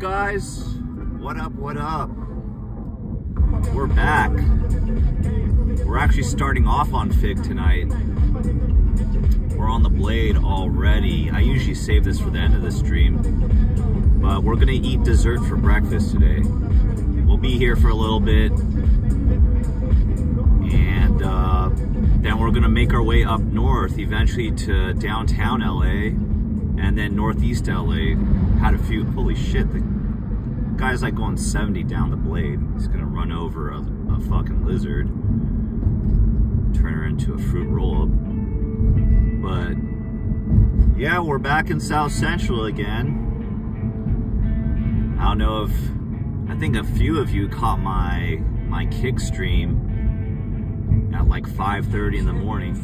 guys? What up, what up? We're back. We're actually starting off on Fig tonight. We're on the blade already. I usually save this for the end of the stream, but we're gonna eat dessert for breakfast today. We'll be here for a little bit, and then we're gonna make our way up north, eventually to downtown LA, and then northeast LA. Had a few, holy shit, the guy's like going 70 down the blade. He's gonna run over a fucking lizard, turn her into a fruit roll-up. But yeah, we're back in South Central again. I don't know if, I think a few of you caught my kick stream at like 5:30 in the morning.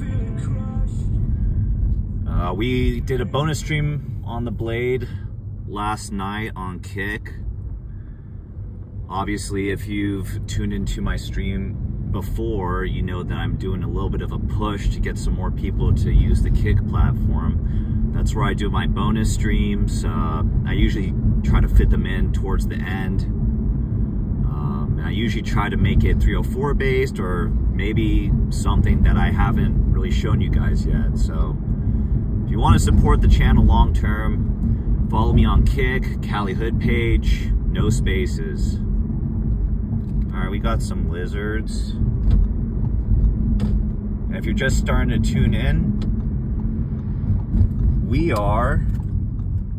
We did a bonus stream on the blade last night on Kick. Obviously, if you've tuned into my stream before, you know that I'm doing a little bit of a push to get some more people to use the Kick platform. That's where I do my bonus streams. I usually try to fit them in towards the end. I usually try to make it 304 based, or maybe something that I haven't really shown you guys yet. So if you want to support the channel long term, follow me on Kick, Cali Hood page, no spaces. All right, we got some lizards. And if you're just starting to tune in, we are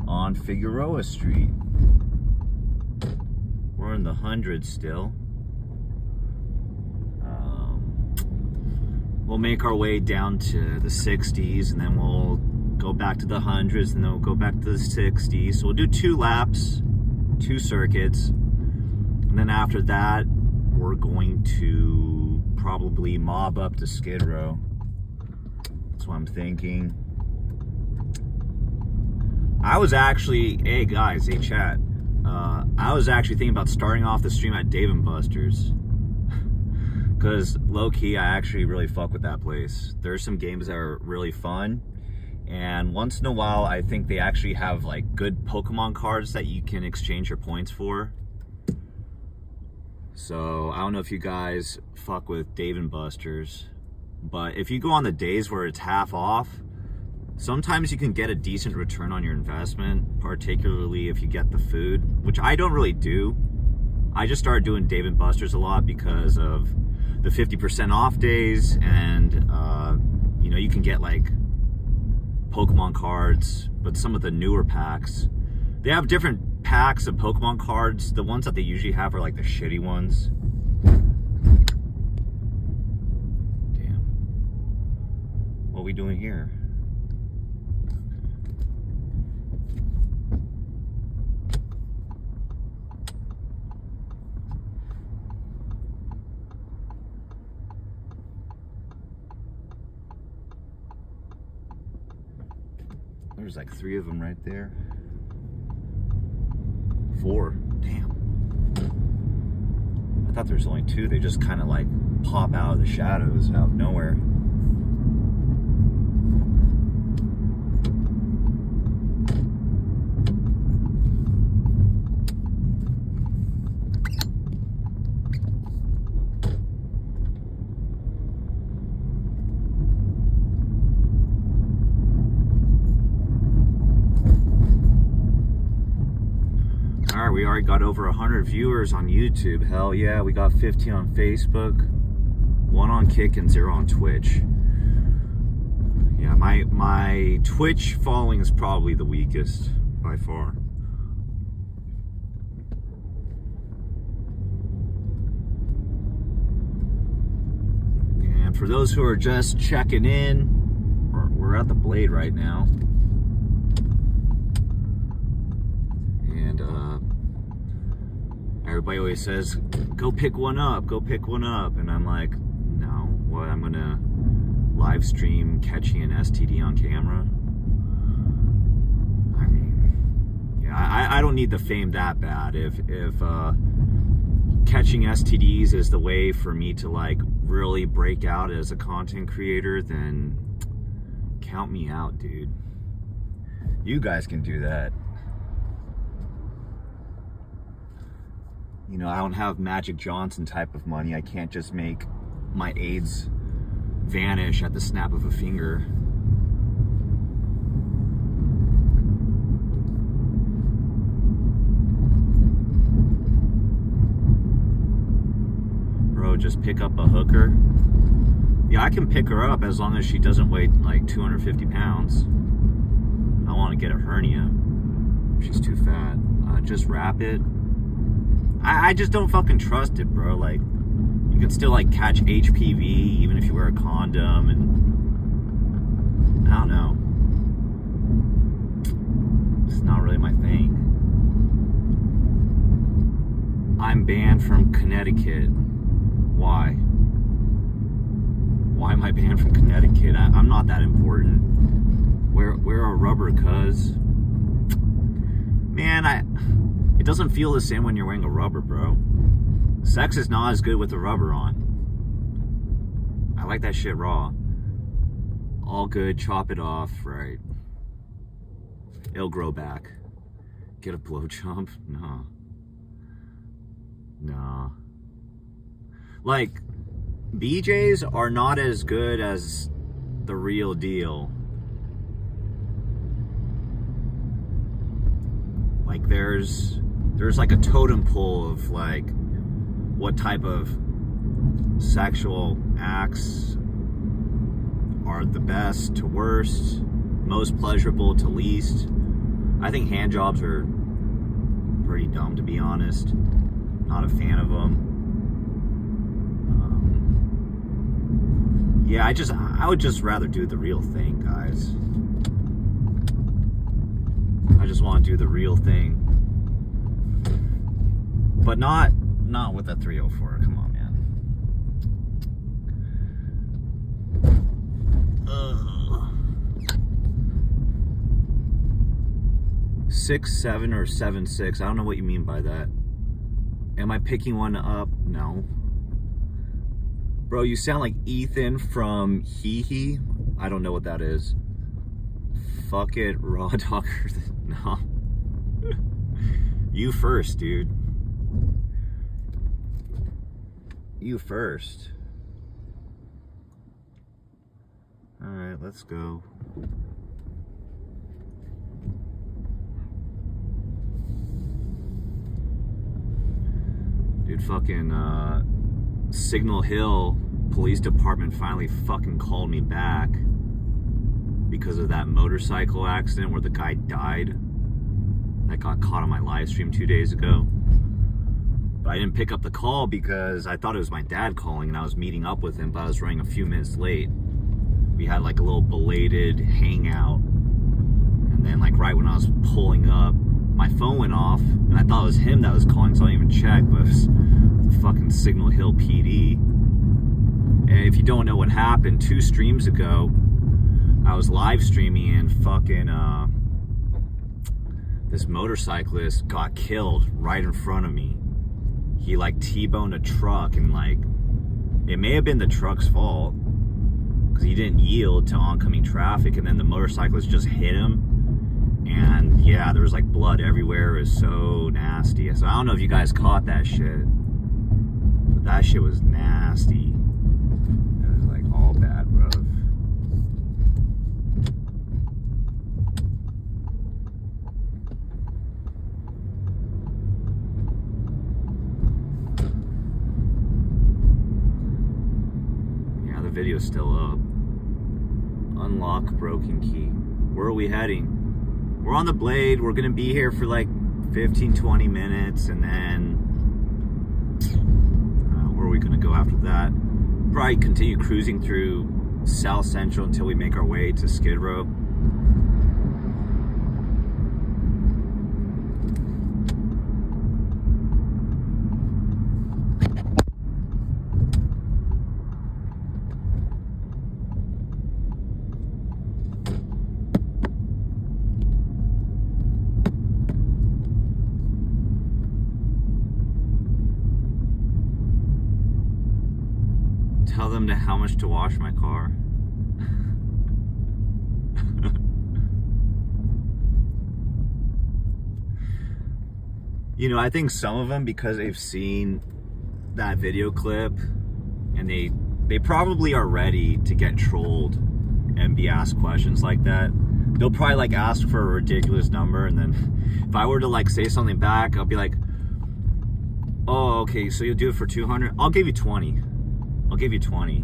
on Figueroa Street. We're in the hundreds still. We'll make our way down to the 60s, and then we'll go back to the hundreds, and then we'll go back to the 60s. So we'll do 2 laps, 2 circuits, and then after that, we're going to probably mob up to Skid Row. That's what I'm thinking. I was actually, hey guys, hey chat. I was actually thinking about starting off the stream at Dave & Buster's. Because low-key, I actually really fuck with that place. There's some games that are really fun. And once in a while, I think they actually have like good Pokemon cards that you can exchange your points for. So I don't know if you guys fuck with Dave & Buster's, but if you go on the days where it's half off, sometimes you can get a decent return on your investment, particularly if you get the food, which I don't really do. I just started doing Dave & Buster's a lot because of the 50% off days, and you know, you can get like Pokemon cards, but some of the newer packs, they have different packs of Pokemon cards. The ones that they usually have are like the shitty ones. Damn. What are we doing here? There's like 3 of them right there. 4. Damn. I thought there was only 2. They just kind of like pop out of the shadows out of nowhere. We already got over 100 viewers on YouTube. Hell yeah, we got 15 on Facebook, 1 on Kick, and 0 on Twitch. Yeah, my Twitch following is probably the weakest by far. And for those who are just checking in, we're at the blade right now. And everybody always says, go pick one up, go pick one up. And I'm like, no, what, I'm gonna live stream catching an STD on camera? I mean, yeah, I don't need the fame that bad. If catching STDs is the way for me to like really break out as a content creator, then count me out, dude. You guys can do that. You know, I don't have Magic Johnson type of money. I can't just make my AIDS vanish at the snap of a finger. Bro, just pick up a hooker. Yeah, I can pick her up as long as she doesn't weigh like 250 pounds. I want to get a hernia. She's too fat. Just wrap it. I just don't fucking trust it, bro. Like, you can still like catch HPV even if you wear a condom, and I don't know. It's not really my thing. I'm banned from Connecticut. Why? Why am I banned from Connecticut? I'm not that important. Wear a rubber, cuz. Man, it doesn't feel the same when you're wearing a rubber, bro. Sex is not as good with the rubber on. I like that shit raw. All good, chop it off, right? It'll grow back. Get a blowjob? No. No. Like, BJs are not as good as the real deal. Like, there's like a totem pole of like what type of sexual acts are the best to worst, most pleasurable to least. I think hand jobs are pretty dumb, to be honest. Not a fan of them. Yeah, I would just rather do the real thing, guys. I just want to do the real thing. But not with a 304. Come on, man. 6'7" or 7'6". I don't know what you mean by that. Am I picking one up? No. Bro, you sound like Ethan from Hee Hee. I don't know what that is. Fuck it, raw dogger. No. You first, dude. You first. Alright, let's go. Dude, fucking, Signal Hill Police Department finally fucking called me back because of that motorcycle accident where the guy died. That got caught on my live stream 2 days ago. But I didn't pick up the call because I thought it was my dad calling and I was meeting up with him, but I was running a few minutes late. We had like a little belated hangout. And then like right when I was pulling up, my phone went off and I thought it was him that was calling, so I didn't even check, but it was the fucking Signal Hill PD. And if you don't know what happened, 2 streams ago, I was live streaming and fucking, this motorcyclist got killed right in front of me. He like T-boned a truck and like, it may have been the truck's fault because he didn't yield to oncoming traffic, and then the motorcyclist just hit him. And yeah, there was like blood everywhere. It was so nasty. So I don't know if you guys caught that shit, but that shit was nasty. It was like all bad, bro. Yeah, the video's still up. Unlock broken key. Where are we heading? We're on the Blade. We're gonna be here for like 15-20 minutes, and then where are we gonna go after that? Probably continue cruising through South Central until we make our way to Skid Row. Tell them how much to wash my car. You know, I think some of them, because they've seen that video clip and they probably are ready to get trolled and be asked questions like that. They'll probably like ask for a ridiculous number, and then if I were to like say something back, I'll be like, oh, okay, so you'll do it for 200? I'll give you 20. I'll give you 20.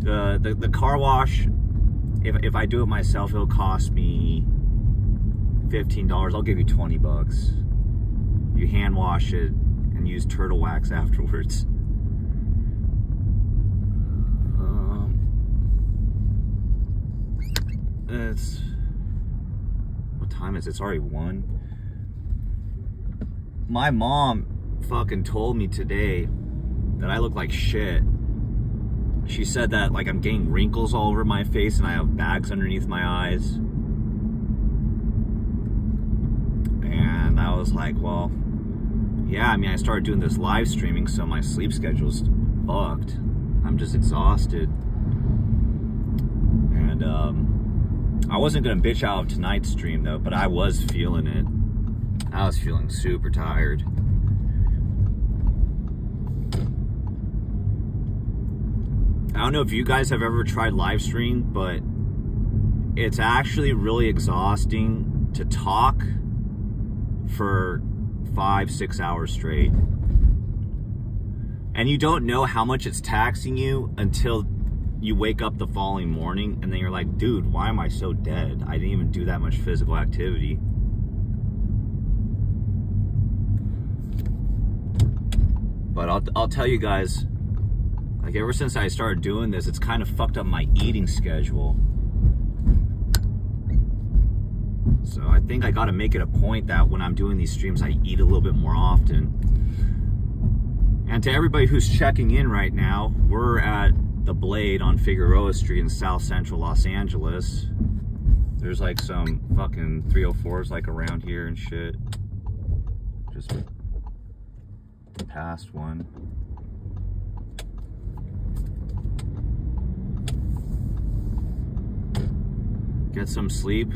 The car wash, if I do it myself, it'll cost me $15. I'll give you 20 bucks. You hand wash it and use turtle wax afterwards. It's, what time is it? It's already 1. My mom fucking told me today that I look like shit. She said that like I'm getting wrinkles all over my face and I have bags underneath my eyes. And I was like, well, yeah, I mean, I started doing this live streaming, so my sleep schedule's fucked. I'm just exhausted. And I wasn't gonna bitch out of tonight's stream though, but I was feeling it. I was feeling super tired. I don't know if you guys have ever tried live stream, but it's actually really exhausting to talk for 5-6 hours straight. And you don't know how much it's taxing you until you wake up the following morning and then you're like, dude, why am I so dead? I didn't even do that much physical activity. But I'll tell you guys, like ever since I started doing this, it's kind of fucked up my eating schedule. So I think I gotta make it a point that when I'm doing these streams, I eat a little bit more often. And to everybody who's checking in right now, we're at the Blade on Figueroa Street in South Central Los Angeles. There's like some fucking 304's like around here and shit. Just past one. Get some sleep.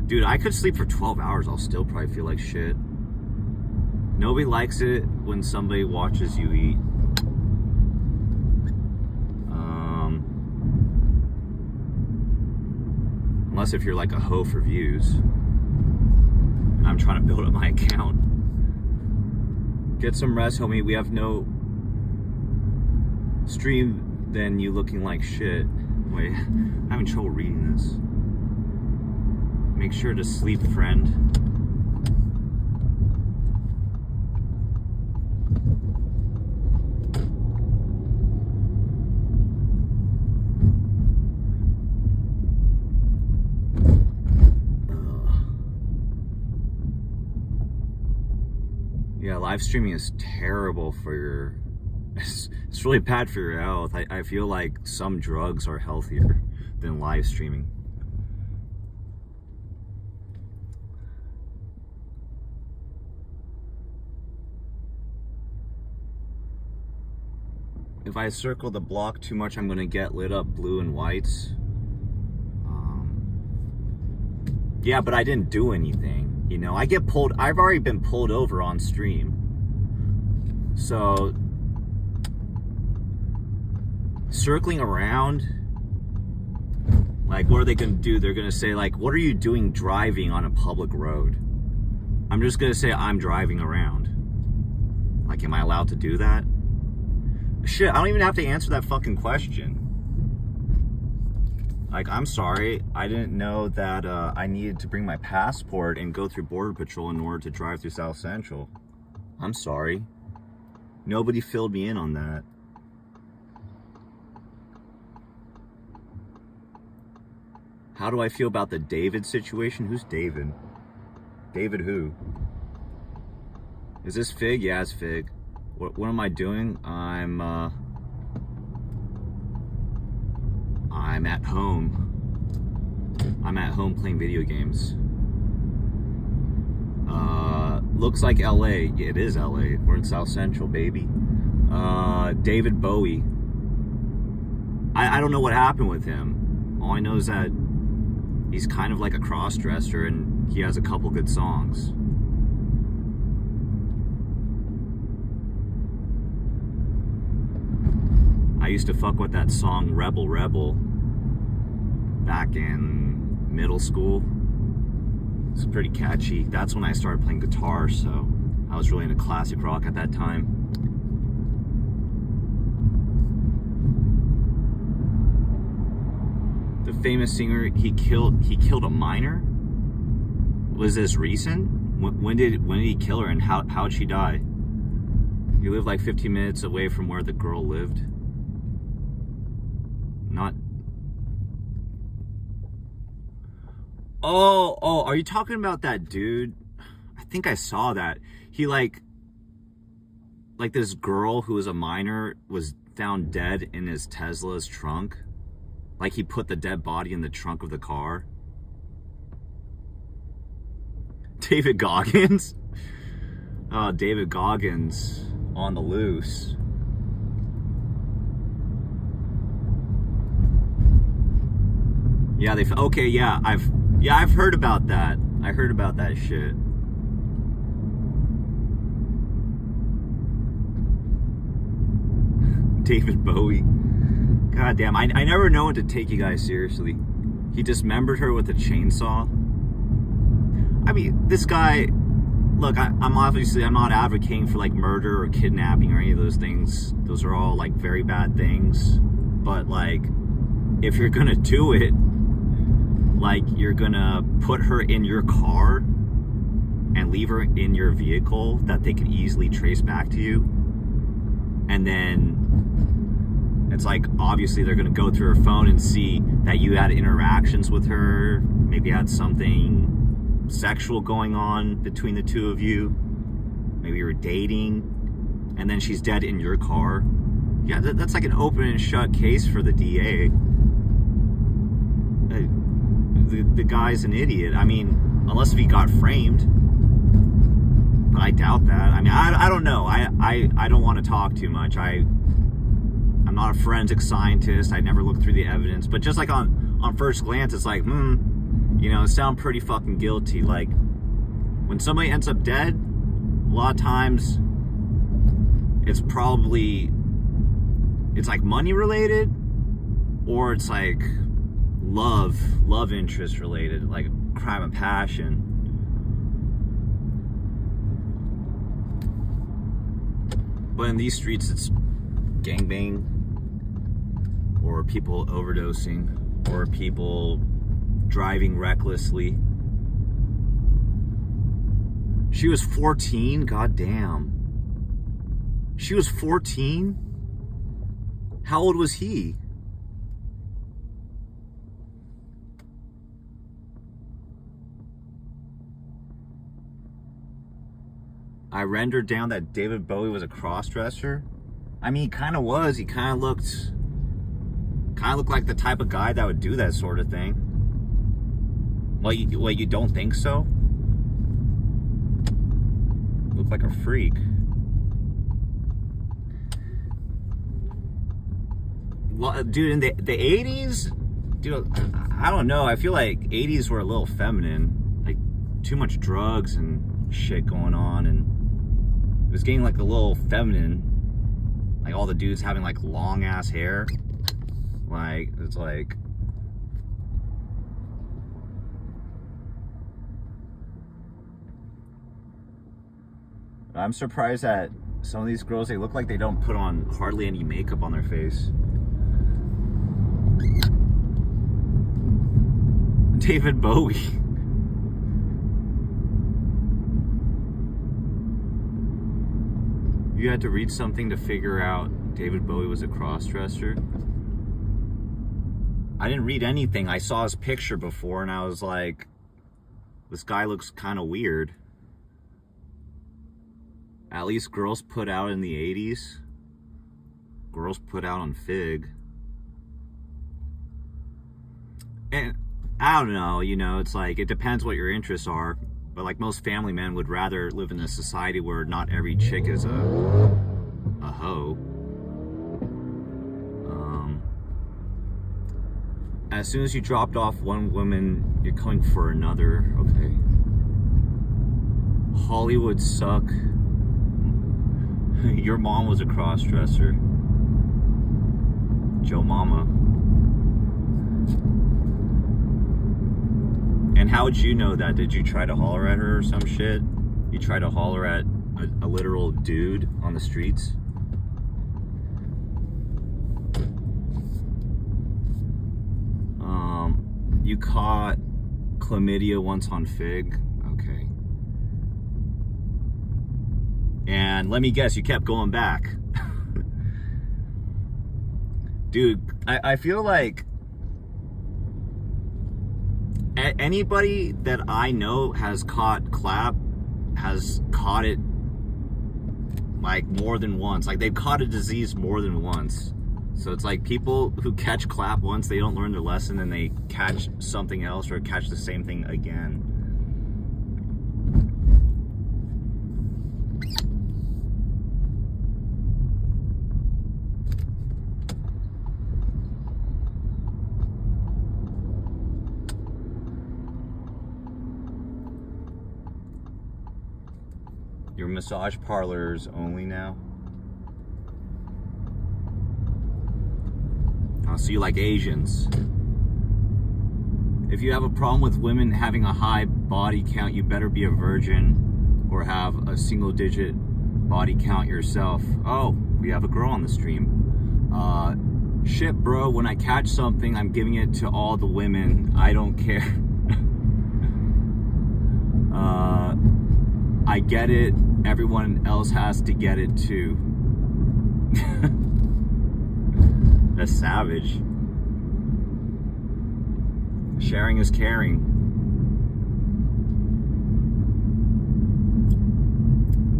Dude, I could sleep for 12 hours. I'll still probably feel like shit. Nobody likes it when somebody watches you eat. Unless if you're like a hoe for views. And I'm trying to build up my account. Get some rest, homie. We have no stream than you looking like shit. Wait, I'm having trouble reading this. Make sure to sleep, friend. Yeah, live streaming is terrible for your... It's really bad for your health. I feel like some drugs are healthier than live streaming. If I circle the block too much, I'm gonna get lit up blue and whites. Yeah, but I didn't do anything. You know, I get pulled, I've already been pulled over on stream. So, circling around, like, what are they gonna do? They're gonna say, like, what are you doing driving on a public road? I'm just gonna say, I'm driving around. Like, am I allowed to do that? Shit, I don't even have to answer that fucking question. Like, I'm sorry, I didn't know that I needed to bring my passport and go through Border Patrol in order to drive through South Central. I'm sorry. Nobody filled me in on that. How do I feel about the David situation? Who's David? David who? Is this Fig? Yeah, it's Fig. What am I doing? I'm at home. I'm at home playing video games. Looks like LA. Yeah, it is LA. We're in South Central, baby. David Bowie. I don't know what happened with him. All I know is that he's kind of like a cross-dresser and he has a couple good songs. I used to fuck with that song Rebel Rebel back in middle school. It's pretty catchy. That's when I started playing guitar, so I was really into classic rock at that time. The famous singer, he killed a minor? Was this recent? When did he kill her, and how'd she die? He lived like 15 minutes away from where the girl lived. Not... Oh, are you talking about that dude? I think I saw that. He like this girl who was a minor was found dead in his Tesla's trunk. Like he put the dead body in the trunk of the car. David Goggins? Oh, David Goggins on the loose. Yeah, okay, yeah, I've heard about that. I heard about that shit. David Bowie. God damn, I never know when to take you guys seriously. He dismembered her with a chainsaw. I mean, this guy, look, I'm not advocating for like murder or kidnapping or any of those things. Those are all like very bad things. But like, if you're gonna do it, like you're gonna put her in your car and leave her in your vehicle that they could easily trace back to you, and then it's like obviously they're gonna go through her phone and see that you had interactions with her, maybe had something sexual going on between the two of you, maybe you were dating, and then she's dead in your car. Yeah, that's like an open and shut case for the DA. The guy's an idiot. I mean, unless if he got framed, but I doubt that. I mean, I don't know. I don't want to talk too much. I'm not a forensic scientist. I never looked through the evidence, but just like on first glance, it's like, you know, it sounds pretty fucking guilty. Like when somebody ends up dead, a lot of times it's like money related, or it's like love interest related, like crime of passion. But in these streets, it's gangbang, or people overdosing, or people driving recklessly. She was 14? God damn. She was 14? How old was he? I rendered down that David Bowie was a cross-dresser. I mean, he kind of was. He kind of looked like the type of guy that would do that sort of thing. Well, you don't think so? Looked like a freak. Well, dude, in the 80s, dude, I don't know. I feel like 80s were a little feminine. Like, too much drugs and shit going on, and it was getting like a little feminine. Like all the dudes having like long ass hair. Like, it's like, I'm surprised that some of these girls, they look like they don't put on hardly any makeup on their face. David Bowie. You had to read something to figure out David Bowie was a cross-dresser? I didn't read anything. I saw his picture before and I was like, this guy looks kind of weird. At least girls put out in the 80s. Girls put out on Fig. And I don't know, you know, it's like, it depends what your interests are. But like most family men would rather live in a society where not every chick is a hoe. As soon as you dropped off one woman, you're coming for another. Okay. Hollywood suck. Your mom was a cross-dresser. Joe Mama. And how would you know that? Did you try to holler at her or some shit? You try to holler at a literal dude on the streets? You caught chlamydia once on Fig? Okay. And let me guess, you kept going back. Dude, I feel like anybody that I know has caught clap has caught it like more than once. Like they've caught a disease more than once. So it's like people who catch clap once, they don't learn their lesson and they catch something else or catch the same thing again. Your massage parlors only now? Oh, so you like Asians. If you have a problem with women having a high body count, you better be a virgin or have a single digit body count yourself. Oh, we have a girl on the stream. Shit, bro, when I catch something, I'm giving it to all the women. I don't care. I get it. Everyone else has to get it too. That's savage. Sharing is caring.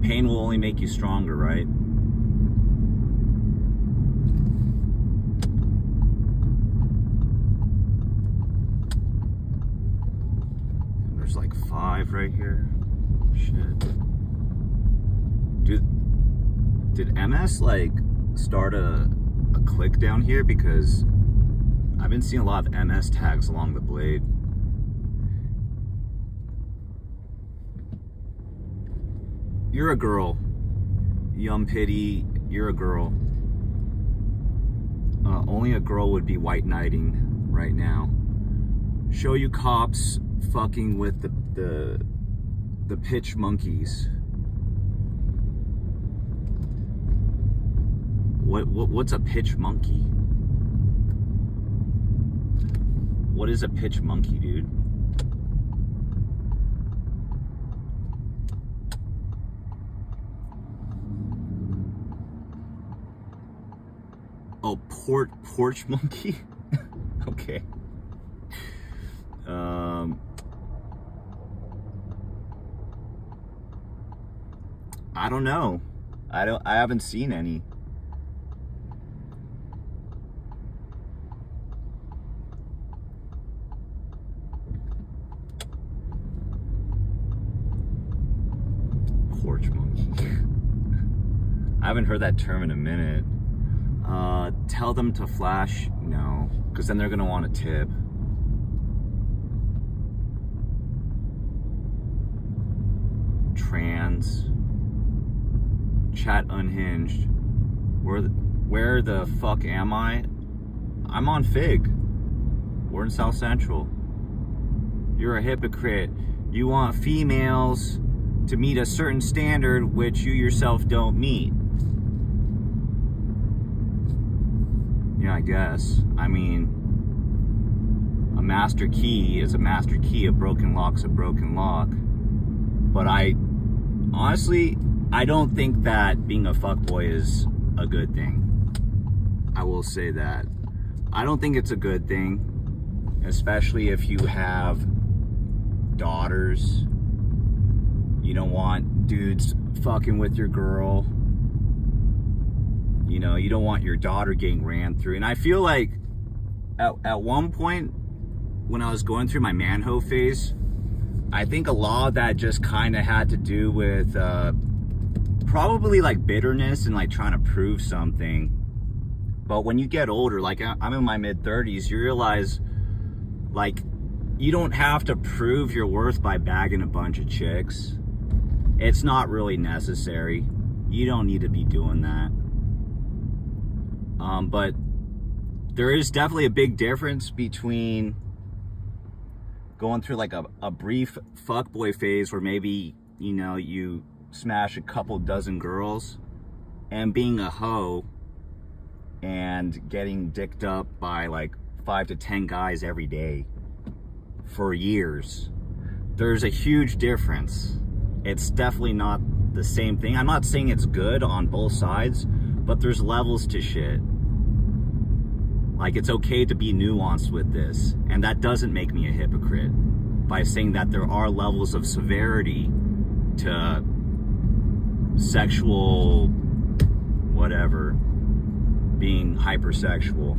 Pain will only make you stronger, right? And there's like 5 right here. Shit. Did MS like start a click down here? Because I've been seeing a lot of MS tags along the blade. You're a girl. Yum pity, you're a girl. Only a girl would be white knighting right now. Show you cops fucking with the pitch monkeys. What's a pitch monkey? What is a pitch monkey, dude? Oh, porch monkey? Okay. I don't know. I haven't seen any. Porch monkey. I haven't heard that term in a minute. Tell them to flash? No, because then they're gonna want a tip. Trans. Chat unhinged. Where the fuck am I? I'm on Fig. We're in South Central. You're a hypocrite. You want females to meet a certain standard which you yourself don't meet. Yeah, I guess. I mean, a master key is a master key, a broken lock's a broken lock. But honestly, I don't think that being a fuckboy is a good thing. I will say that. I don't think it's a good thing, especially if you have daughters. You don't want dudes fucking with your girl. You know, you don't want your daughter getting ran through. And I feel like at one point when I was going through my manho phase, I think a lot of that just kind of had to do with probably like bitterness and like trying to prove something. But when you get older, like I'm in my mid-30s, you realize like you don't have to prove your worth by bagging a bunch of chicks. It's not really necessary. You don't need to be doing that. But there is definitely a big difference between going through like a brief fuckboy phase where maybe, you know, you smash a couple dozen girls, and being a hoe and getting dicked up by like 5 to 10 guys every day for years. There's a huge difference. It's definitely not the same thing. I'm not saying it's good on both sides, but there's levels to shit. Like, it's okay to be nuanced with this, and that doesn't make me a hypocrite by saying that there are levels of severity to sexual whatever, being hypersexual.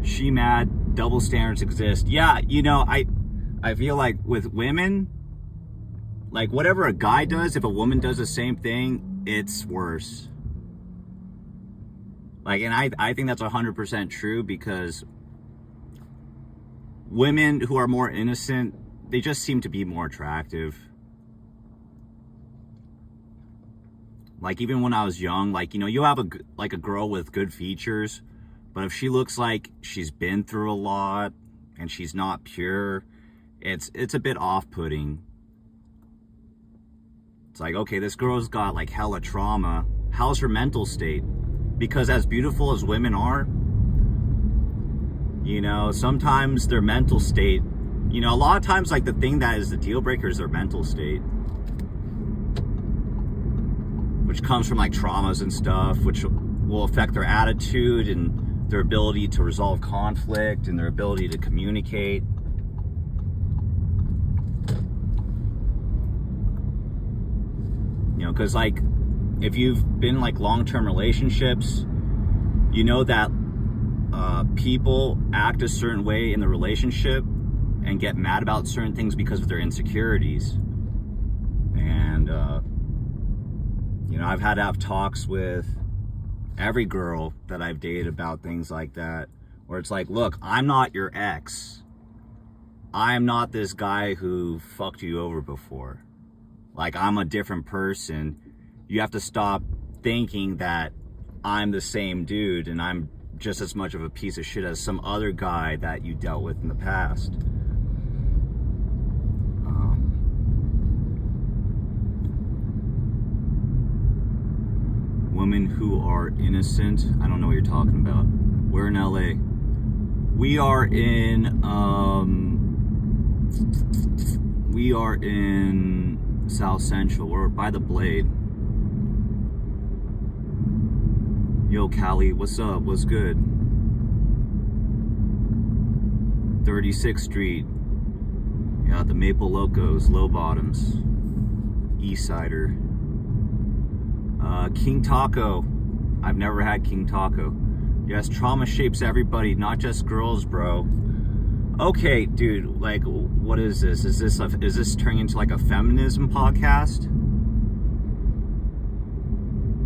She mad, double standards exist. Yeah, you know, I feel like with women, like whatever a guy does, if a woman does the same thing, it's worse. Like, and I think that's 100% true, because women who are more innocent, they just seem to be more attractive. Like, even when I was young, like, you know, you have a girl with good features, but if she looks like she's been through a lot and she's not pure, it's a bit off-putting. It's like, okay, this girl's got like hella trauma. How's her mental state? Because as beautiful as women are, you know, sometimes their mental state, you know, a lot of times, like, the thing that is the deal breaker is their mental state, which comes from like traumas and stuff, which will affect their attitude and their ability to resolve conflict and their ability to communicate. You know, because like, if you've been in like long-term relationships, you know that people act a certain way in the relationship and get mad about certain things because of their insecurities. And you know, I've had to have talks with every girl that I've dated about things like that, where it's like, look, I'm not your ex. I'm not this guy who fucked you over before. Like, I'm a different person. You have to stop thinking that I'm the same dude and I'm just as much of a piece of shit as some other guy that you dealt with in the past. Women who are innocent, I don't know what you're talking about. We're in LA. We are in South Central. We're by the Blade. Yo, Cali, what's up? What's good? 36th Street. Yeah, the Maple Locos, Low Bottoms, East Sider. King Taco. I've never had King Taco. Yes, trauma shapes everybody, not just girls, bro. Okay, dude, like, what is this? Is this turning into like a feminism podcast?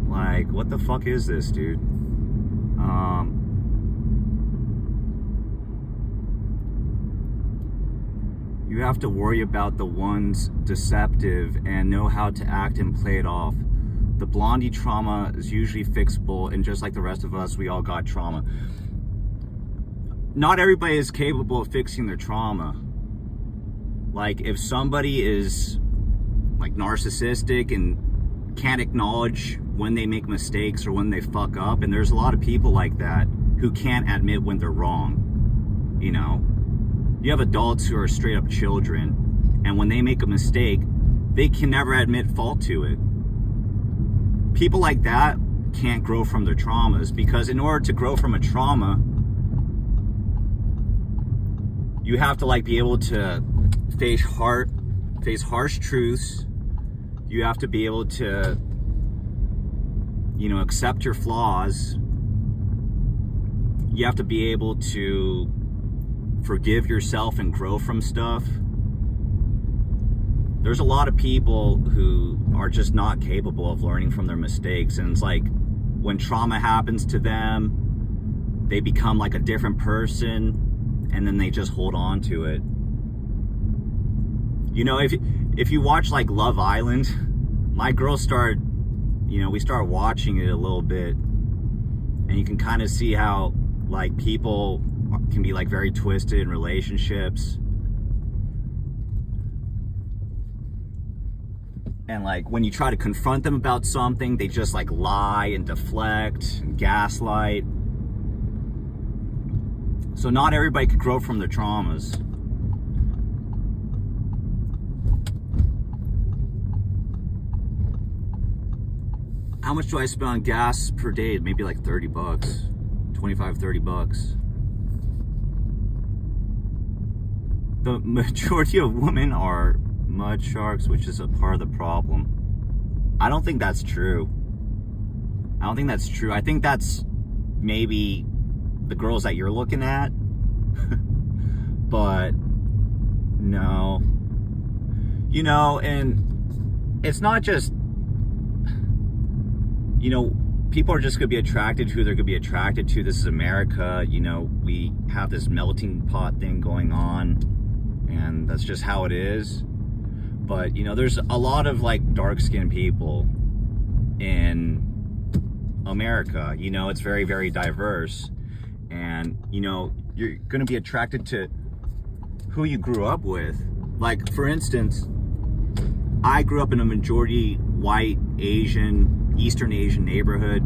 Like, what the fuck is this, dude? You have to worry about the ones deceptive and know how to act and play it off. The blondie trauma is usually fixable, and just like the rest of us, we all got trauma. Not everybody is capable of fixing their trauma. Like, if somebody is like narcissistic and can't acknowledge when they make mistakes or when they fuck up, and there's a lot of people like that who can't admit when they're wrong. You know, you have adults who are straight up children, and when they make a mistake, they can never admit fault to it. People like that can't grow from their traumas, because in order to grow from a trauma, you have to like be able to face harsh truths. You have to be able to, you know, accept your flaws. You have to be able to forgive yourself and grow from stuff. There's a lot of people who are just not capable of learning from their mistakes, and it's like, when trauma happens to them, they become like a different person, and then they just hold on to it. You know, if you watch like Love Island, my girl started, you know, we started watching it a little bit, And you can kind of see how like people can be like very twisted in relationships. And like when you try to confront them about something, they just like lie and deflect and gaslight. So not everybody could grow from their traumas. How much do I spend on gas per day? Maybe like 30 bucks, 25, 30 bucks. The majority of women are mud sharks, which is a part of the problem. I don't think that's true. I don't think that's true. I think that's maybe the girls that you're looking at. But no. You know, and it's not just, you know, people are just going to be attracted to who they're going to be attracted to. This is America. You know, we have this melting pot thing going on, and that's just how it is. But, you know, there's a lot of like dark-skinned people in America. You know, it's very, very diverse. And, you know, you're going to be attracted to who you grew up with. Like, for instance, I grew up in a majority white, Asian, Eastern Asian neighborhood.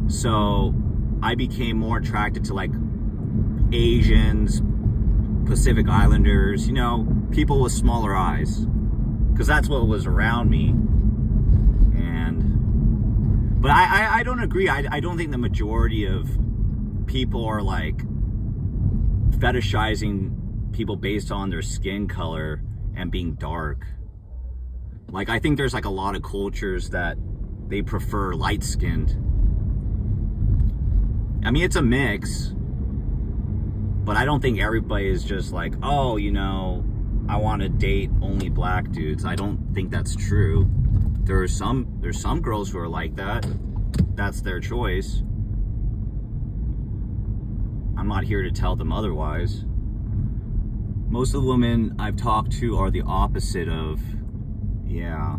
So I became more attracted to like Asians, Pacific Islanders, you know, people with smaller eyes, because that's what was around me. And but I don't agree. I don't think the majority of people are like fetishizing people based on their skin color and being dark. Like, I think there's like a lot of cultures that they prefer light-skinned. I mean, it's a mix, but I don't think everybody is just like, oh, you know, I want to date only black dudes. I don't think that's true. There's some girls who are like that. That's their choice. I'm not here to tell them otherwise. Most of the women I've talked to are the opposite of, yeah.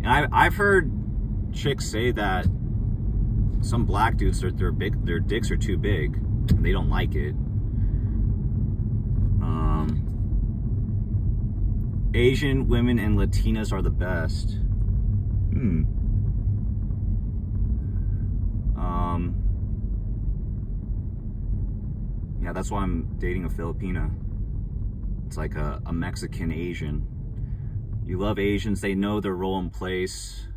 And I've heard chicks say that some black dudes, their dicks are too big, and they don't like it. Asian women and Latinas are the best. Yeah, that's why I'm dating a Filipina. It's like a Mexican Asian. You love Asians, they know their role and place.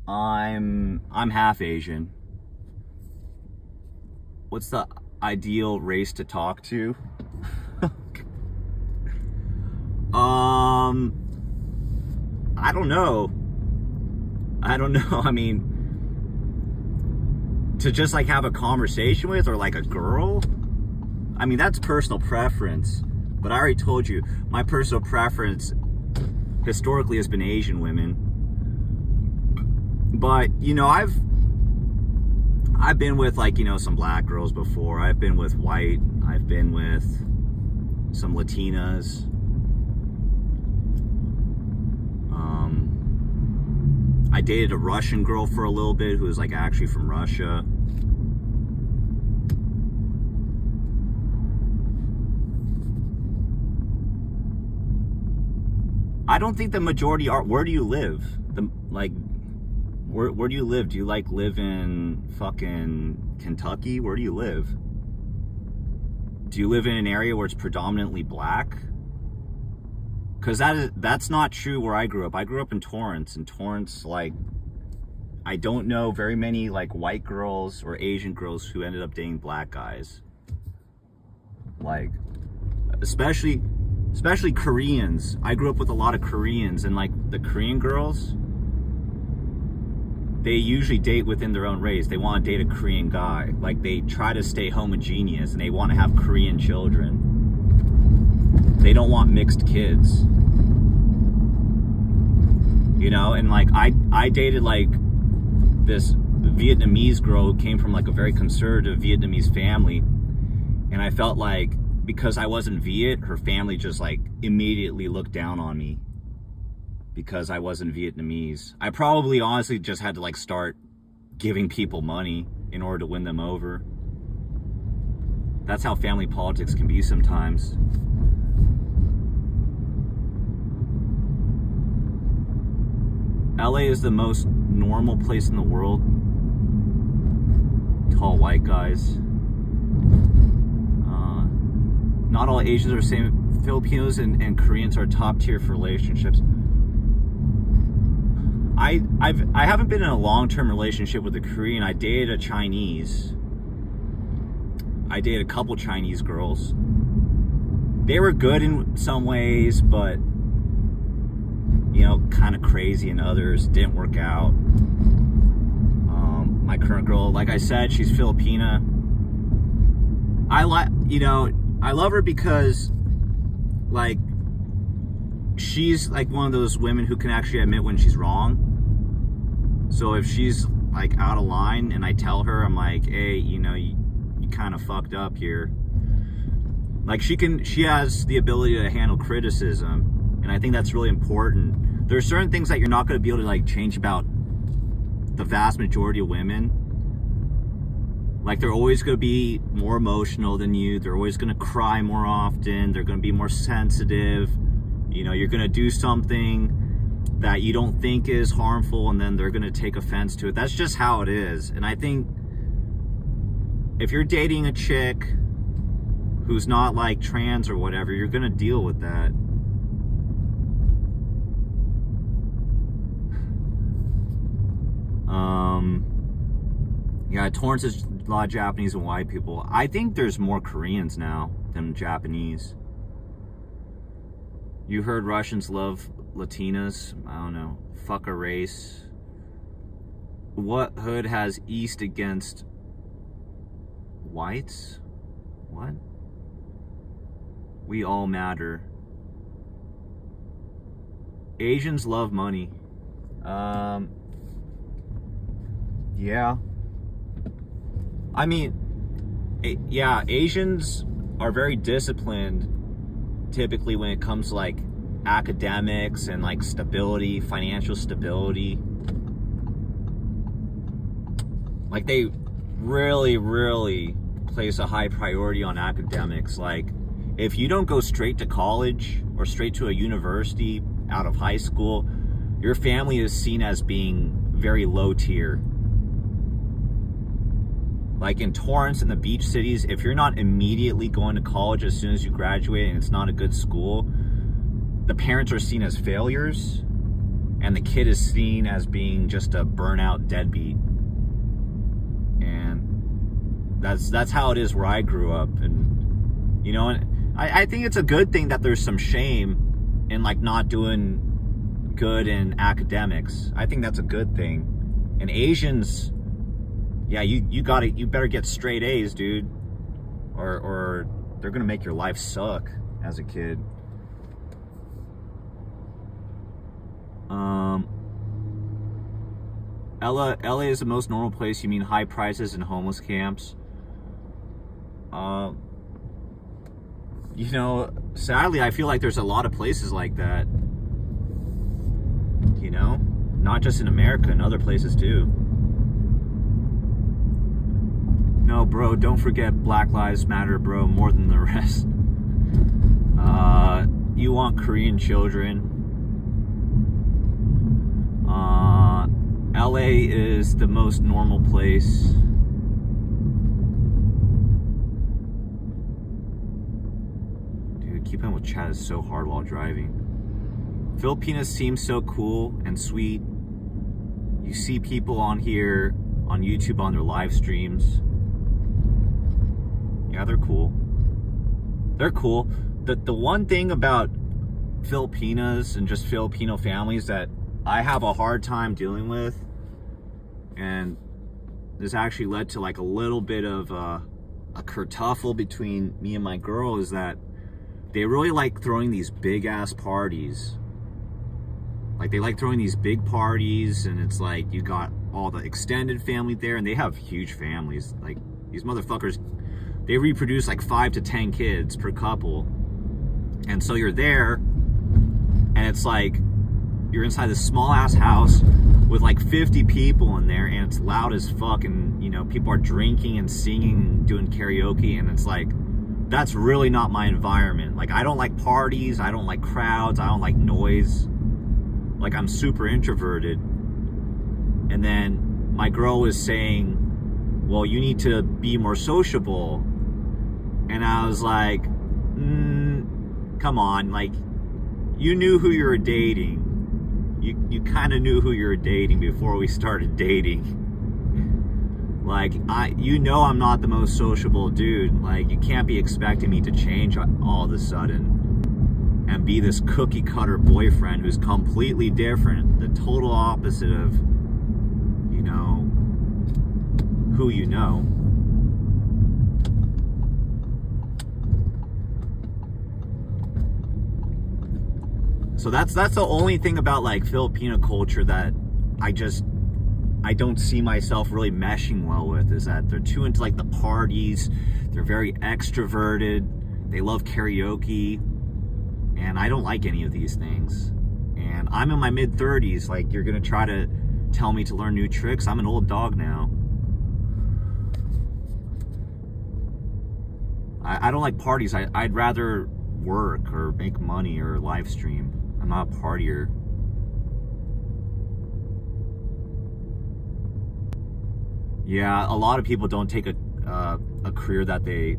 I'm half Asian. What's the ideal race to talk to? I don't know. I mean, to just like have a conversation with, or like a girl? I mean, that's personal preference. But I already told you, my personal preference historically has been Asian women. But, you know, I've been with, like, you know, some black girls before. I've been with white. I've been with some Latinas. I dated a Russian girl for a little bit who was like actually from Russia. I don't think the majority are. Where do you live? Where do you live? Do you like live in fucking Kentucky? Where do you live? Do you live in an area where it's predominantly black? Because that's not true where I grew up. I grew up in Torrance. And Torrance, like, I don't know very many like white girls or Asian girls who ended up dating black guys. Like, especially Koreans. I grew up with a lot of Koreans, and like the Korean girls, they usually date within their own race. They want to date a Korean guy. Like, they try to stay homogeneous, and they want to have Korean children. They don't want mixed kids. You know, and like I dated like this Vietnamese girl who came from like a very conservative Vietnamese family, and I felt like because I wasn't Viet, her family just like immediately looked down on me. because I wasn't Vietnamese. I probably honestly just had to like start giving people money in order to win them over. That's how family politics can be sometimes. LA is the most normal place in the world. Tall white guys. Not all Asians are the same. Filipinos and Koreans are top tier for relationships. I haven't been in a long-term relationship with a Korean. I dated a Chinese. I dated a couple Chinese girls. They were good in some ways, but you know, kind of crazy in others. Didn't work out. My current girl, like I said, she's Filipina. I love her because, like, she's like one of those women who can actually admit when she's wrong. So if she's like out of line and I tell her, I'm like, hey, you know, you kind of fucked up here. Like, she has the ability to handle criticism, and I think that's really important. There are certain things that you're not going to be able to like change about the vast majority of women. Like, they're always going to be more emotional than you. They're always going to cry more often. They're going to be more sensitive. You know, you're going to do something that you don't think is harmful, and then they're going to take offense to it. That's just how it is. And I think if you're dating a chick who's not like trans or whatever, you're going to deal with that. Yeah, Torrance is a lot of Japanese and white people. I think there's more Koreans now than Japanese. You heard Russians love Latinas? I don't know. Fuck a race. What hood has East against whites? What? We all matter. Asians love money. Yeah. I mean, yeah, Asians are very disciplined typically when it comes to like academics and like stability, financial stability. Like, they really, really place a high priority on academics. Like, if you don't go straight to college or straight to a university out of high school, your family is seen as being very low tier. Like in Torrance and the beach cities, if you're not immediately going to college as soon as you graduate and it's not a good school, the parents are seen as failures and the kid is seen as being just a burnout deadbeat. And that's how it is where I grew up. And you know, and I think it's a good thing that there's some shame in like not doing good in academics. I think that's a good thing. And Asians, yeah, you better get straight A's, dude, or they're gonna make your life suck as a kid. LA is the most normal place. You mean high prices and homeless camps? You know, sadly, I feel like there's a lot of places like that. You know, not just in America, in other places too. No, bro, don't forget Black Lives Matter, bro, more than the rest. You want Korean children. LA is the most normal place. Dude, keeping up with chat is so hard while driving. Filipinas seem so cool and sweet. You see people on here, on YouTube, on their live streams. Yeah, they're cool. They're cool. The one thing about Filipinas and just Filipino families that I have a hard time dealing with, and this actually led to like a little bit of a kertuffle between me and my girl, is that they really like throwing these big ass parties. Like, they like throwing these big parties, and it's like you got all the extended family there, and they have huge families. Like, these motherfuckers, they reproduce like 5 to 10 kids per couple. And so you're there, and it's like you're inside this small ass house with like 50 people in there, and it's loud as fuck, and you know, people are drinking and singing and doing karaoke, and it's like, that's really not my environment. Like, I don't like parties, I don't like crowds, I don't like noise. Like, I'm super introverted. And then my girl was saying, well, you need to be more sociable. And I was like, come on, like, you knew who you were dating. You kind of knew who you were dating before we started dating. Like, you know I'm not the most sociable dude. Like, you can't be expecting me to change all of a sudden and be this cookie cutter boyfriend who's completely different, the total opposite of, you know, who you know. So that's the only thing about like Filipino culture that I don't see myself really meshing well with, is that they're too into like the parties, they're very extroverted, they love karaoke, and I don't like any of these things. And I'm in my mid-30s, like, you're gonna try to tell me to learn new tricks? I'm an old dog now. I don't like parties. I'd rather work or make money or live stream. I'm not a partier. Yeah, a lot of people don't take a career that they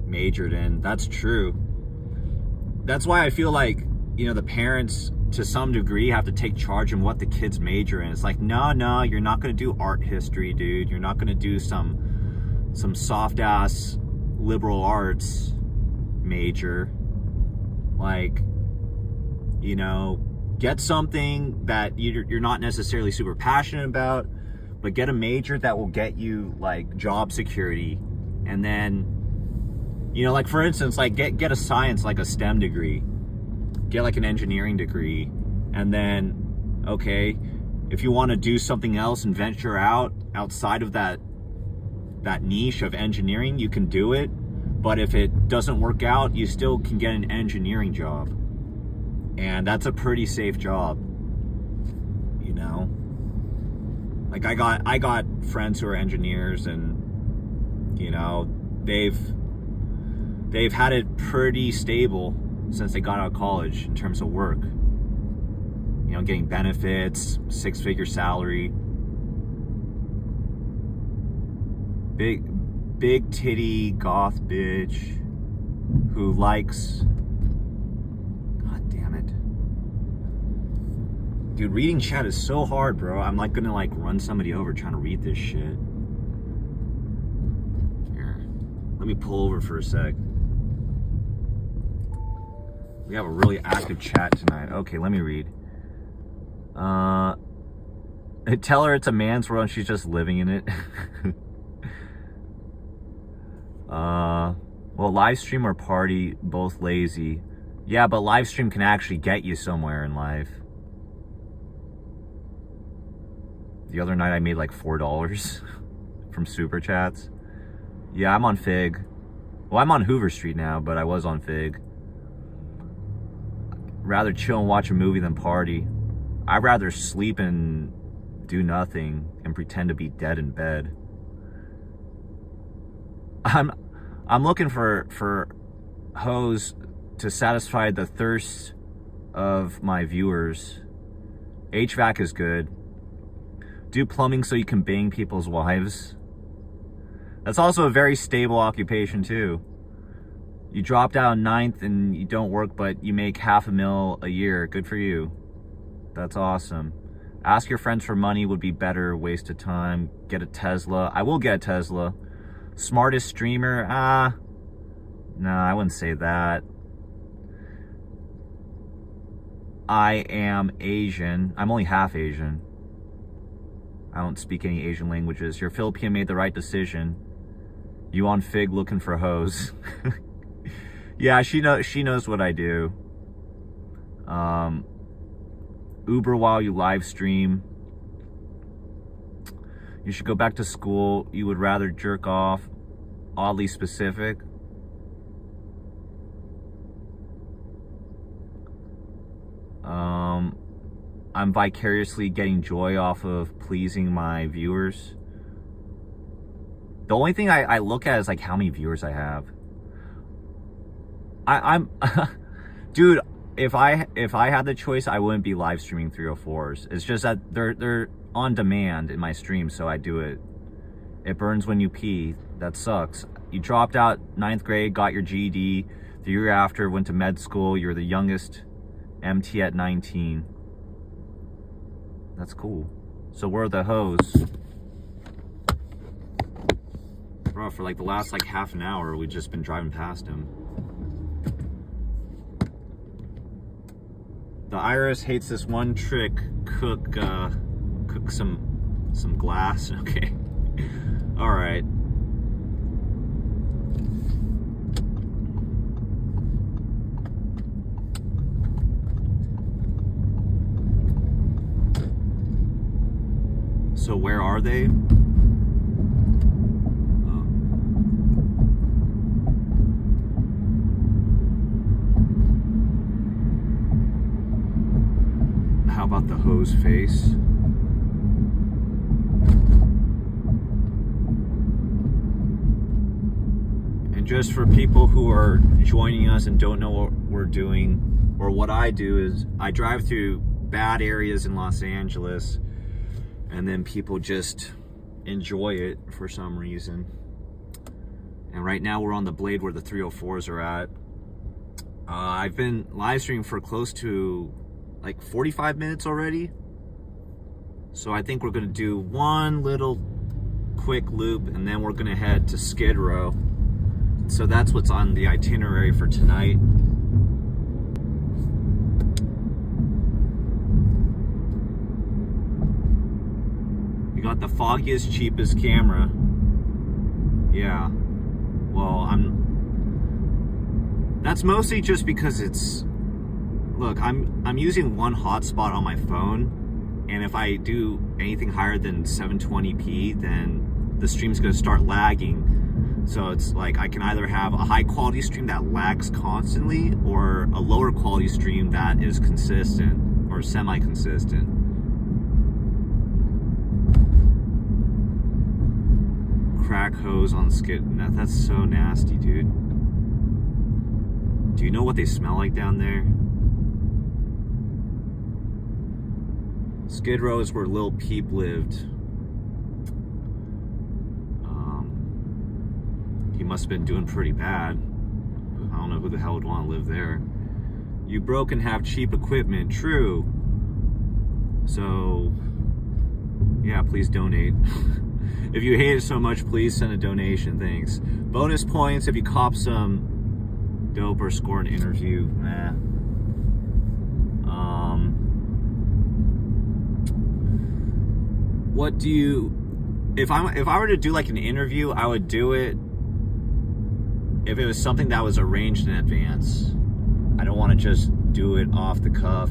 majored in. That's true. That's why I feel like, you know, the parents to some degree have to take charge in what the kids major in. It's like, no, you're not going to do art history, dude. You're not going to do some soft ass liberal arts major. Like, you know, get something that you're not necessarily super passionate about, but get a major that will get you like job security. And then, you know, like for instance, like get a science, like a STEM degree, get like an engineering degree. And then, okay, if you want to do something else and venture outside of that niche of engineering, you can do it. But if it doesn't work out, you still can get an engineering job. And that's a pretty safe job, you know? Like I got friends who are engineers, and you know, they've had it pretty stable since they got out of college in terms of work. You know, getting benefits, 6-figure salary, big titty goth bitch who likes, god damn it, dude, reading chat is so hard, bro. I'm like gonna like run somebody over trying to read this shit. Here, let me pull over for a sec. We have a really active chat tonight. Okay, let me read. Tell her it's a man's world and she's just living in it. Well, live stream or party, both lazy. Yeah, but live stream can actually get you somewhere in life. The other night I made like $4 from super chats. Yeah, I'm on Fig. Well, I'm on Hoover Street now, but I was on Fig. Rather chill and watch a movie than party. I'd rather sleep and do nothing and pretend to be dead in bed. I'm looking for hoes to satisfy the thirst of my viewers. HVAC is good. Do plumbing so you can bang people's wives. That's also a very stable occupation too. You dropped out in 9th and you don't work, but you make $500,000 a year. Good for you. That's awesome. Ask your friends for money would be better. Waste of time. Get a Tesla. I will get a Tesla. Smartest streamer? No, I wouldn't say that. I am Asian. I'm only half Asian. I don't speak any Asian languages. Your Filipino made the right decision. You on Fig looking for hoes. Yeah, she knows what I do. Uber while you live stream. You should go back to school. You would rather jerk off. Oddly specific. I'm vicariously getting joy off of pleasing my viewers. The only thing I look at is like how many viewers I have. I'm dude, if I had the choice, I wouldn't be live streaming 304's. It's just that they're on demand in my stream, so I do it. It burns when you pee. That sucks. You dropped out 9th grade, got your GED. The year after, went to med school. You're the youngest MT at 19. That's cool. So where are the hoes? Bro, for like the last like half an hour, we've just been driving past him. The Iris hates this one trick. Cook some glass. Okay. All right. So where are they? How about the hose face? And just for people who are joining us and don't know what we're doing, or what I do is I drive through bad areas in Los Angeles, and then people just enjoy it for some reason. And right now we're on the blade where the 304's are at. I've been live streaming for close to like 45 minutes already. So I think we're gonna do one little quick loop and then we're gonna head to Skid Row. So that's what's on the itinerary for tonight. You got the foggiest, cheapest camera. Yeah. Well, that's mostly just because it's, look, I'm using one hotspot on my phone, and if I do anything higher than 720p, then the stream's gonna start lagging. So it's like I can either have a high quality stream that lags constantly, or a lower quality stream that is consistent or semi-consistent. Crack hose on Skid. That's so nasty, dude. Do you know what they smell like down there? Skid Row is where Lil Peep lived. He must have been doing pretty bad. I don't know who the hell would want to live there. You broke and have cheap equipment. True. So, yeah, please donate. If you hate it so much, please send a donation. Thanks. Bonus points if you cop some dope or score an interview. Nah. What do you? If I were to do like an interview, I would do it if it was something that was arranged in advance. I don't want to just do it off the cuff.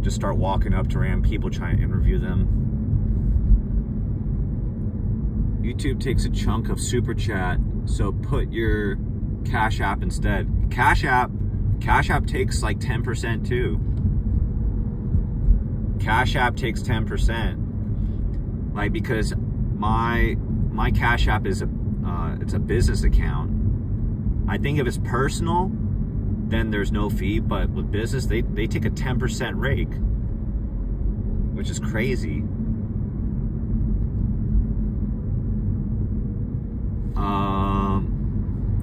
Just start walking up to random people trying to interview them. YouTube takes a chunk of super chat, so put your Cash App instead. Cash App takes like 10% too. Cash App takes 10%. Like, because my Cash App is it's a business account. I think if it's personal, then there's no fee, but with business, they take a 10% rake, which is crazy.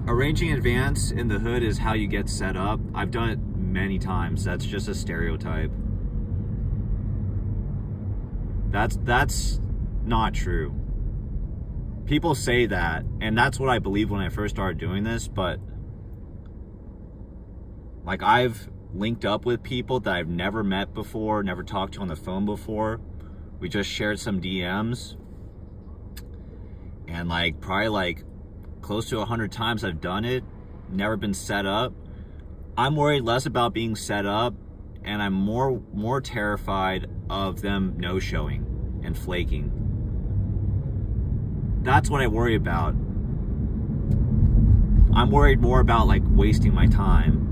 Arranging advance in the hood is how you get set up. I've done it many times. That's just a stereotype. That's not true. People say that, and that's what I believed when I first started doing this, but like, I've linked up with people that I've never met before, never talked to on the phone before. We just shared some DMs, and like probably like close to 100 times I've done it, never been set up. I'm worried less about being set up, and I'm more terrified of them no-showing and flaking. That's what I worry about. I'm worried more about like wasting my time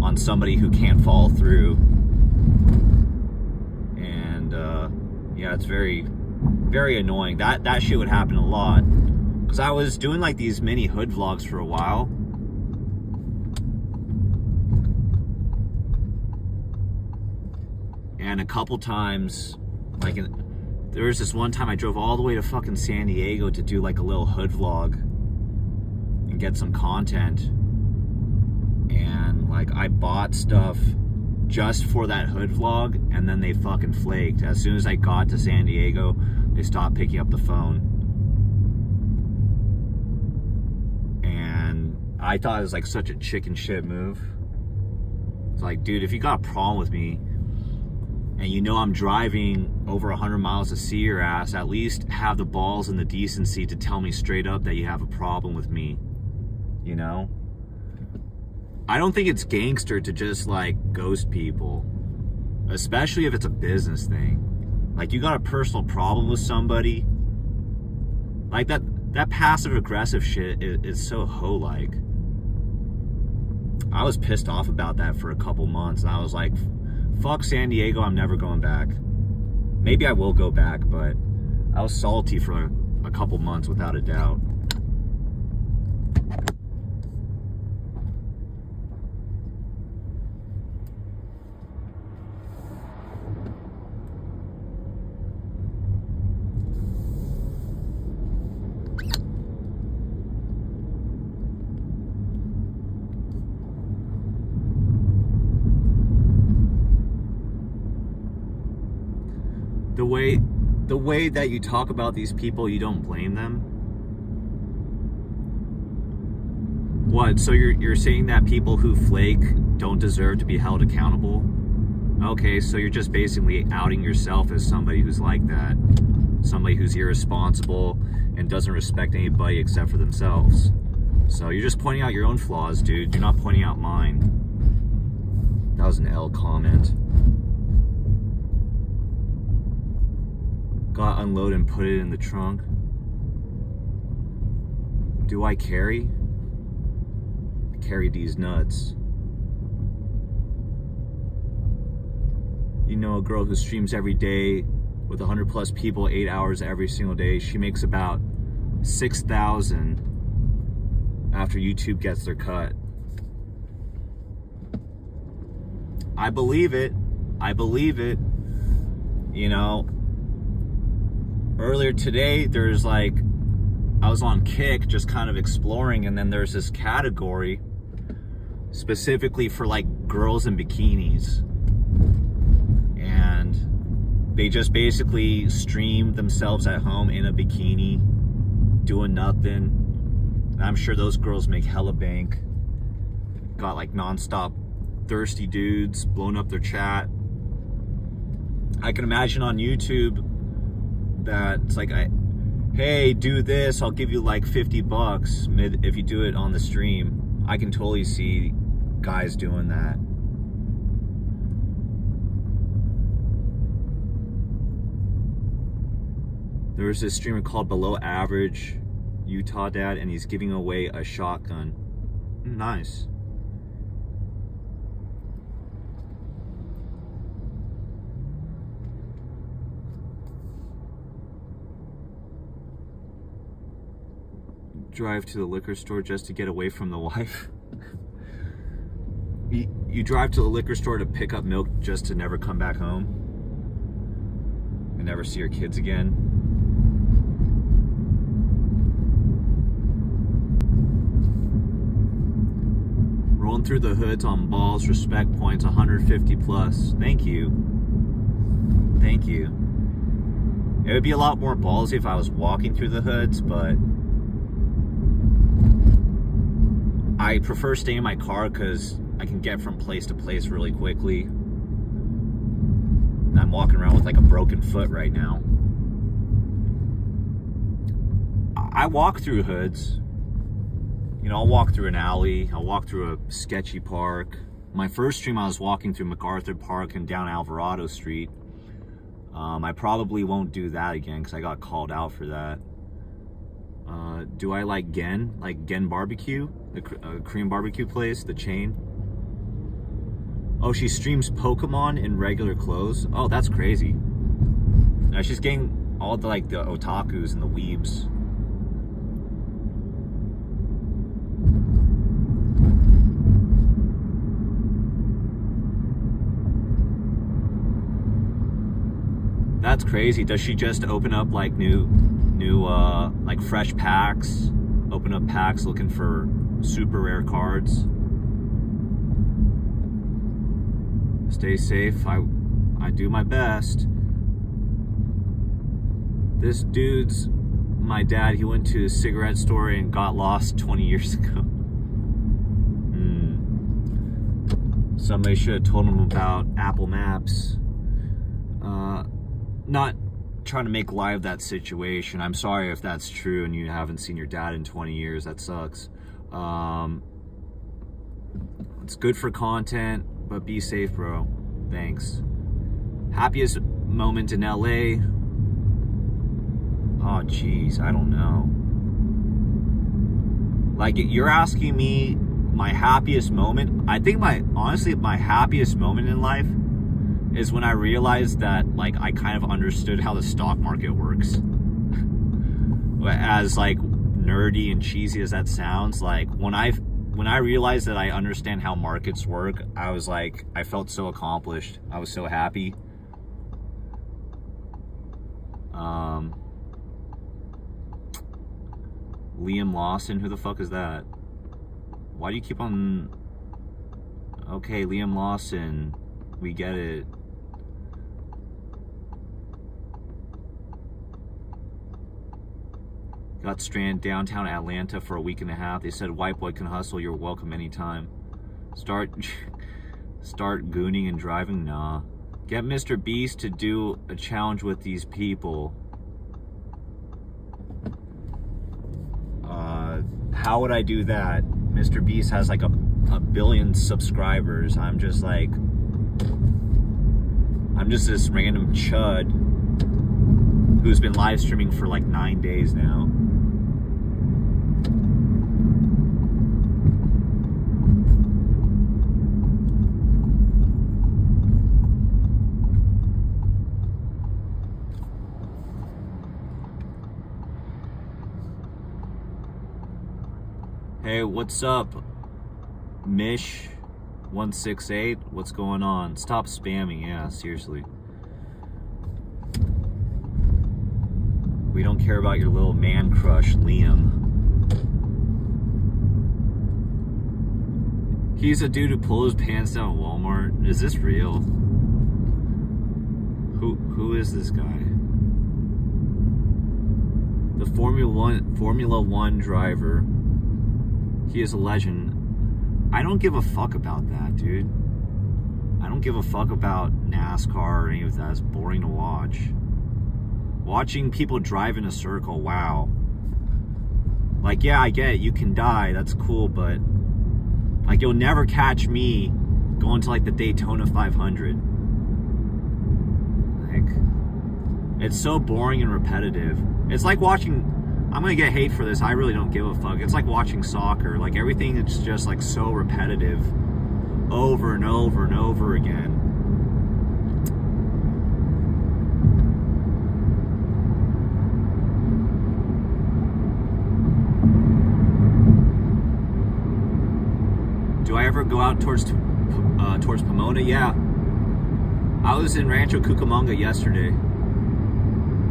on somebody who can't follow through. And yeah, it's very, very annoying. That shit would happen a lot, because I was doing like these mini hood vlogs for a while. And a couple times, like there was this one time I drove all the way to fucking San Diego to do like a little hood vlog and get some content. And like I bought stuff just for that hood vlog, and then they fucking flaked. As soon as I got to San Diego, they stopped picking up the phone. And I thought it was like such a chicken shit move. It's like, dude, if you got a problem with me, and you know I'm driving over 100 miles to see your ass, at least have the balls and the decency to tell me straight up that you have a problem with me, you know? I don't think it's gangster to just like ghost people, especially if it's a business thing. Like you got a personal problem with somebody, like that passive aggressive shit is so hoe-like. I was pissed off about that for a couple months, and I was like, fuck San Diego, I'm never going back. Maybe I will go back, but I was salty for a couple months without a doubt. The way that you talk about these people, you don't blame them. What? So you're saying that people who flake don't deserve to be held accountable? Okay, so you're just basically outing yourself as somebody who's like that. Somebody who's irresponsible and doesn't respect anybody except for themselves. So you're just pointing out your own flaws, dude. You're not pointing out mine. That was an L comment. Got unload and put it in the trunk. Do I carry? Carry these nuts. You know, a girl who streams every day with 100 plus people, 8 hours every single day. She makes about 6,000 after YouTube gets their cut. I believe it. I believe it. You know, earlier today, there's like, I was on Kick just kind of exploring, and then there's this category specifically for like girls in bikinis. And they just basically stream themselves at home in a bikini, doing nothing. And I'm sure those girls make hella bank. Got like nonstop thirsty dudes blowing up their chat. I can imagine on YouTube that it's like, hey, do this, I'll give you like $50 if you do it on the stream. I can totally see guys doing that. There was this streamer called Below Average Utah Dad, and he's giving away a shotgun. Nice. Drive to the liquor store just to get away from the wife. You drive to the liquor store to pick up milk just to never come back home and never see your kids again. Rolling through the hoods on balls, respect points 150 plus. Thank you. Thank you. It would be a lot more ballsy if I was walking through the hoods, but I prefer staying in my car because I can get from place to place really quickly. And I'm walking around with like a broken foot right now. I walk through hoods. You know, I'll walk through an alley. I'll walk through a sketchy park. My first stream, I was walking through MacArthur Park and down Alvarado Street. I probably won't do that again because I got called out for that. Do I like Gen Barbecue, the Korean barbecue place, the chain? Oh, she streams Pokemon in regular clothes? Oh, that's crazy. Now she's getting all the, like, the otakus and the weebs. That's crazy. Does she just open up like new like fresh packs? Open up packs looking for super rare cards? Stay safe. I do my best. This dude's my dad. He went to a cigarette store and got lost 20 years ago. Somebody should have told him about Apple Maps. Not trying to make light of that situation. I'm sorry if that's true and you haven't seen your dad in 20 years. That sucks. It's good for content, but be safe, bro. Thanks. Happiest moment in LA? Oh, geez, I don't know. Like, you're asking me my happiest moment? I think honestly, my happiest moment in life is when I realized that, like, I kind of understood how the stock market works. As, like, nerdy and cheesy as that sounds, like, when I realized that I understand how markets work, I was like, I felt so accomplished. I was so happy. Liam Lawson, who the fuck is that? Why do you keep on... Okay, Liam Lawson, we get it. Got stranded downtown Atlanta for a week and a half. They said, white boy can hustle, you're welcome anytime. Start gooning and driving? Nah. Get Mr. Beast to do a challenge with these people. How would I do that? Mr. Beast has like a billion subscribers. I'm just this random chud who's been live streaming for like 9 days now. Hey, what's up, Mish168? What's going on? Stop spamming, yeah, seriously. We don't care about your little man crush, Liam. He's a dude who pulled his pants down at Walmart. Is this real? Who is this guy? The Formula One driver. He is a legend. I don't give a fuck about that, dude. I don't give a fuck about NASCAR or any of that. It's boring to watch. Watching people drive in a circle, wow. Like, yeah, I get it. You can die. That's cool, but like, you'll never catch me going to like the Daytona 500. Like, it's so boring and repetitive. It's like watching... I'm gonna get hate for this. I really don't give a fuck. It's like watching soccer. Like, everything is just like so repetitive over and over and over again. Do I ever go out towards Pomona? Yeah. I was in Rancho Cucamonga yesterday.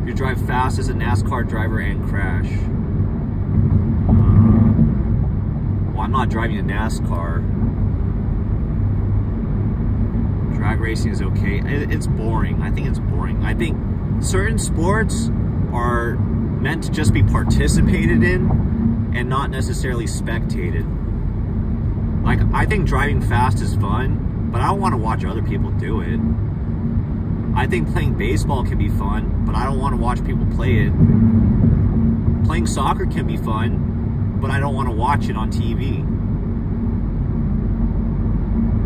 You drive fast as a NASCAR driver and crash. Well, I'm not driving a NASCAR. Drag racing is okay. It's boring. I think it's boring. I think certain sports are meant to just be participated in and not necessarily spectated. Like, I think driving fast is fun, but I don't want to watch other people do it. I think playing baseball can be fun, but I don't want to watch people play it. Playing soccer can be fun, but I don't want to watch it on TV.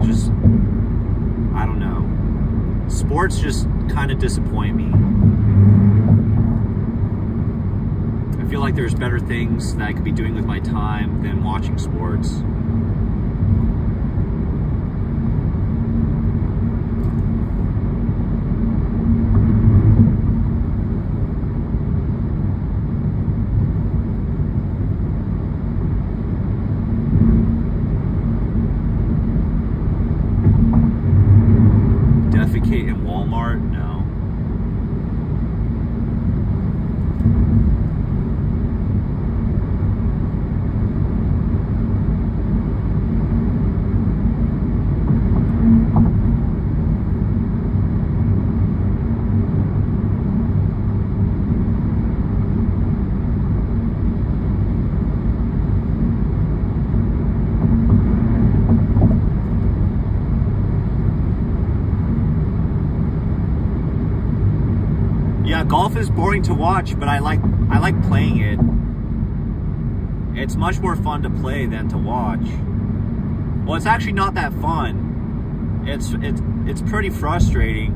Just, I don't know. Sports just kind of disappoint me. I feel like there's better things that I could be doing with my time than watching sports. kit in Walmart? No. Yeah, golf is boring to watch, but I like playing it. It's much more fun to play than to watch. Well, it's actually not that fun. It's pretty frustrating.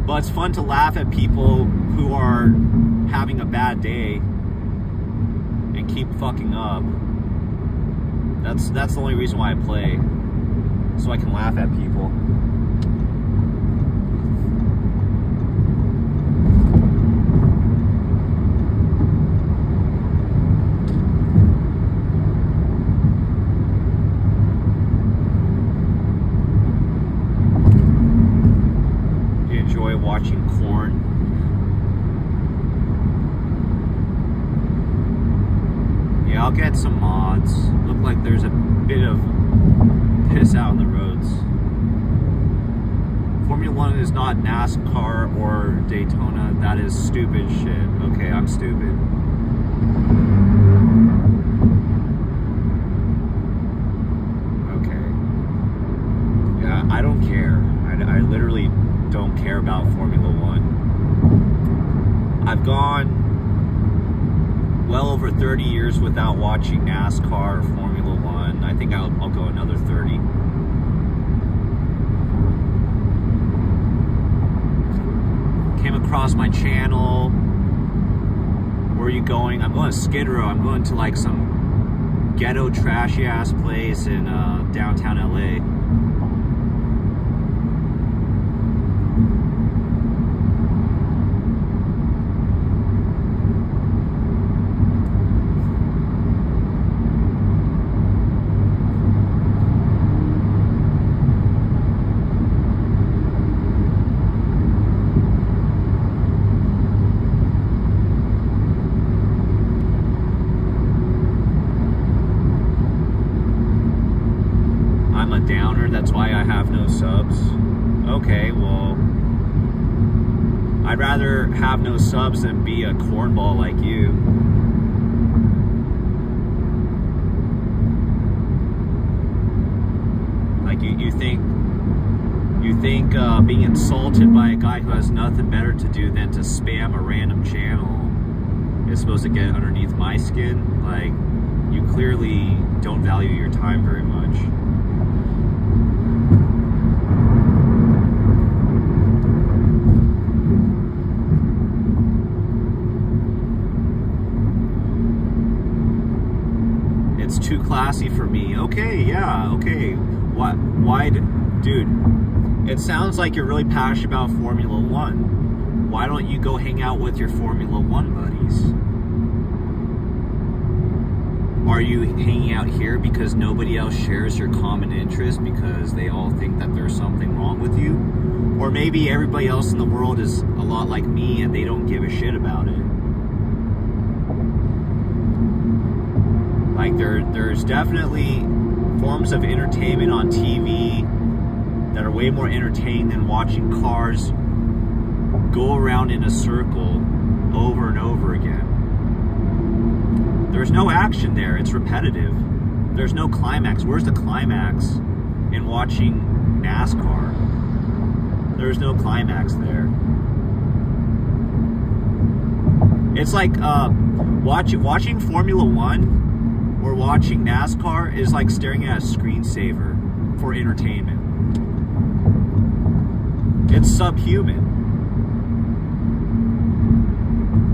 But it's fun to laugh at people who are having a bad day and keep fucking up. That's the only reason why I play. So I can laugh at people. Watching corn. Yeah, I'll get some mods. Look like there's a bit of piss out on the roads. Formula 1 is not NASCAR or Daytona. That is stupid shit. Okay, I'm stupid. Okay. Yeah, I don't care. I literally don't care about Formula 1. I've gone well over 30 years without watching NASCAR or Formula 1. I think I'll go another 30. Came across my channel. Where are you going? I'm going to Skid Row. I'm going to like some ghetto trashy ass place in downtown LA. Downer, that's why I have no subs. Okay, well, I'd rather have no subs than be a cornball like you. Like you think being insulted by a guy who has nothing better to do than to spam a random channel is supposed to get underneath my skin? Like, you clearly don't value your time very much. It's too classy for me. Okay, yeah, okay. Why, dude, it sounds like you're really passionate about Formula 1. Why don't you go hang out with your Formula 1 buddies? Are you hanging out here because nobody else shares your common interest because they all think that there's something wrong with you? Or maybe everybody else in the world is a lot like me and they don't give a shit about it. Like there's definitely forms of entertainment on TV that are way more entertaining than watching cars go around in a circle over and over again. There's no action there. It's repetitive. There's no climax. Where's the climax in watching NASCAR? There's no climax there. It's like watching Formula 1 or watching NASCAR is like staring at a screensaver for entertainment. It's subhuman.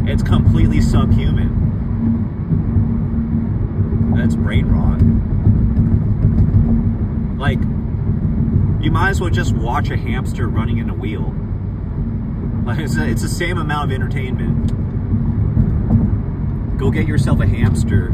It's completely subhuman. That's brain rot. Like, you might as well just watch a hamster running in a wheel. Like, it's the same amount of entertainment. Go get yourself a hamster.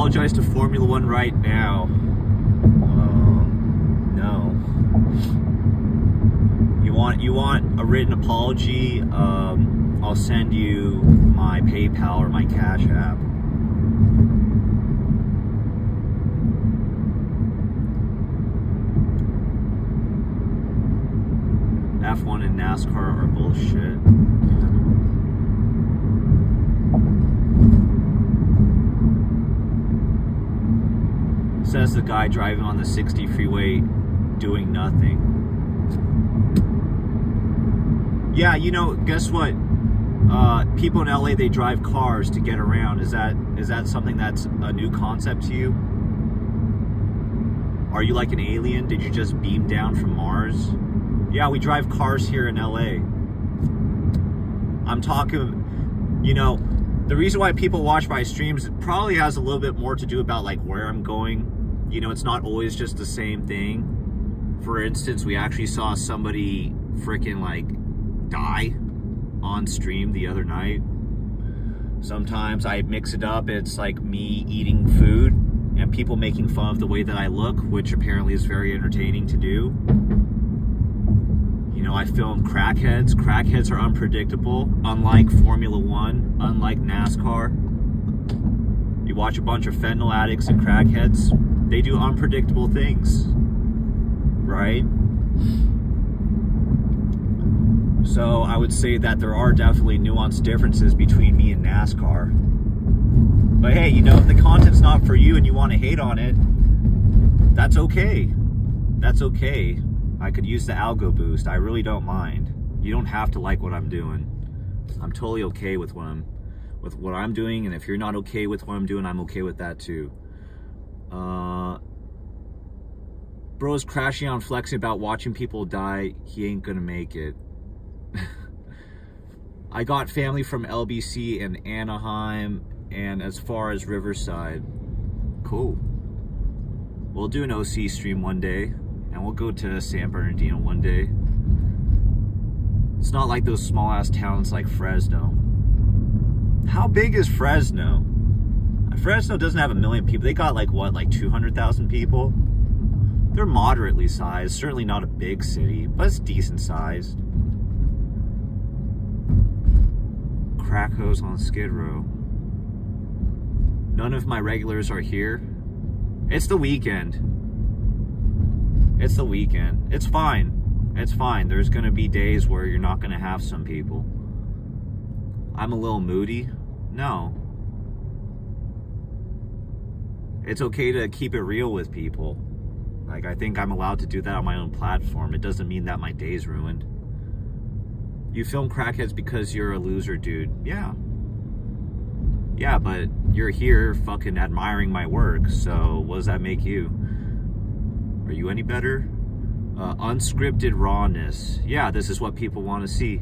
apologize to Formula One right now. No. You want a written apology? I'll send you my PayPal or my Cash App. F1 and NASCAR are bullshit. Says the guy driving on the 60 freeway doing nothing. Yeah, you know, guess what? People in LA, they drive cars to get around. Is that something that's a new concept to you? Are you like an alien? Did you just beam down from Mars? Yeah, we drive cars here in LA. I'm talking, you know, the reason why people watch my streams probably has a little bit more to do about like where I'm going. You know, it's not always just the same thing. For instance, we actually saw somebody freaking like die on stream the other night. Sometimes I mix it up. It's like me eating food and people making fun of the way that I look, which apparently is very entertaining to do. You know, I film crackheads. Crackheads are unpredictable, unlike Formula One, unlike NASCAR. You watch a bunch of fentanyl addicts and crackheads, they do unpredictable things, right? So I would say that there are definitely nuanced differences between me and NASCAR. But hey, you know, if the content's not for you and you want to hate on it, that's okay. That's okay. I could use the algo boost. I really don't mind. You don't have to like what I'm doing. I'm totally okay with what I'm doing, and if you're not okay with what I'm doing, I'm okay with that too. Bro's crashing on flexing about watching people die. He ain't gonna make it. I got family from LBC and Anaheim and as far as Riverside. Cool. We'll do an OC stream one day and we'll go to San Bernardino one day. It's not like those small ass towns like Fresno. How big is Fresno? Fresno doesn't have 1 million people. They got like what, like 200,000 people? They're moderately sized. Certainly not a big city, but it's decent sized. Crack hose on Skid Row. None of my regulars are here. It's the weekend. It's the weekend. It's fine. It's fine. There's gonna be days where you're not gonna have some people. I'm a little moody. No. It's okay to keep it real with people. Like, I think I'm allowed to do that on my own platform. It doesn't mean that my day's ruined. You film crackheads because you're a loser, dude. Yeah. Yeah, but you're here fucking admiring my work, so what does that make you? Are you any better? Unscripted rawness. Yeah, this is what people want to see.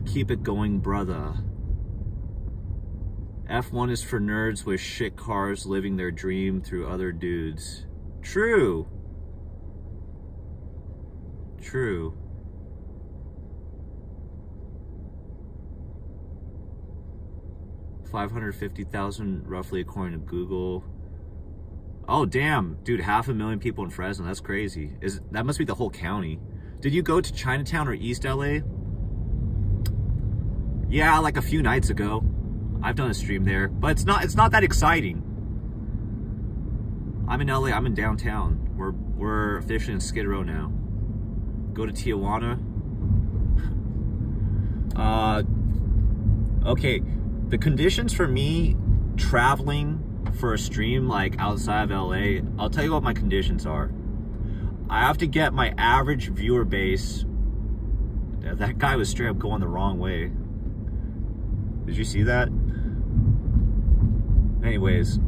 Keep it going, brother. F1 is for nerds with shit cars living their dream through other dudes. True. True. $550,000 roughly according to Google. Oh damn, dude, 500,000 people in Fresno. That's crazy. That must be the whole county. Did you go to Chinatown or East LA? Yeah, like a few nights ago. I've done a stream there, but it's not that exciting. I'm in LA, I'm in downtown. We're officially in Skid Row now. Go to Tijuana. Okay, the conditions for me traveling for a stream like outside of LA, I'll tell you what my conditions are. I have to get my average viewer base. That guy was straight up going the wrong way. Did you see that? Anyways,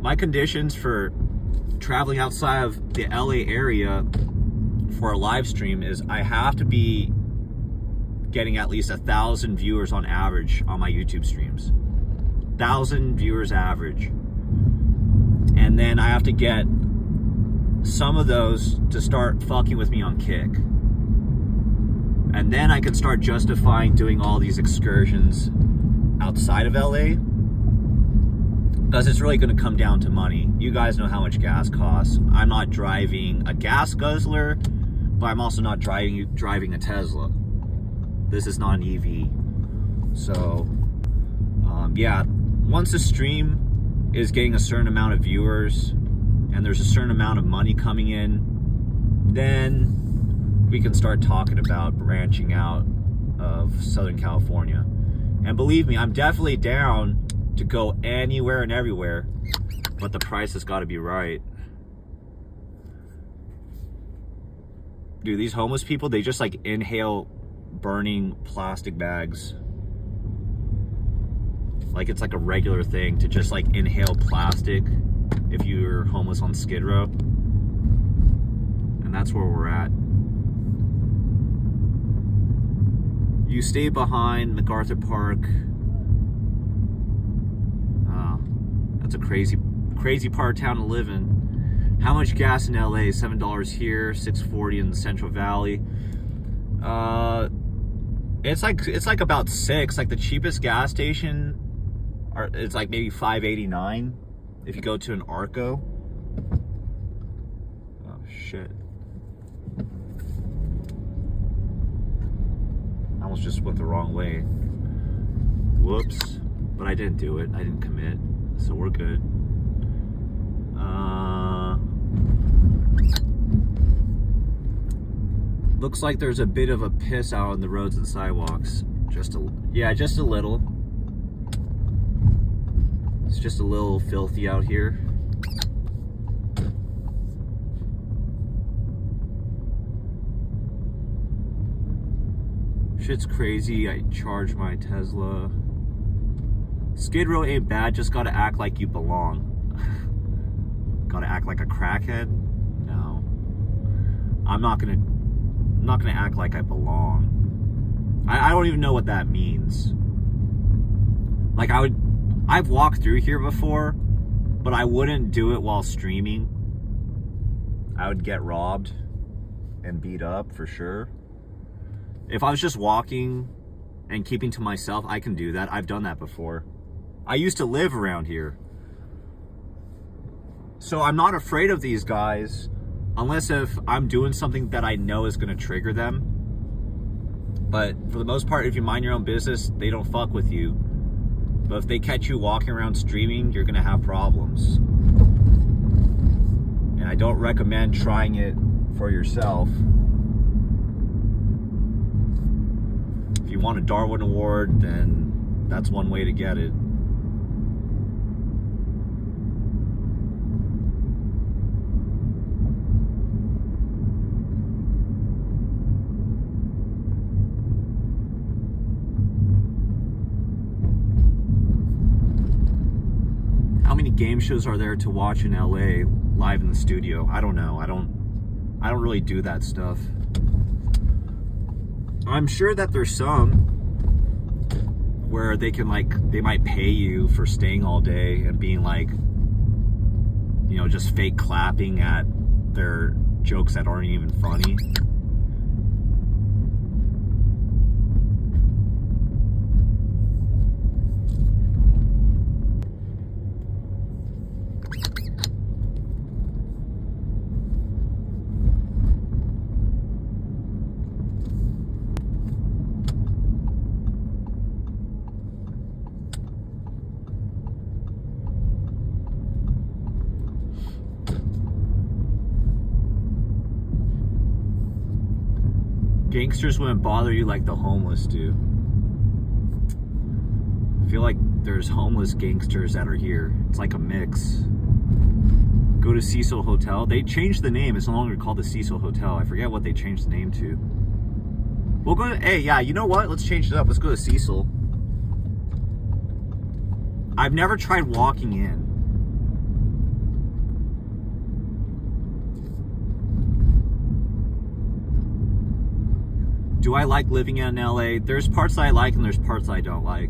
my conditions for traveling outside of the LA area for a live stream is I have to be getting at least 1,000 viewers on average on my YouTube streams. 1,000 viewers average. And then I have to get some of those to start fucking with me on Kick. And then I can start justifying doing all these excursions outside of LA, because it's really going to come down to money. You guys know how much gas costs. I'm not driving a gas guzzler, but I'm also not driving a Tesla. This is not an EV. So, yeah, once a stream is getting a certain amount of viewers and there's a certain amount of money coming in, then we can start talking about branching out of Southern California. And believe me, I'm definitely down to go anywhere and everywhere, but the price has got to be right. Dude, these homeless people, they just like inhale burning plastic bags. Like it's like a regular thing to just like inhale plastic if you're homeless on Skid Row. And that's where we're at. You stay behind MacArthur Park. That's a crazy part of town to live in. How much gas in LA? $7 here, $6.40 in the Central Valley. It's like about $6. Like the cheapest gas station, it's like maybe $5.89 if you go to an Arco. Oh shit! I almost just went the wrong way. Whoops! But I didn't do it. I didn't commit, so we're good. Looks like there's a bit of a piss out on the roads and sidewalks. Just a little. It's just a little filthy out here. Shit's crazy. I charge my Tesla. Skid Row ain't bad, just gotta act like you belong. Gotta act like a crackhead? No. I'm not gonna act like I belong. I don't even know what that means. Like I've walked through here before, but I wouldn't do it while streaming. I would get robbed and beat up for sure. If I was just walking and keeping to myself, I can do that. I've done that before. I used to live around here. So I'm not afraid of these guys unless if I'm doing something that I know is going to trigger them. But for the most part, if you mind your own business, they don't fuck with you. But if they catch you walking around streaming, you're going to have problems. And I don't recommend trying it for yourself. If you want a Darwin Award, then that's one way to get it. How many game shows are there to watch in LA live in the studio? I don't know. I don't really do that stuff. I'm sure that there's some where they might pay you for staying all day and being like, you know, just fake clapping at their jokes that aren't even funny. Gangsters wouldn't bother you like the homeless do. I feel like there's homeless gangsters that are here. It's like a mix. Go to Cecil Hotel. They changed the name. It's no longer called the Cecil Hotel. I forget what they changed the name to. We'll go to, hey, yeah, you know what? Let's change it up. Let's go to Cecil. I've never tried walking in. Do I like living in LA? There's parts that I like and there's parts I don't like.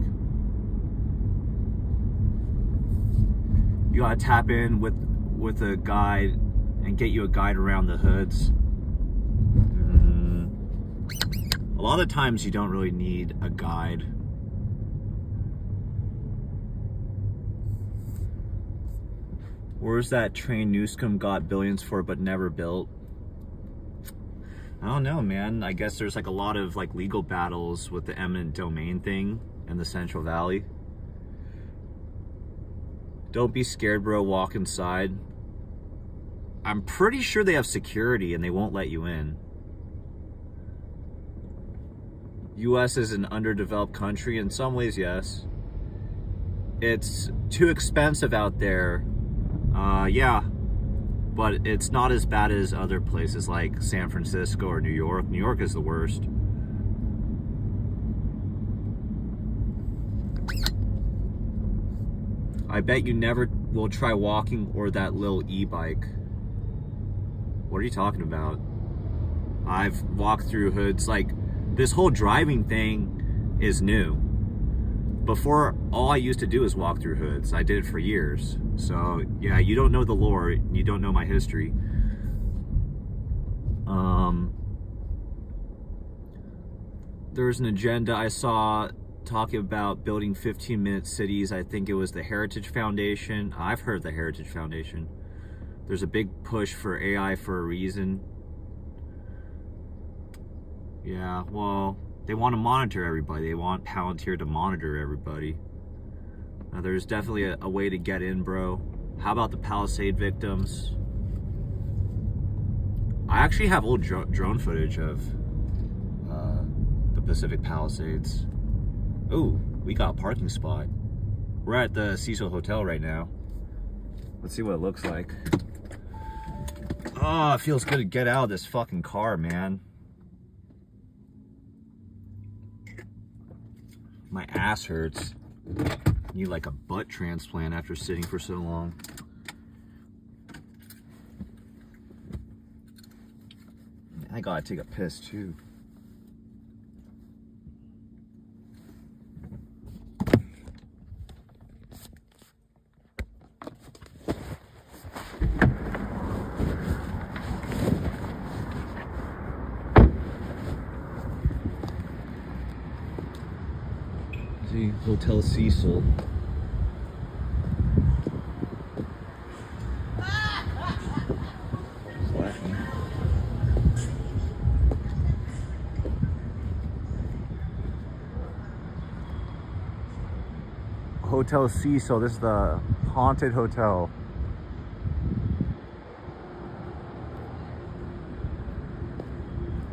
You gotta tap in with a guide and get you a guide around the hoods. A lot of times you don't really need a guide. Where's that train Newscomb got billions for but never built? I don't know, man. I guess there's like a lot of like legal battles with the eminent domain thing in the Central Valley. Don't be scared, bro. Walk inside. I'm pretty sure they have security and they won't let you in. US is an underdeveloped country. In some ways, yes. It's too expensive out there. Yeah. But it's not as bad as other places like San Francisco or New York. New York is the worst. I bet you never will try walking or that little e-bike. What are you talking about? I've walked through hoods. Like, this whole driving thing is new. Before, all I used to do is walk through hoods. I did it for years. So, yeah, you don't know the lore. You don't know my history. There's an agenda I saw talking about building 15-minute cities. I think it was the Heritage Foundation. I've heard the Heritage Foundation. There's a big push for AI for a reason. Yeah, well, they want to monitor everybody. They want Palantir to monitor everybody. Now, there's definitely a way to get in, bro. How about the Palisade victims? I actually have old drone footage of the Pacific Palisades. Ooh, we got a parking spot. We're at the Cecil Hotel right now. Let's see what it looks like. Oh, it feels good to get out of this fucking car, man. My ass hurts. Need like a butt transplant after sitting for so long. I gotta take a piss too. See, Hotel Cecil. Hotel Cecil, this is the haunted hotel.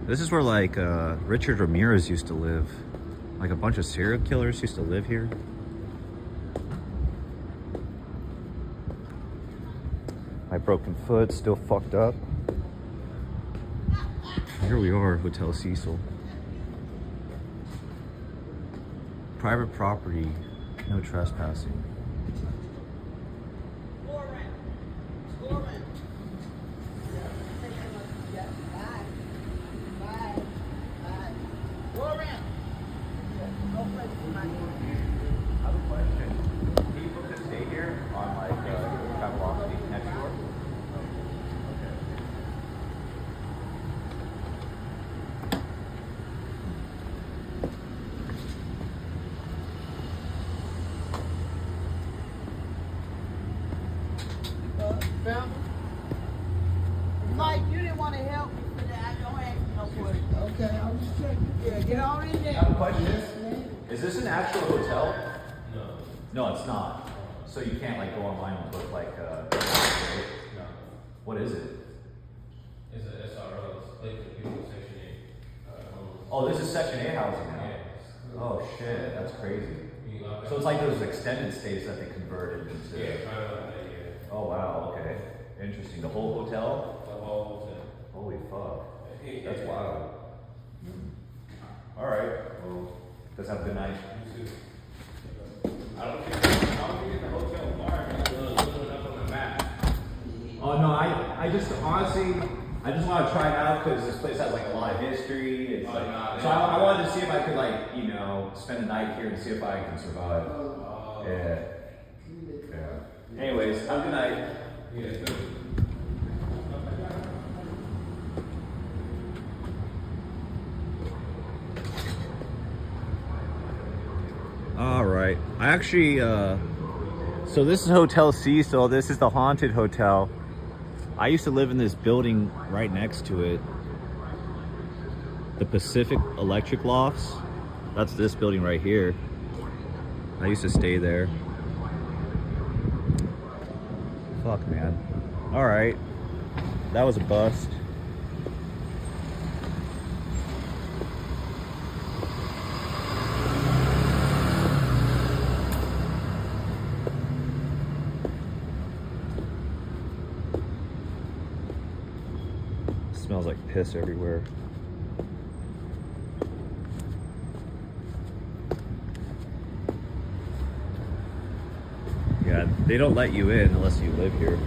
This is where like Richard Ramirez used to live. Like a bunch of serial killers used to live here. My broken foot, still fucked up. Here we are, Hotel Cecil. Private property, no trespassing. Mike, you didn't want to help me for that. I don't ask you no questions. Okay, I'm just checking. Yeah, get on in there. I have a question. Is this an actual hotel? No. No, it's not. So you can't like go online and book like No. What is it? It's a SRO. It's place for people in Section 8. Oh, this is Section 8 housing now. Yeah. Oh shit, that's crazy. So it's like those extended stays that they converted into. Yeah, kind of like that, yeah. Oh wow, okay. Interesting. The whole hotel? The whole thing. Holy fuck. Yeah. That's wild. Alright. Well, let's have a good night. You too. I don't think it's the hotel bar. It's looking up on the map. Oh no, I just honestly, I just want to try it out because this place has like a lot of history. It's like, so I wanted to see if I could like, you know, spend the night here and see if I can survive. Yeah. Anyways, have a good night. Yeah, too. All right. I actually So this is Hotel Cecil. This is the haunted hotel. I used to live in this building right next to it. The Pacific Electric Lofts. That's this building right here. I used to stay there. Fuck, man. All right. That was a bust. Smells like piss everywhere. Yeah, they don't let you in unless you live here.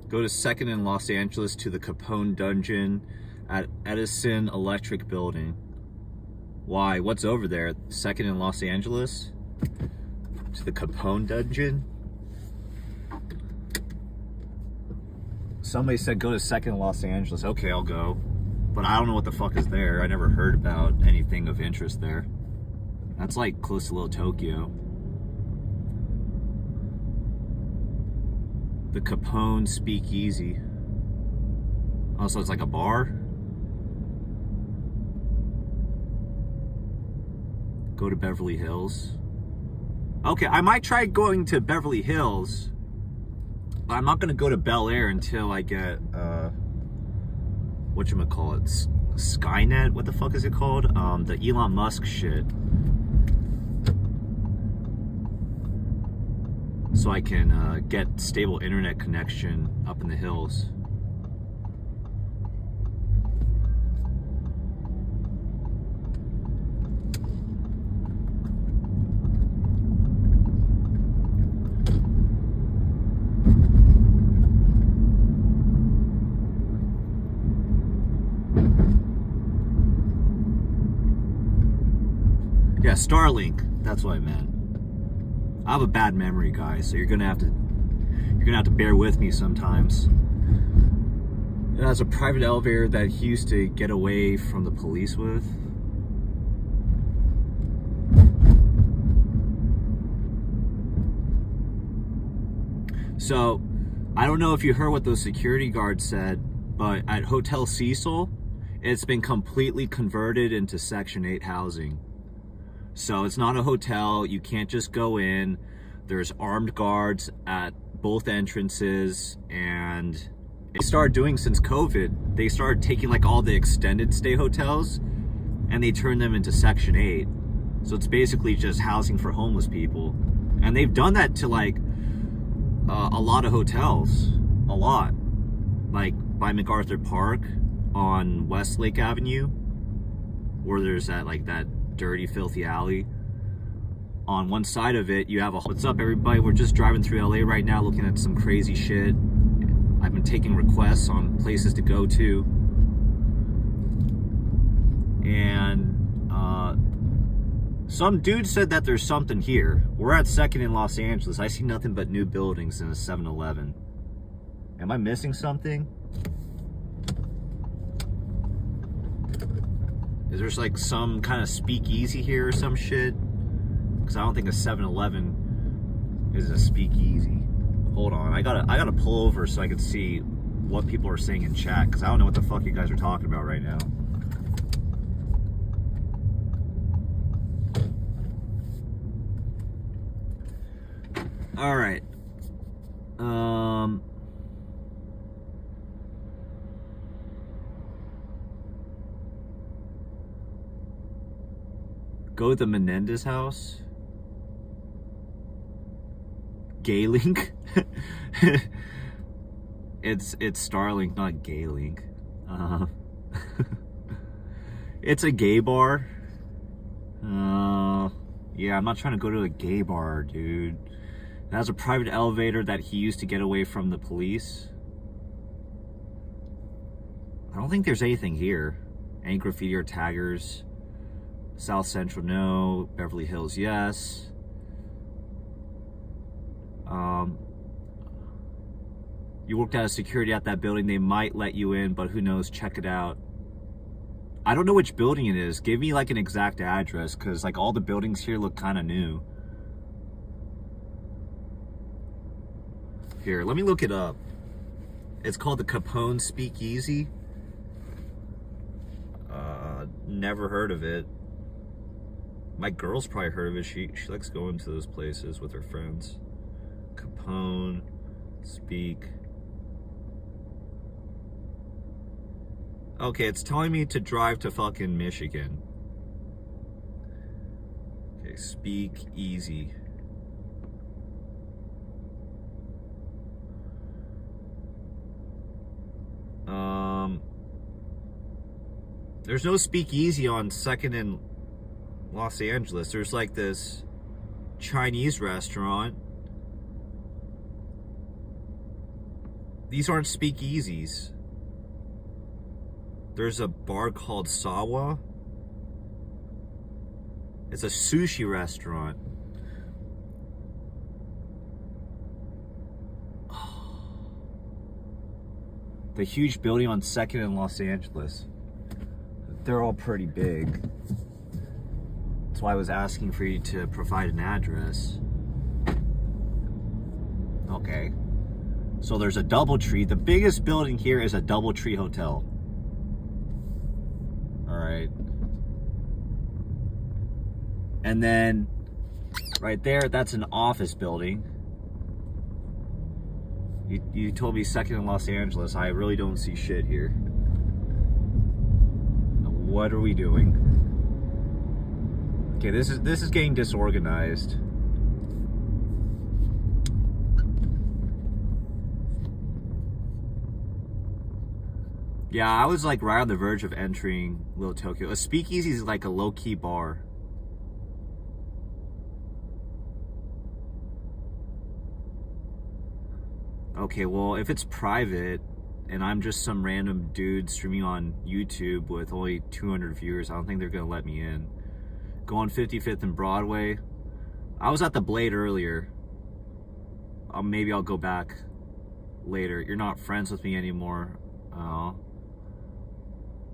Go to 2nd in Los Angeles to the Capone Dungeon at Edison Electric Building. Why? What's over there? 2nd in Los Angeles? To the Capone Dungeon? Somebody said go to 2nd in Los Angeles. Okay, I'll go. But I don't know what the fuck is there. I never heard about anything of interest there. That's like close to Little Tokyo. The Capone Speakeasy. Also, it's like a bar. Go to Beverly Hills. Okay, I might try going to Beverly Hills. I'm not gonna go to Bel Air until I get whatchamacallit, Skynet? What the fuck is it called? The Elon Musk shit. So I can get stable internet connection up in the hills. Yeah, Starlink, that's what I meant. I have a bad memory, guys, so you're gonna have to bear with me sometimes. It has a private elevator that he used to get away from the police with. So, I don't know if you heard what those security guards said, but at Hotel Cecil, it's been completely converted into Section 8 housing. So it's not a hotel, you can't just go in. There's armed guards at both entrances, and they started doing since COVID. They started taking like all the extended stay hotels and they turned them into Section 8. So it's basically just housing for homeless people. And they've done that to like a lot of hotels, a lot. Like by MacArthur Park on Westlake Avenue, where there's that dirty, filthy alley. On one side of it, you have a... What's up, everybody? We're just driving through LA right now, looking at some crazy shit. I've been taking requests on places to go to. And some dude said that there's something here. We're at 2nd in Los Angeles. I see nothing but new buildings and a 7-Eleven. Am I missing something? Is there like some kind of speakeasy here or some shit? Because I don't think a 7-Eleven is a speakeasy. Hold on, I gotta pull over so I can see what people are saying in chat, because I don't know what the fuck you guys are talking about right now. All right. Go to the Menendez house. Gaylink. It's Starlink, not Gaylink. It's a gay bar. Yeah, I'm not trying to go to a gay bar, dude. It has a private elevator that he used to get away from the police. I don't think there's anything here. Any graffiti or taggers? South Central, no. Beverly Hills, yes. You worked as security at that building. They might let you in, but who knows? Check it out. I don't know which building it is. Give me like an exact address, because like all the buildings here look kind of new. Here, let me look it up. It's called the Capone Speakeasy. Never heard of it. My girl's probably heard of it. She likes going to those places with her friends. Capone Speak. Okay, it's telling me to drive to fucking Michigan. Okay, Speak Easy. There's no speakeasy on 2nd and Los Angeles. There's like this Chinese restaurant. These aren't speakeasies. There's a bar called Sawa. It's a sushi restaurant. The huge building on 2nd in Los Angeles. They're all pretty big. That's why I was asking for you to provide an address. Okay. So there's a DoubleTree. The biggest building here is a DoubleTree hotel. Alright. And then right there, that's an office building. You told me 2nd in Los Angeles. I really don't see shit here. What are we doing? Okay, this is getting disorganized. Yeah, I was like right on the verge of entering Little Tokyo. A speakeasy is like a low-key bar. Okay, well, if it's private and I'm just some random dude streaming on YouTube with only 200 viewers, I don't think they're gonna let me in. Go on 55th and Broadway. I was at the Blade earlier. Maybe I'll go back later. You're not friends with me anymore. How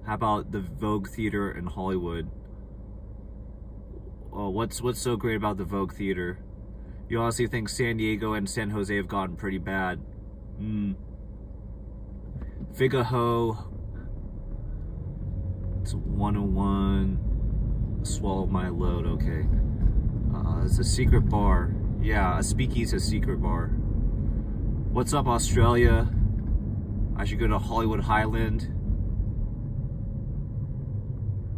about the Vogue Theater in Hollywood? Oh, what's so great about the Vogue Theater? You honestly think San Diego and San Jose have gotten pretty bad? Figaho. It's 101. Swallow my load. Okay. It's a secret bar. Yeah, a speakeasy is a secret bar. What's up, Australia? I should go to Hollywood Highland.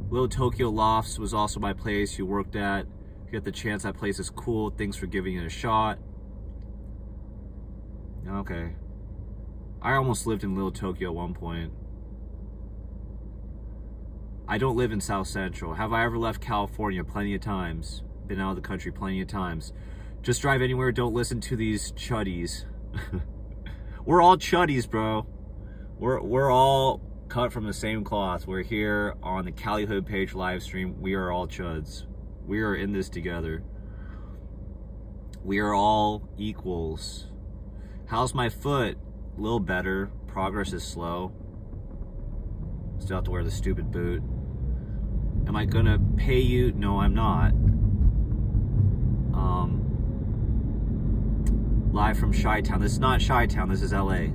Little Tokyo Lofts was also my place you worked at. If you get the chance, that place is cool. Thanks for giving it a shot. Okay. I almost lived in Little Tokyo at one point. I don't live in South Central. Have I ever left California? Plenty of times. Been out of the country plenty of times. Just drive anywhere. Don't listen to these chuddies. We're all chuddies, bro. We're all cut from the same cloth. We're here on the Cali Hood page live stream. We are all chuds. We are in this together. We are all equals. How's my foot? A little better. Progress is slow. Still have to wear the stupid boot. Am I gonna pay you? No, I'm not. Live from Chi-Town. This is not Chi-Town, this is LA.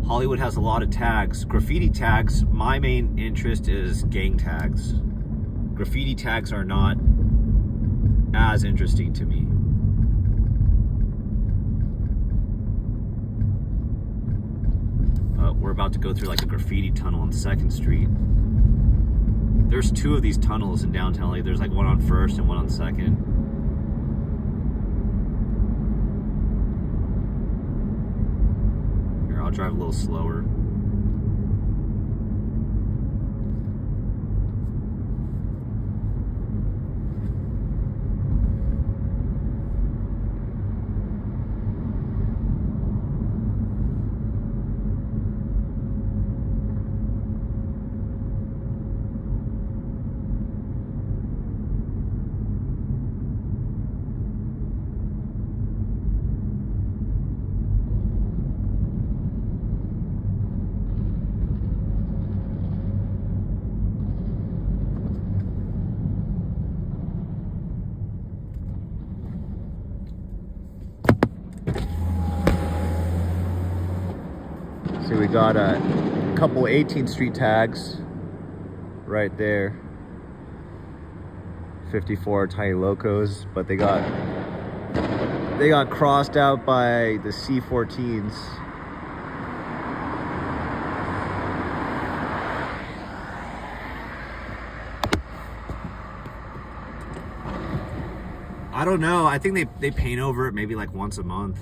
Hollywood has a lot of tags. Graffiti tags, my main interest is gang tags. Graffiti tags are not as interesting to me. We're about to go through like a graffiti tunnel on 2nd Street. There's 2 of these tunnels in downtown LA. There's like one on 1st and one on 2nd. Here, I'll drive a little slower. We got a couple 18th Street tags right there. 54 Tiny Locos, but they got crossed out by the C14s. I don't know. I think they paint over it maybe like once a month.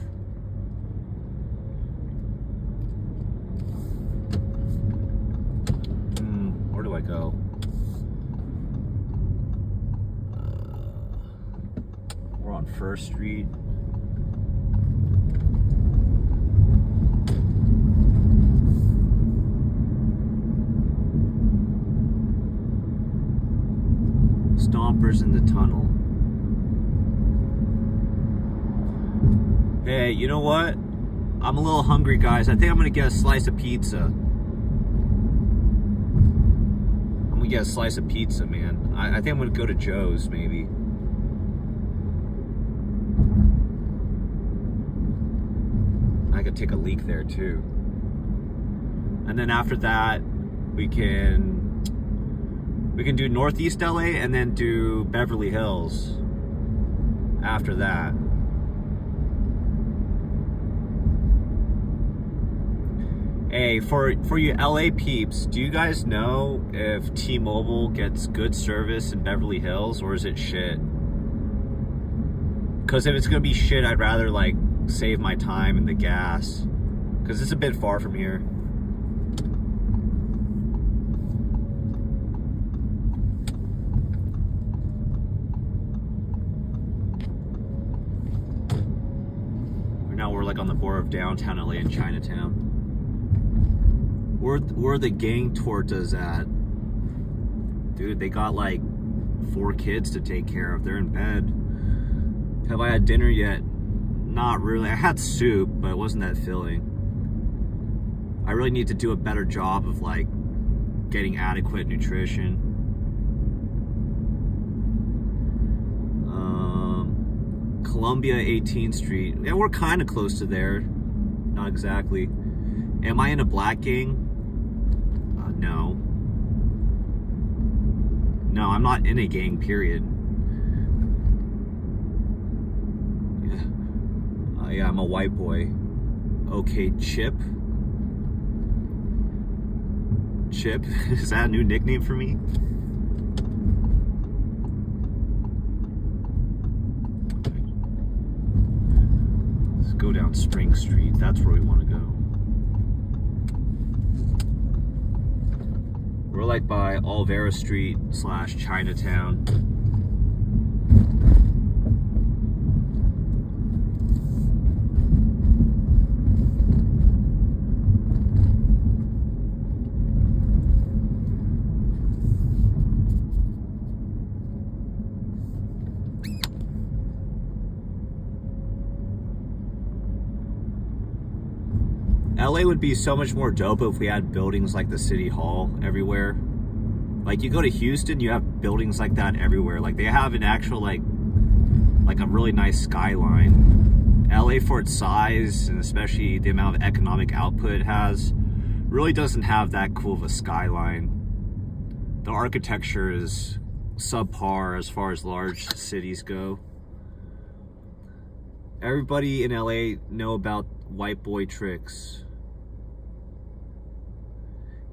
Where do I go? We're on First Street. Stompers in the tunnel. Hey, you know what? I'm a little hungry, guys. I think I'm gonna get a slice of pizza. I'm gonna get a slice of pizza, man. I think I'm gonna go to Joe's, maybe. I could take a leak there, too. And then after that, we can do Northeast LA and then do Beverly Hills after that. Hey, for you LA peeps, do you guys know if T-Mobile gets good service in Beverly Hills, or is it shit? Because if it's gonna be shit, I'd rather like save my time and the gas, because it's a bit far from here. Now we're like on the border of downtown LA and Chinatown. Where the gang tortas at? Dude, they got like 4 kids to take care of. They're in bed. Have I had dinner yet? Not really. I had soup, but it wasn't that filling. I really need to do a better job of like getting adequate nutrition. Columbia 18th Street. Yeah, we're kind of close to there. Not exactly. Am I in a black gang? No. No, I'm not in a gang, period. Yeah, I'm a white boy. Okay, Chip? Chip? Is that a new nickname for me? Let's go down Spring Street. That's where we want to go. We're like by Olvera Street / Chinatown. LA would be so much more dope if we had buildings like the City Hall everywhere. Like, you go to Houston, you have buildings like that everywhere. Like, they have an actual, like a really nice skyline. LA, for its size, and especially the amount of economic output it has, really doesn't have that cool of a skyline. The architecture is subpar as far as large cities go. Everybody in LA know about white boy tricks.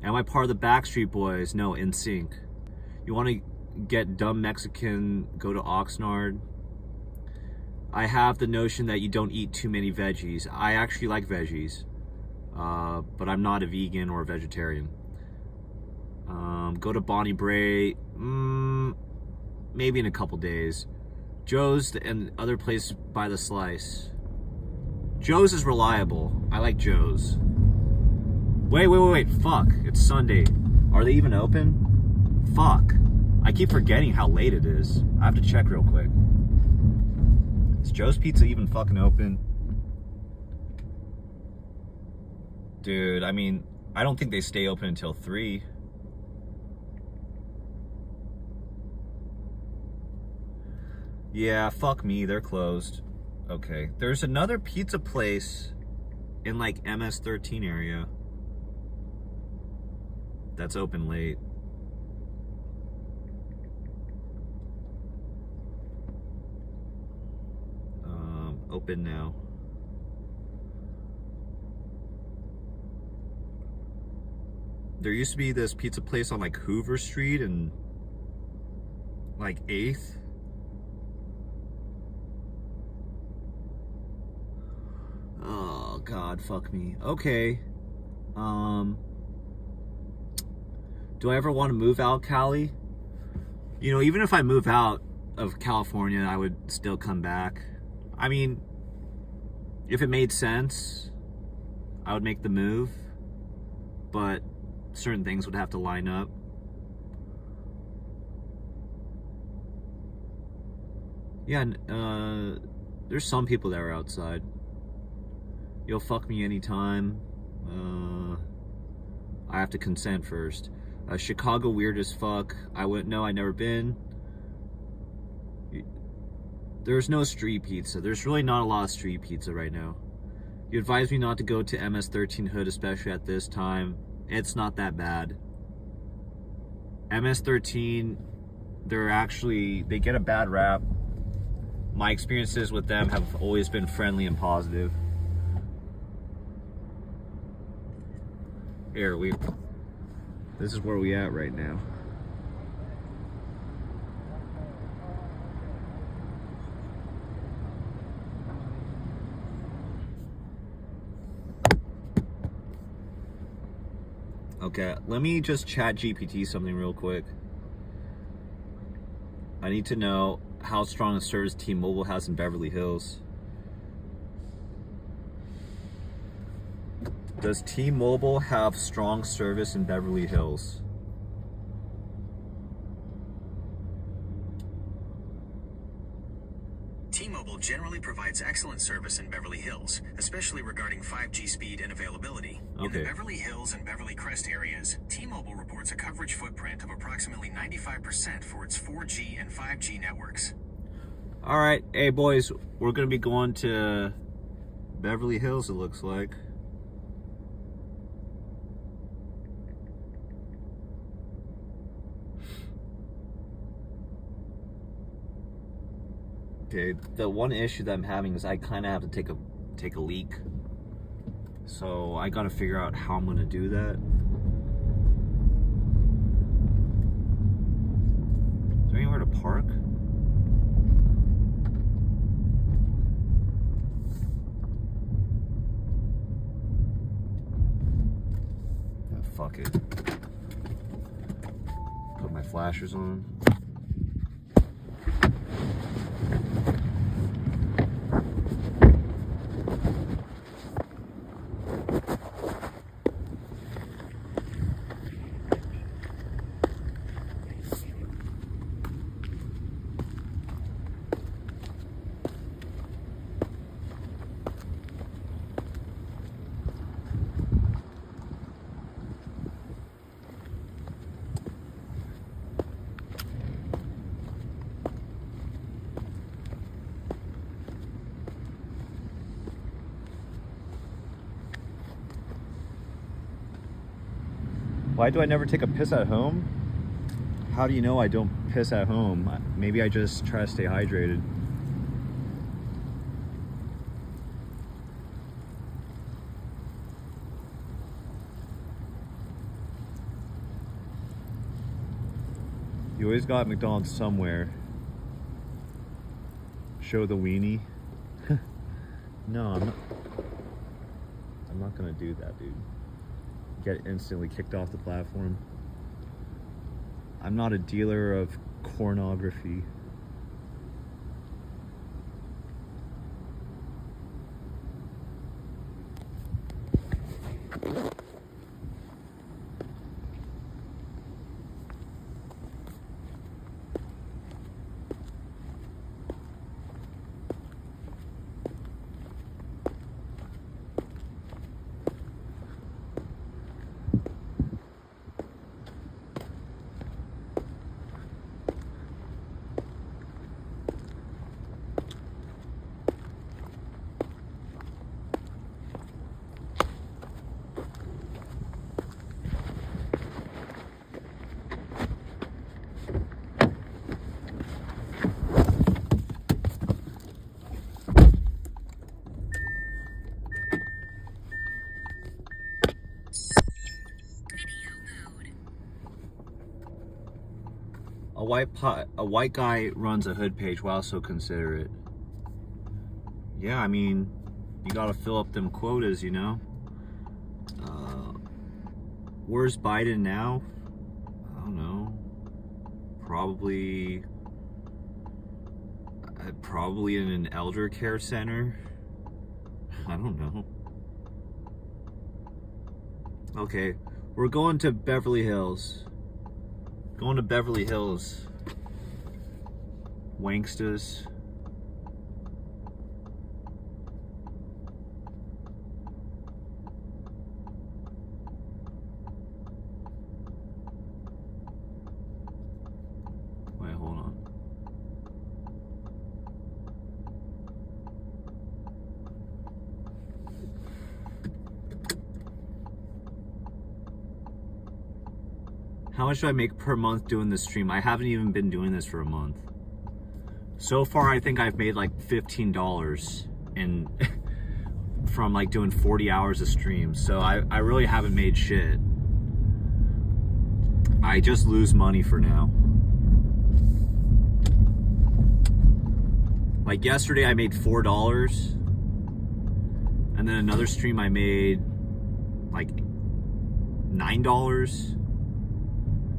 Am I part of the Backstreet Boys? No, NSYNC. You want to get dumb Mexican, go to Oxnard. I have the notion that you don't eat too many veggies. I actually like veggies, but I'm not a vegan or a vegetarian. Go to Bonnie Bray, maybe in a couple days. Joe's and other place by the slice. Joe's is reliable. I like Joe's. Wait, fuck. It's Sunday. Are they even open? Fuck. I keep forgetting how late it is. I have to check real quick. Is Joe's Pizza even fucking open? Dude, I mean, I don't think they stay open until 3. Yeah, fuck me, they're closed. Okay, there's another pizza place in like MS-13 area. That's open late. Open now. There used to be this pizza place on like Hoover Street and like 8th. Oh God, fuck me. Okay. Do I ever want to move out, Cali? You know, even if I move out of California, I would still come back. I mean, if it made sense, I would make the move, but certain things would have to line up. Yeah, there's some people that are outside. You'll fuck me anytime. I have to consent first. Chicago weird as fuck. I wouldn't know. I never been. There's no street pizza. There's really not a lot of street pizza right now. You advised me not to go to MS-13 Hood, especially at this time. It's not that bad. MS-13, they get a bad rap. My experiences with them have always been friendly and positive. Here, this is where we at right now. Okay, let me just chat GPT something real quick. I need to know how strong a service T-Mobile has in Beverly Hills. Does T-Mobile have strong service in Beverly Hills? T-Mobile generally provides excellent service in Beverly Hills, especially regarding 5G speed and availability. In the Beverly Hills and Beverly Crest areas, T-Mobile reports a coverage footprint of approximately 95% for its 4G and 5G networks. All right, hey boys, we're gonna be going to Beverly Hills, it looks like. Okay, the one issue that I'm having is I kind of have to take a leak. So I gotta figure out how I'm gonna do that. Is there anywhere to park? Fuck it. Put my flashers on. Why do I never take a piss at home? How do you know I don't piss at home? Maybe I just try to stay hydrated. You always got McDonald's somewhere. Show the weenie. No, I'm not gonna do that, dude. Get instantly kicked off the platform. I'm not a dealer of pornography. A white guy runs a hood page. Wow, so considerate. Yeah, I mean, you gotta fill up them quotas, you know? Where's Biden now? I don't know. Probably in an elder care center. I don't know. Okay, we're going to Beverly Hills. Going to Beverly Hills. Wanksters. Wait, hold on. How much do I make per month doing this stream? I haven't even been doing this for a month. So far, I think I've made like $15 from like doing 40 hours of streams. So I really haven't made shit. I just lose money for now. Like yesterday, I made $4. And then another stream I made like $9.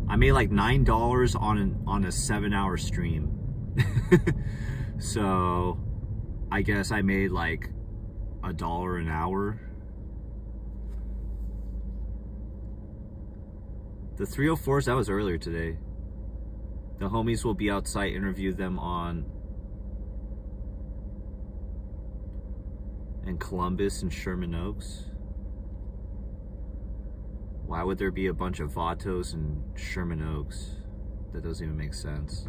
I made like $9 on a 7-hour stream. So I guess I made like $1 an hour. The 304's, that was earlier today. The homies will be outside, interview them on in Columbus and Sherman Oaks. Why would there be a bunch of Vatos in Sherman Oaks? That doesn't even make sense.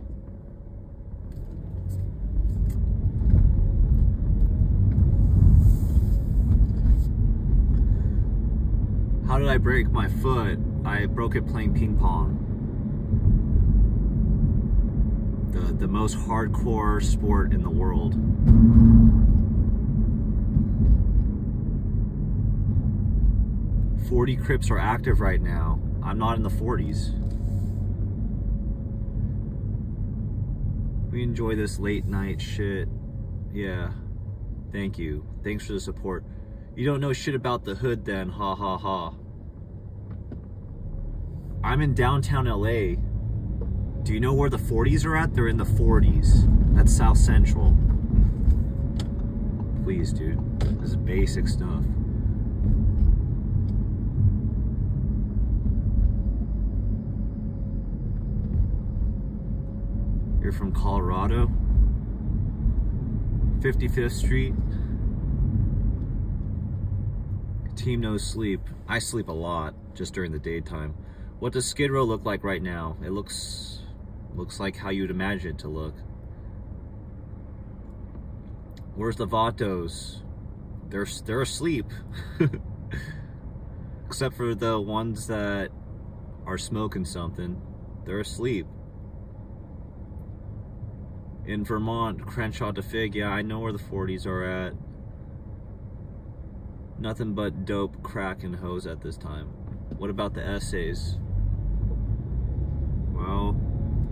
How did I break my foot? I broke it playing ping pong. The most hardcore sport in the world. "40 Crips are active right now." I'm not in the 40s. We enjoy this late night shit. Yeah. Thank you. Thanks for the support. You don't know shit about the hood then, ha ha ha. I'm in downtown LA. Do you know where the 40s are at? They're in the 40s. That's South Central. Please, dude. This is basic stuff. You're from Colorado? 55th Street? Team no sleep. I sleep a lot, just during the daytime. What does Skid Row look like right now? It looks like how you'd imagine it to look. Where's the Vatos? They're asleep. Except for the ones that are smoking something. They're asleep. In Vermont, Crenshaw to Fig, yeah, I know where the 40s are at. Nothing but dope, crack, and hoes at this time. What about the essays? Well,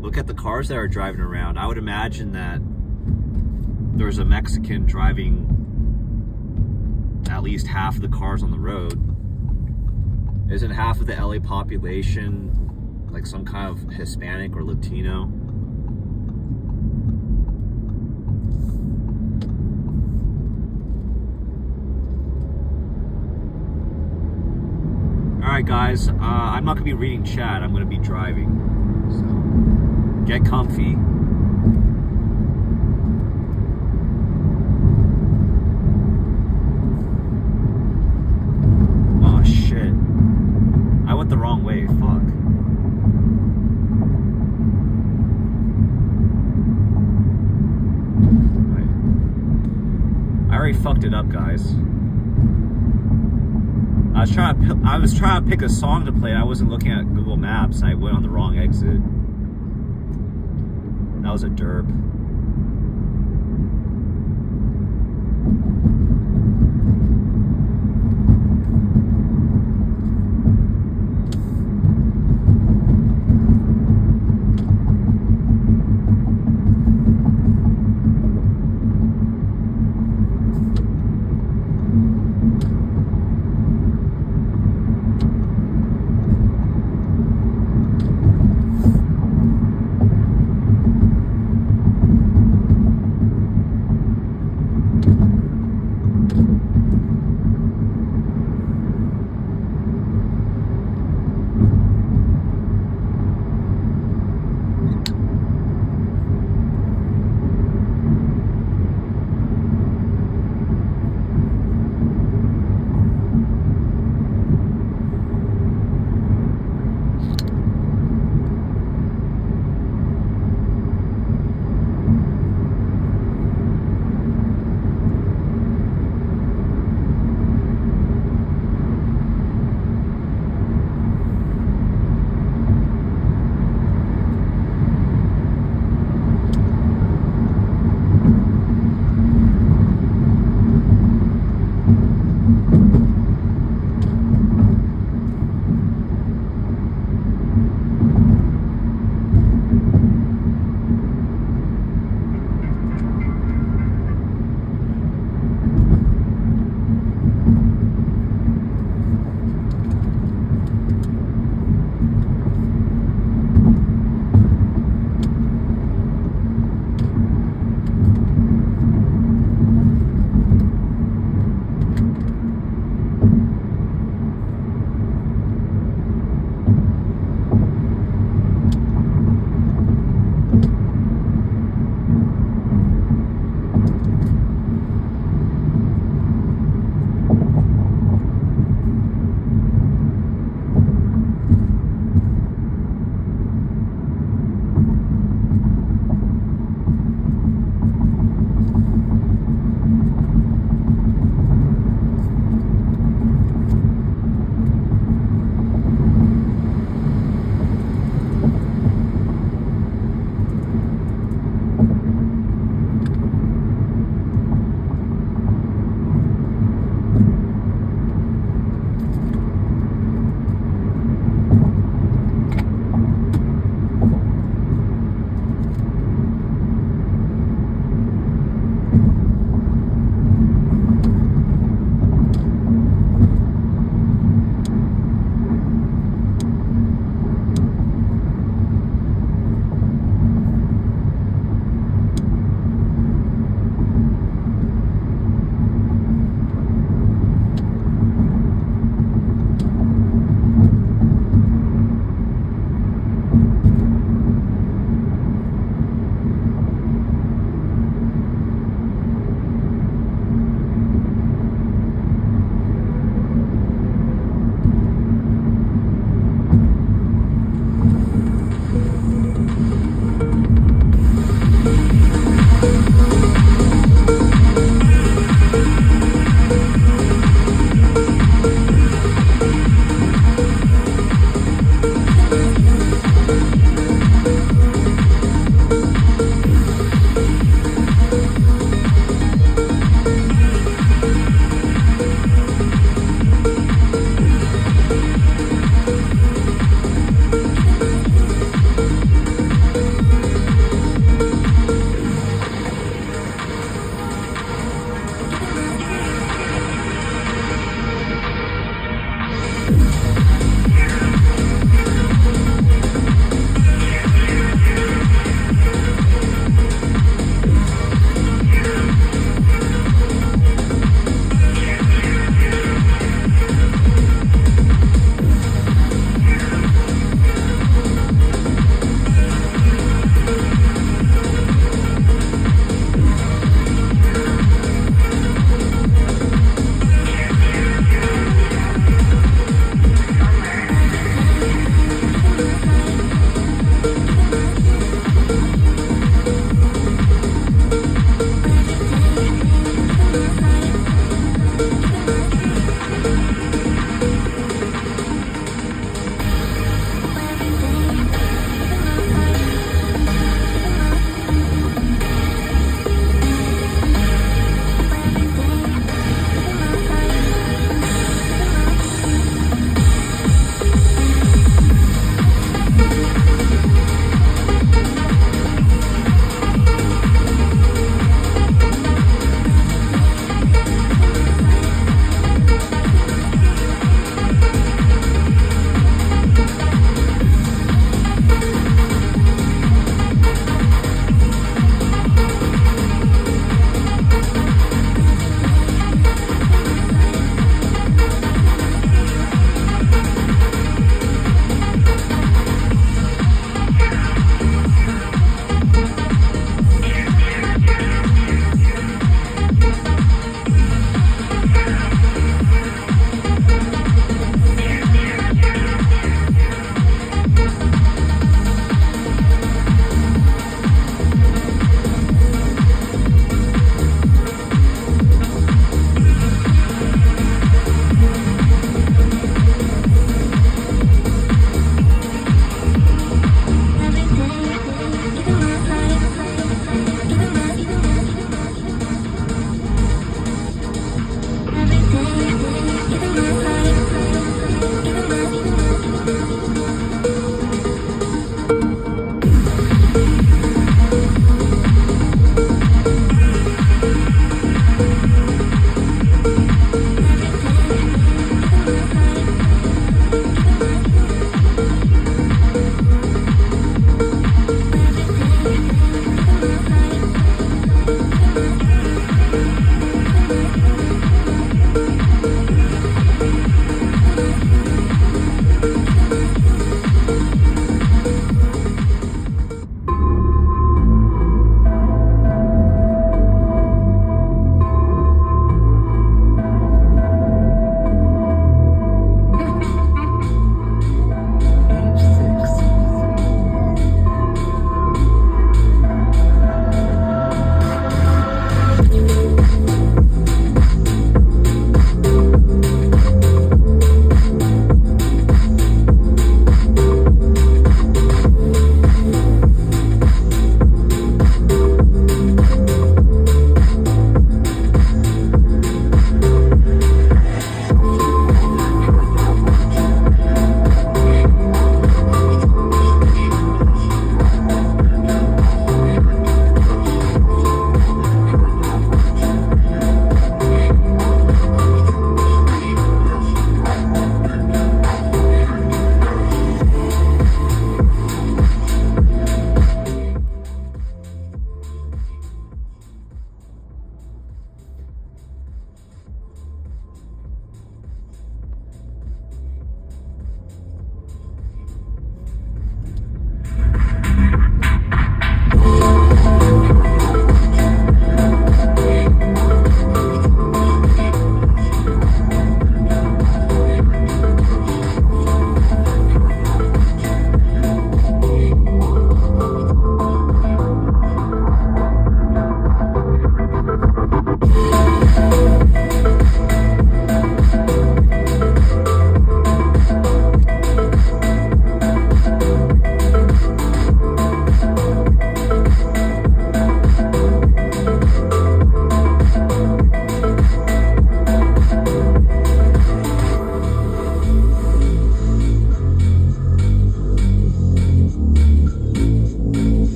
look at the cars that are driving around. I would imagine that there's a Mexican driving at least half of the cars on the road. Isn't half of the LA population like some kind of Hispanic or Latino? Alright guys, I'm not going to be reading chat, I'm going to be driving. So, get comfy. Oh shit. I went the wrong way, fuck. Wait. I already fucked it up, guys. I was trying to pick a song to play. I wasn't looking at Google Maps. I went on the wrong exit. That was a derp.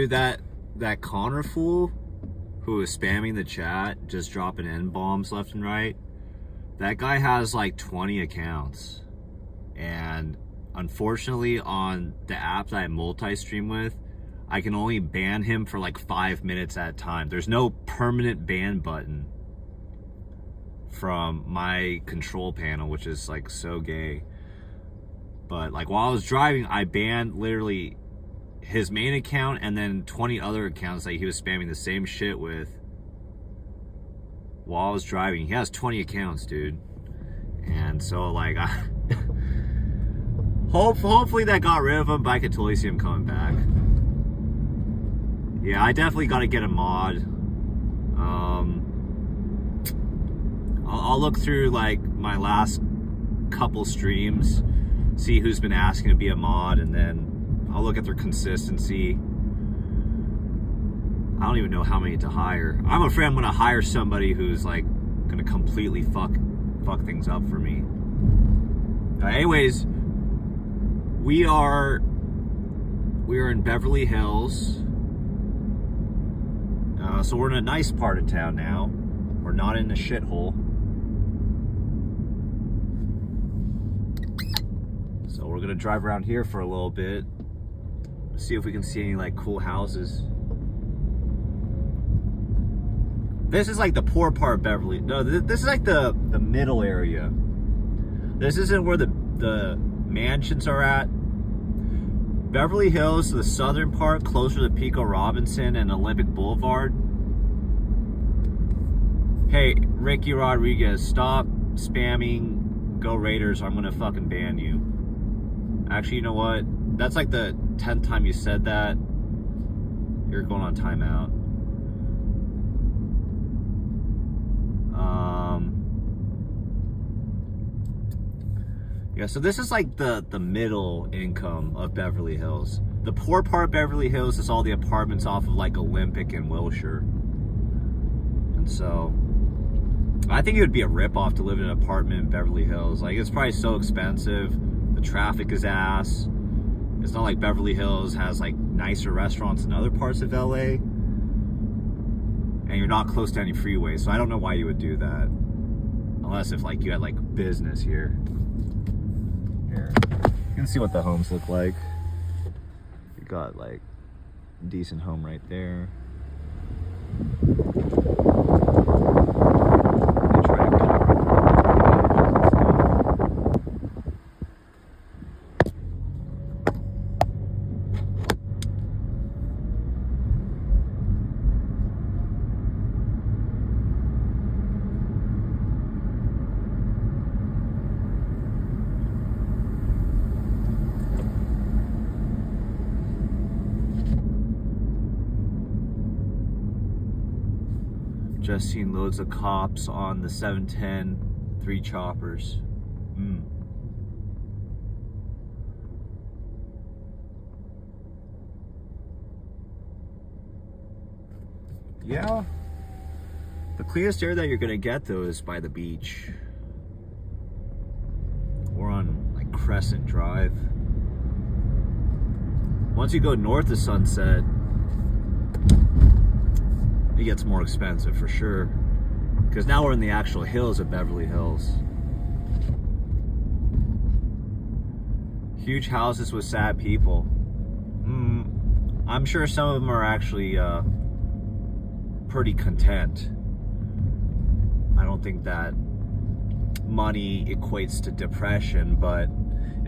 Dude, that Connor fool who was spamming the chat, just dropping N-bombs left and right, that guy has like 20 accounts. And unfortunately, on the app that I multi-stream with, I can only ban him for like 5 minutes at a time. There's no permanent ban button from my control panel, which is like so gay. But like while I was driving, I banned literally his main account and then 20 other accounts that he was spamming the same shit with while I was driving. He has 20 accounts, dude. And so like hopefully that got rid of him, but I could totally see him coming back. Yeah, I definitely got to get a mod. I'll look through like my last couple streams, see who's been asking to be a mod, and then I'll look at their consistency. I don't even know how many to hire. I'm afraid I'm gonna hire somebody who's like gonna completely fuck things up for me. Anyways, we are in Beverly Hills. So we're in a nice part of town now. We're not in a shithole. So we're gonna drive around here for a little bit, see if we can see any like cool houses. This is like the poor part of Beverly. No, this is like the middle area. This isn't where the mansions are at. Beverly Hills, the southern part, closer to Pico Robinson and Olympic Boulevard. Hey, Ricky Rodriguez, stop spamming Go Raiders or I'm gonna fucking ban you. Actually, you know what? That's like the 10th time you said that. You're going on timeout. Yeah, so this is like the middle income of Beverly Hills. The poor part of Beverly Hills is all the apartments off of like Olympic and Wilshire. And so I think it would be a ripoff to live in an apartment in Beverly Hills. Like, it's probably so expensive. The traffic is ass. It's not like Beverly Hills has like nicer restaurants in other parts of LA. And you're not close to any freeways, so I don't know why you would do that. Unless if like you had like business here. Here. You can see what the homes look like. You got like a decent home right there. Just seen loads of cops on the 710, 3 choppers. Yeah. The cleanest air that you're gonna get though is by the beach. Or on like Crescent Drive. Once you go north of Sunset, it gets more expensive for sure. Because now we're in the actual hills of Beverly Hills. Huge houses with sad people. I'm sure some of them are actually pretty content. I don't think that money equates to depression, but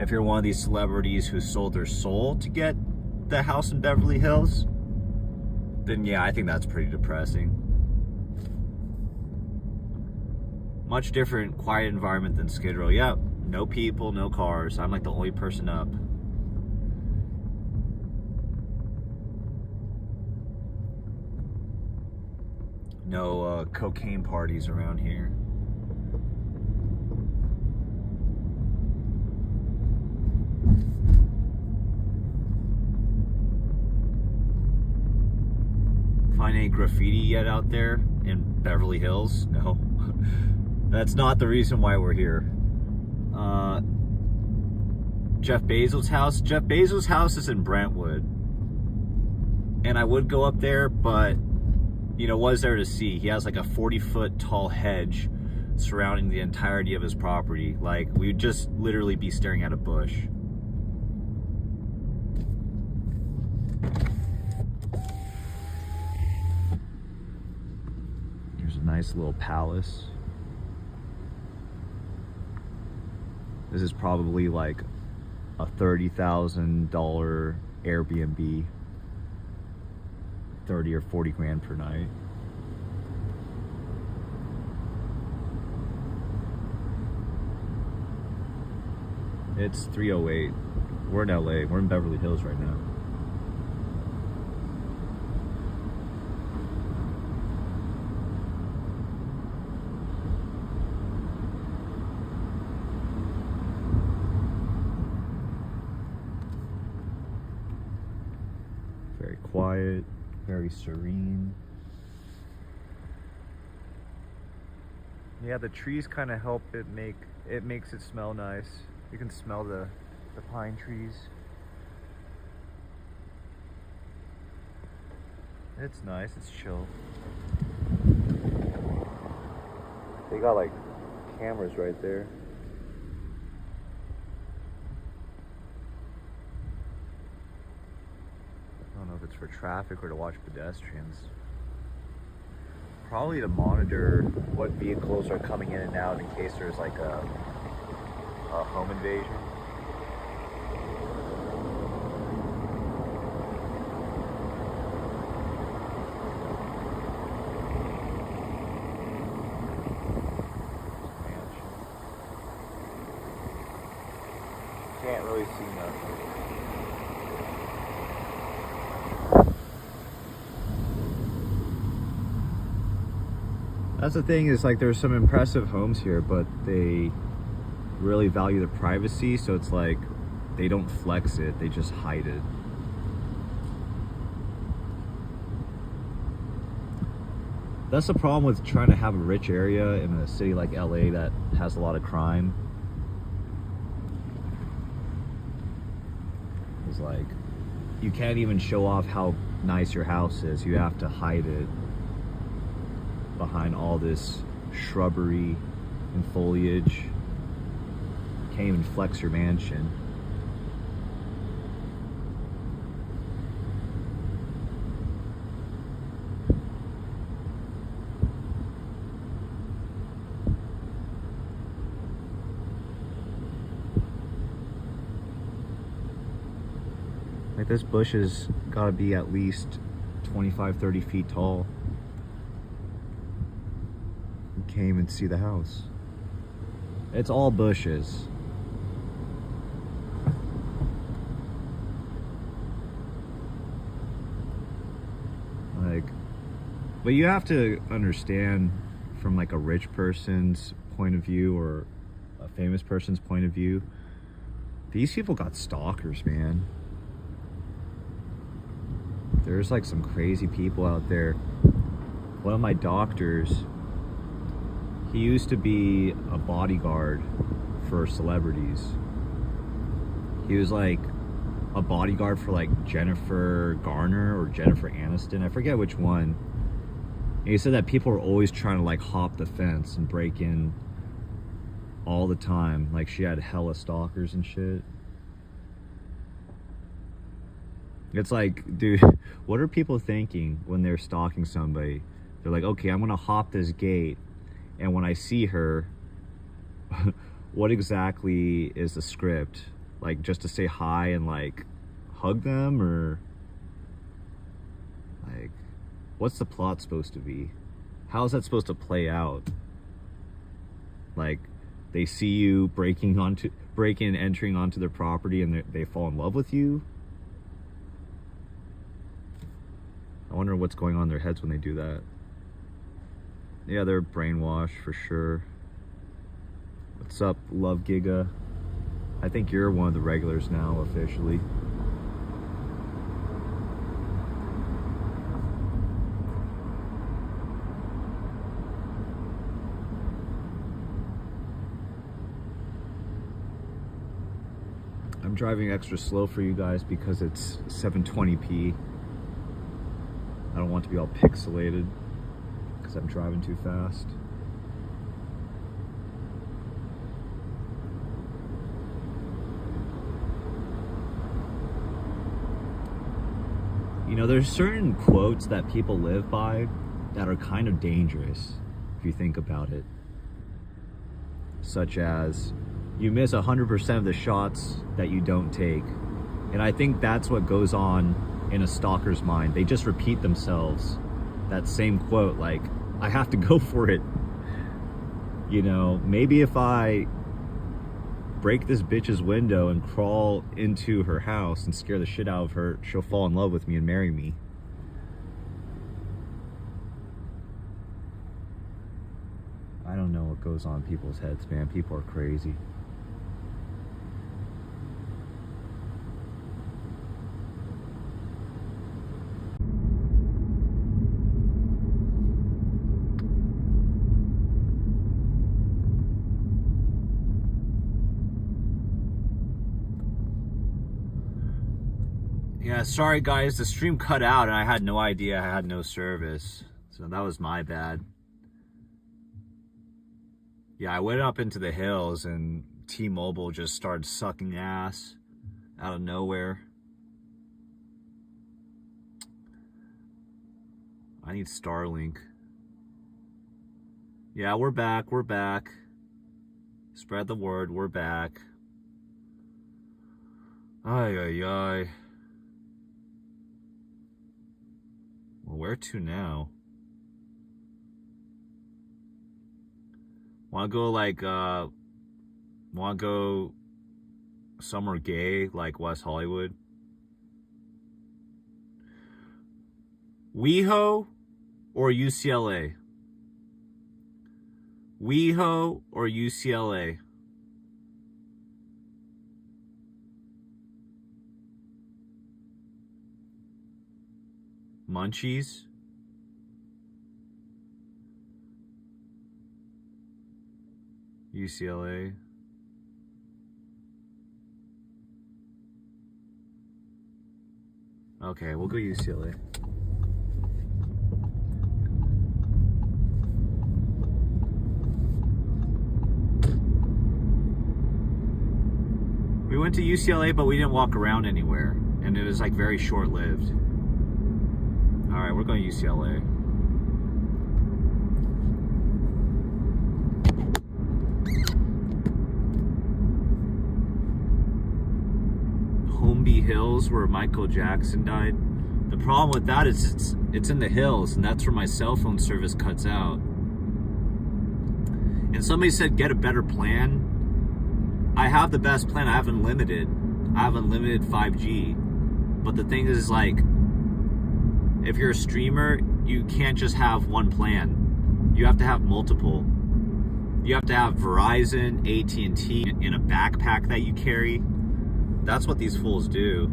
if you're one of these celebrities who sold their soul to get the house in Beverly Hills, then yeah, I think that's pretty depressing. Much different, quiet environment than Skid Row. Yeah, no people, no cars. I'm like the only person up. No cocaine parties around here. Find any graffiti yet out there in Beverly Hills? No. That's not the reason why we're here. Jeff Bezos' house? Jeff Bezos' house is in Brentwood. and I would go up there, but you know, what is there to see? He has like a 40-foot tall hedge surrounding the entirety of his property. Like, we would just literally be staring at a bush. There's a nice little palace. This is probably like a $30,000 Airbnb. 30 or 40 grand per night. It's 308. We're in LA. We're in Beverly Hills right now. Very quiet. Very serene. Yeah, the trees kind of help it makes it smell nice. You can smell the pine trees. It's nice, it's chill. They got like cameras right there. I don't know if it's for traffic or to watch pedestrians. Probably to monitor what vehicles are coming in and out in case there's like a home invasion. Can't really see nothing. That's the thing, is like there's some impressive homes here, but they really value their privacy, so it's like they don't flex it, they just hide it. That's the problem with trying to have a rich area in a city like LA that has a lot of crime. It's like you can't even show off how nice your house is. You have to hide it behind all this shrubbery and foliage. Can't even flex your mansion. Like, this bush has got to be at least 25-30 feet tall. You can't even see the house. It's all bushes. Like, but you have to understand from like a rich person's point of view or a famous person's point of view, these people got stalkers, man. There's like some crazy people out there. One of my doctors, he used to be a bodyguard for celebrities. He was like a bodyguard for like Jennifer Garner or Jennifer Aniston. I forget which one. And he said that people were always trying to like hop the fence and break in all the time. Like, she had hella stalkers and shit. It's like, dude, what are people thinking when they're stalking somebody? They're like, okay, I'm gonna hop this gate, and when I see her, what exactly is the script? Like, just to say hi and like hug them, or like, what's the plot supposed to be? How is that supposed to play out? Like, they see you breaking and entering onto their property, and they fall in love with you? I wonder what's going on in their heads when they do that. Yeah, they're brainwashed for sure. What's up, Love Giga? I think you're one of the regulars now, officially. I'm driving extra slow for you guys because it's 720p. don't want it to be all pixelated because I'm driving too fast. You know, there's certain quotes that people live by that are kind of dangerous if you think about it. Such as, you miss 100% of the shots that you don't take. And I think that's what goes on in a stalker's mind. They just repeat themselves. That same quote, like, I have to go for it. You know, maybe if I break this bitch's window and crawl into her house and scare the shit out of her, she'll fall in love with me and marry me. I don't know what goes on in people's heads, man. People are crazy. Yeah, sorry guys, the stream cut out and I had no idea I had no service. So that was my bad. Yeah, I went up into the hills and T-Mobile just started sucking ass out of nowhere. I need Starlink. Yeah, we're back, we're back. Spread the word, we're back. Ay, ay, ay. Well, where to now? Wanna go like, wanna go somewhere gay, like West Hollywood? WeHo or UCLA? WeHo or UCLA? Munchies? UCLA? Okay, we'll go UCLA. We went to UCLA, but we didn't walk around anywhere, and it was like very short-lived. All right, we're going to UCLA. Holmby Hills, where Michael Jackson died. The problem with that is it's in the hills, and that's where my cell phone service cuts out. And somebody said get a better plan. I have the best plan. I have unlimited 5G. But the thing is, like, if you're a streamer, you can't just have one plan. You have to have multiple. You have to have Verizon, AT&T in a backpack that you carry. That's what these fools do.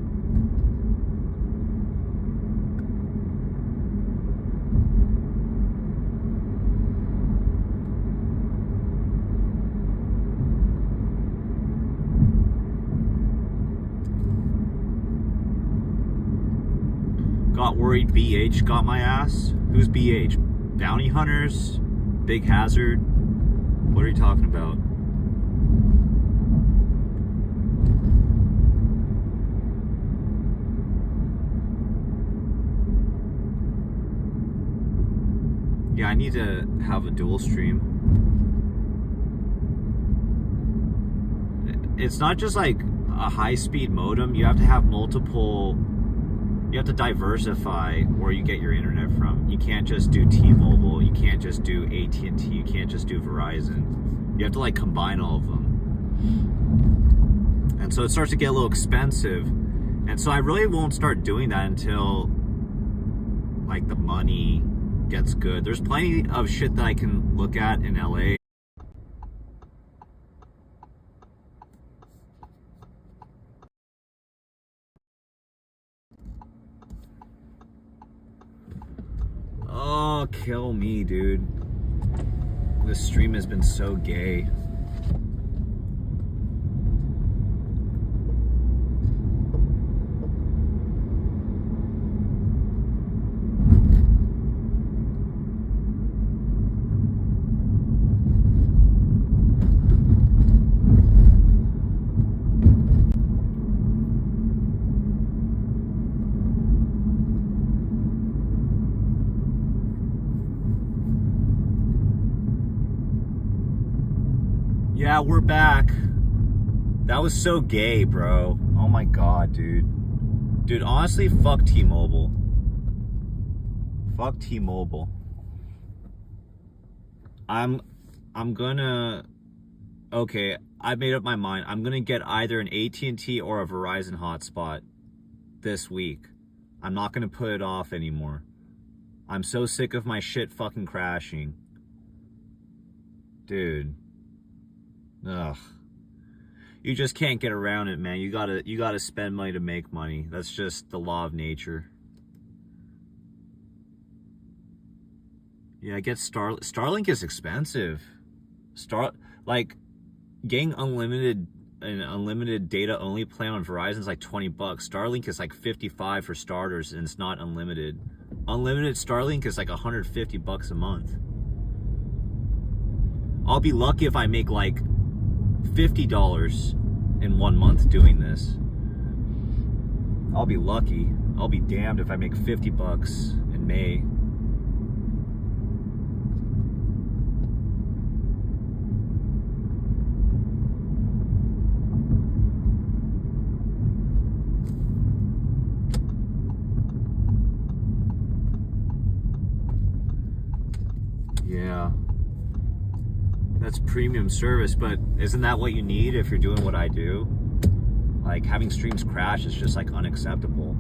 Got worried BH got my ass? Who's BH? Bounty Hunters? Big Hazard? What are you talking about? Yeah, I need to have a dual stream. It's not just like a high-speed modem. You have to have multiple. You have to diversify where you get your internet from. You can't just do T-Mobile. You can't just do AT&T. You can't just do Verizon. You have to like combine all of them. And so it starts to get a little expensive. And so I really won't start doing that until like the money gets good. There's plenty of shit that I can look at in LA. Oh, kill me, dude. This stream has been so gay. Yeah, we're back. That was so gay, bro. Oh my god, dude. Dude, honestly, fuck T-Mobile. Fuck T-Mobile. I'm gonna... Okay, I made up my mind. I'm gonna get either an AT&T or a Verizon hotspot this week. I'm not gonna put it off anymore. I'm so sick of my shit fucking crashing. Dude. Ugh. You just can't get around it, man. You gotta spend money to make money. That's just the law of nature. Yeah, I get Starlink is expensive. Like getting an unlimited data only plan on Verizon is like $20. Starlink is like $55 for starters, and it's not unlimited. Unlimited Starlink is like $150 a month. I'll be lucky if I make like $50 in 1 month doing this. I'll be lucky. I'll be damned if I make $50 in May. Yeah. That's premium service, but isn't that what you need if you're doing what I do? Like, having streams crash is just like unacceptable.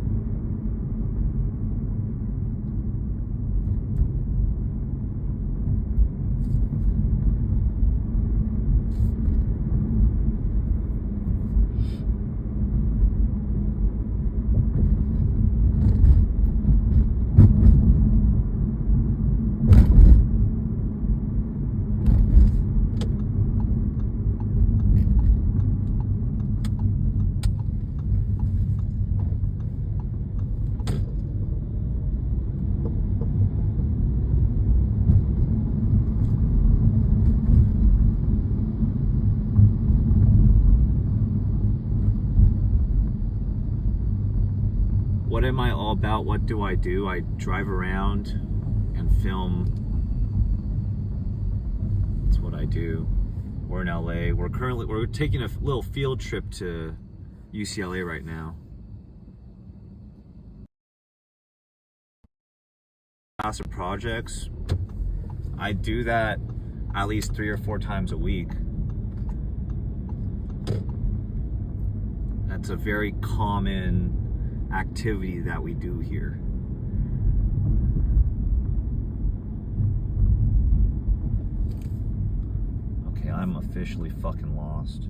What am I all about? What do? I drive around and film. That's what I do. We're in LA. We're taking a little field trip to UCLA right now. Massive projects. I do that at least 3 or 4 times a week. That's a very common activity that we do here. Okay, I'm officially fucking lost.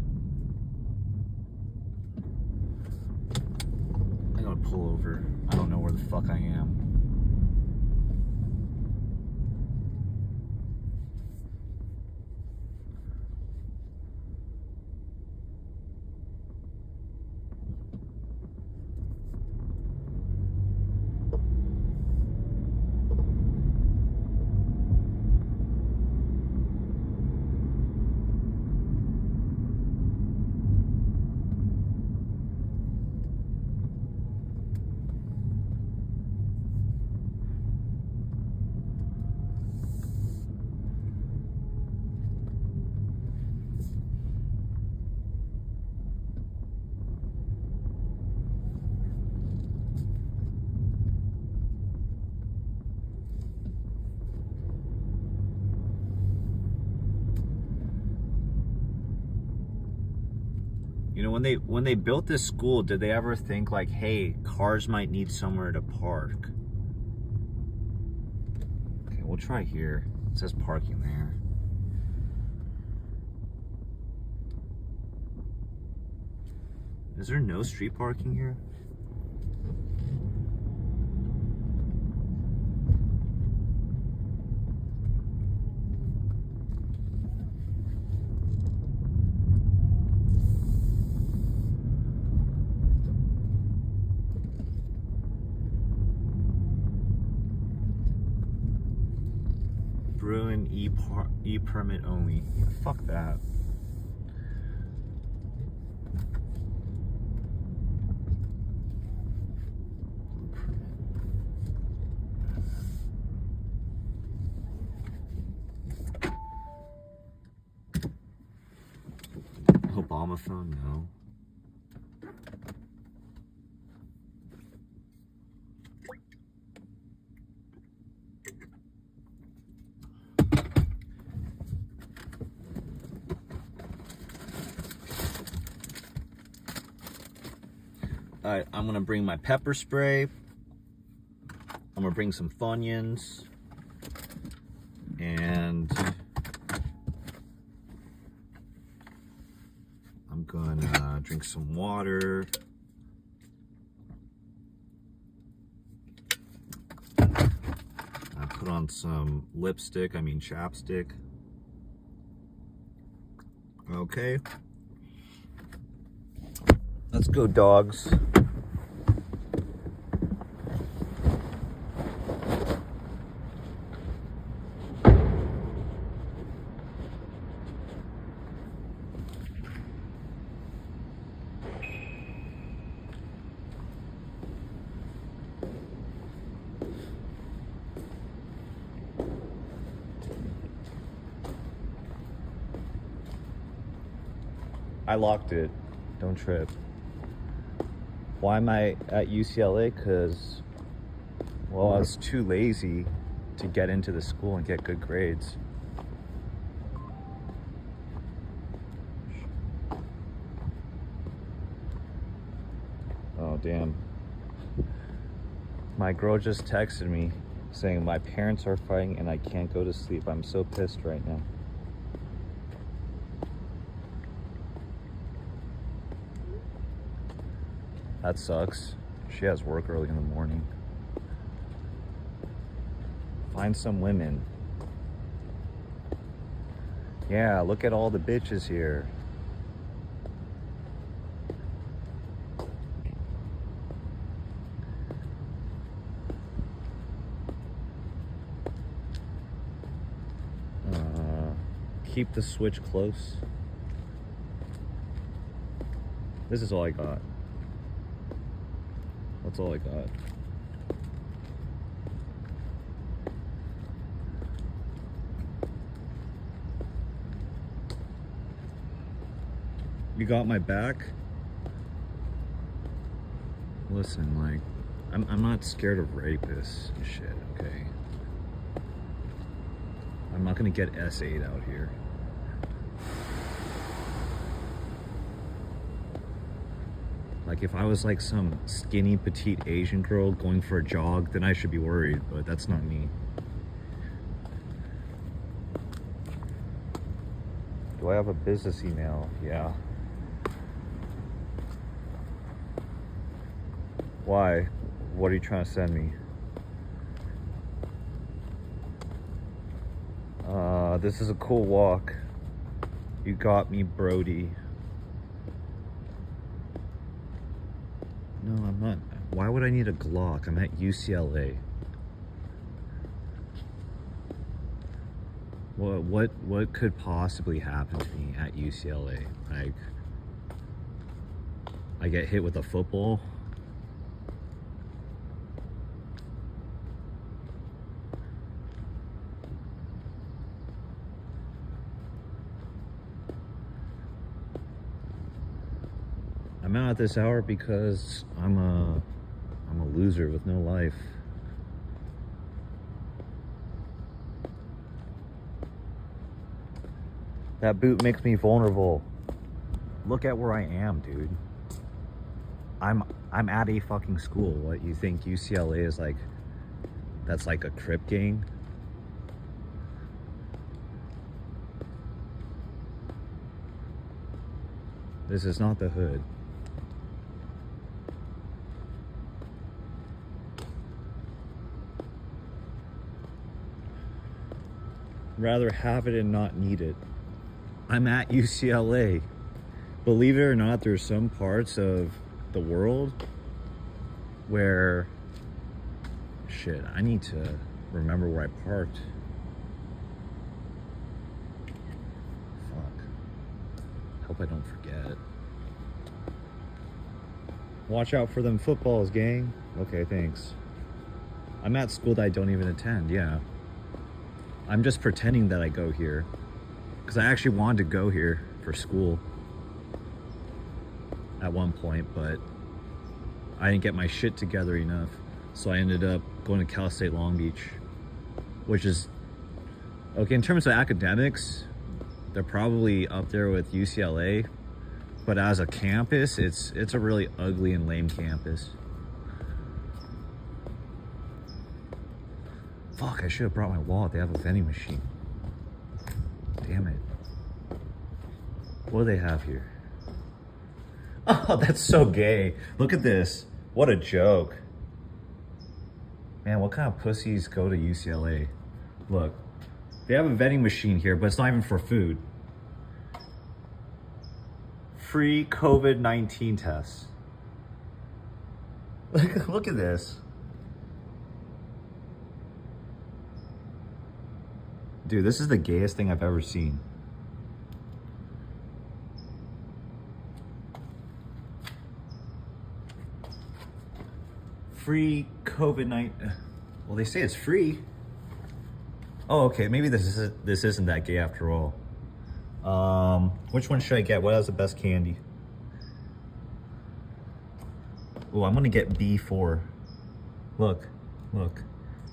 I gotta pull over. I don't know where the fuck I am. You know, when they built this school, did they ever think like, hey, cars might need somewhere to park? Okay, we'll try here. It says parking there. Is there no street parking here? Bruin e-permit only. Yeah, fuck that. telephone? No. All right, I'm gonna bring my pepper spray. I'm gonna bring some Funyuns. And I'm gonna drink some water. I put on some chapstick. Okay. Let's go, dogs. I locked it. Don't trip. Why am I at UCLA? Because, well, I was too lazy to get into the school and get good grades. Oh, damn. My girl just texted me saying my parents are fighting and I can't go to sleep. I'm so pissed right now. That sucks. She has work early in the morning. Find some women. Yeah, look at all the bitches here. Keep the switch close. This is all I got. That's all I got. You got my back? Listen, like, I'm not scared of rapists and shit, okay? I'm not gonna get S8 out here. Like, if I was like some skinny, petite Asian girl going for a jog, then I should be worried, but that's not me. Do I have a business email? Yeah. Why? What are you trying to send me? This is a cool walk. You got me, Brody. No, I'm not. Why would I need a Glock? I'm at UCLA. What could possibly happen to me at UCLA? Like, I get hit with a football? I'm out at this hour because I'm a loser with no life. That boot makes me vulnerable. Look at where I am, dude. I'm at a fucking school. What, you think UCLA is like, that's like a Crip gang? This is not the hood. Rather have it and not need it. I'm at UCLA. Believe it or not, there's some parts of the world where, shit, I need to remember where I parked. Fuck. Hope I don't forget. Watch out for them footballs, gang. Okay, thanks. I'm at school that I don't even attend, yeah. I'm just pretending that I go here because I actually wanted to go here for school. at one point, but I didn't get my shit together enough. So I ended up going to Cal State Long Beach, which is, okay, in terms of academics, they're probably up there with UCLA, but as a campus, it's a really ugly and lame campus. Fuck, I should have brought my wallet. They have a vending machine. Damn it. What do they have here? Oh, that's so gay. Look at this. What a joke. Man, what kind of pussies go to UCLA? Look, they have a vending machine here, but it's not even for food. Free COVID-19 tests. Look at this. Dude, this is the gayest thing I've ever seen. Free COVID-19. Well, they say it's free. Oh, okay. Maybe this isn't that gay after all. Which one should I get? What has the best candy? Oh, I'm gonna get B4. Look.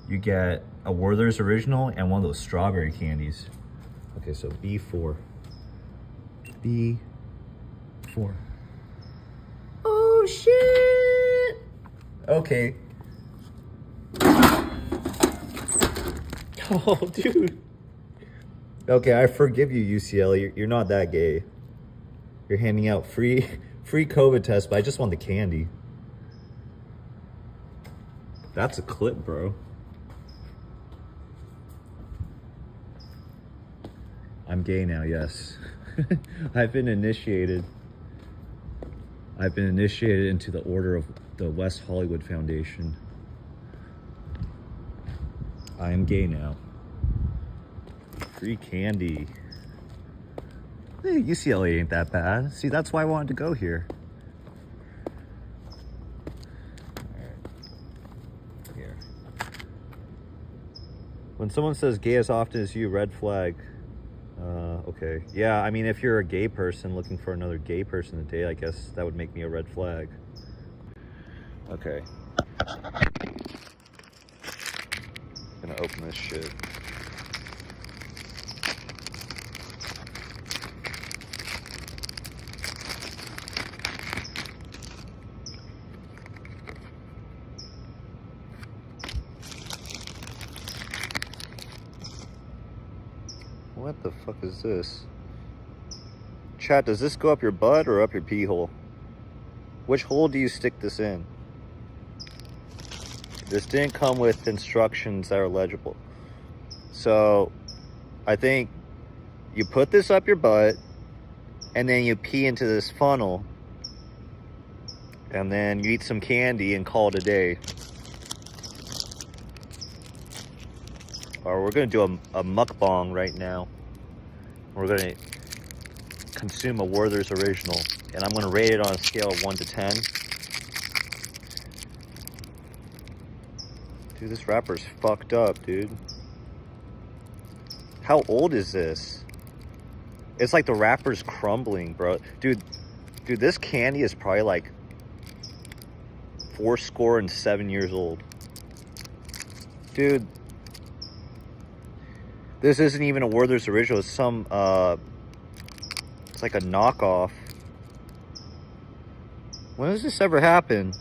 You get a Werther's Original and one of those strawberry candies. Okay, so B4. B4. Oh shit! Okay. Oh, dude. Okay, I forgive you, UCLA. You're not that gay. You're handing out free COVID tests, but I just want the candy. That's a clip, bro. I'm gay now, yes. I've been initiated. I've been initiated into the Order of the West Hollywood Foundation. I am gay now. Free candy. Hey, UCLA ain't that bad. See, that's why I wanted to go here. Alright. Here. When someone says gay as often as you, red flag. Okay. Yeah, I mean, if you're a gay person looking for another gay person to date, I guess that would make me a red flag. Okay. Gonna open this shit. What the fuck is this? Chat, does this go up your butt or up your pee hole? Which hole do you stick this in? This didn't come with instructions that are legible. So, I think you put this up your butt and then you pee into this funnel and then you eat some candy and call it a day. Or we're gonna do a mukbang right now. We're gonna consume a Werther's Original, and I'm gonna rate it on a scale of 1 to 10. Dude, this wrapper's fucked up, dude. How old is this? It's like the wrapper's crumbling, bro. Dude, this candy is probably like 7 years old. Dude. This isn't even a Werther's Original. It's some, it's like a knockoff. When does this ever happen?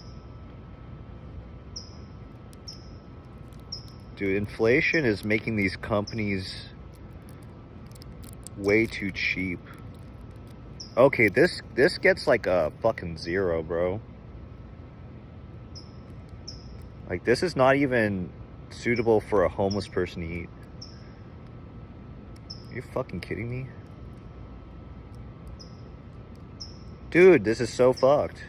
Dude, inflation is making these companies way too cheap. Okay, this gets like a fucking 0, bro. Like, this is not even suitable for a homeless person to eat. Are you fucking kidding me? Dude, this is so fucked.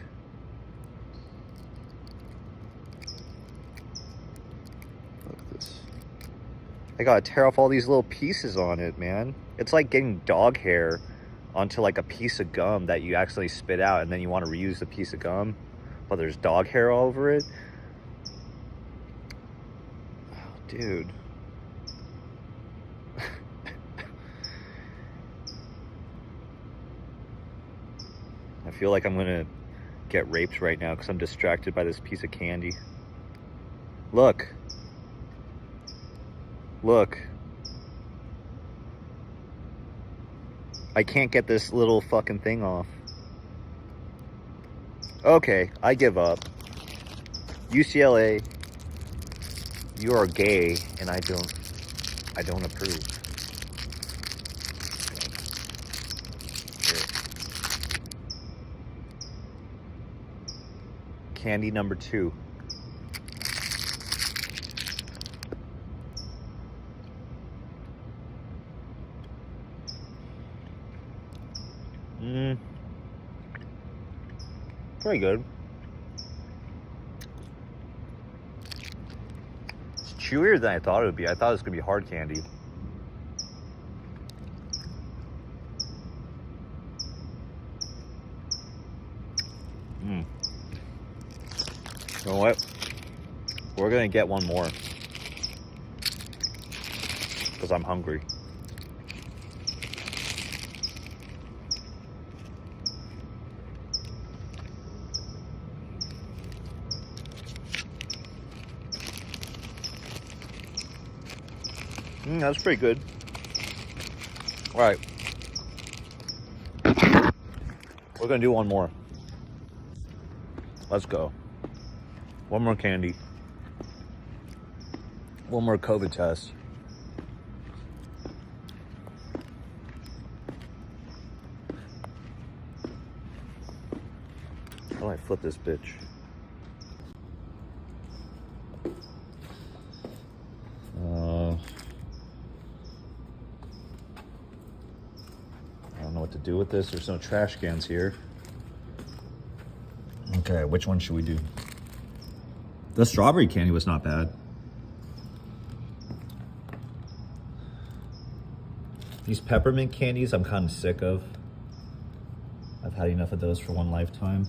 Look at this. I gotta tear off all these little pieces on it, man. It's like getting dog hair onto like a piece of gum that you actually spit out and then you want to reuse the piece of gum, but there's dog hair all over it. Oh, dude. I feel like I'm gonna get raped right now because I'm distracted by this piece of candy. Look. Look. I can't get this little fucking thing off. Okay, I give up. UCLA, you are gay, and I don't approve. Here. Candy number 2. Pretty good. It's chewier than I thought it would be. I thought it was gonna be hard candy. You know what? We're gonna get one more because I'm hungry. That's pretty good. All right. We're gonna do one more. Let's go. One more candy. One more COVID test. How do I flip this bitch? I don't know what to do with this. There's no trash cans here. Okay, which one should we do? The strawberry candy was not bad. These peppermint candies I'm kind of sick of. I've had enough of those for one lifetime.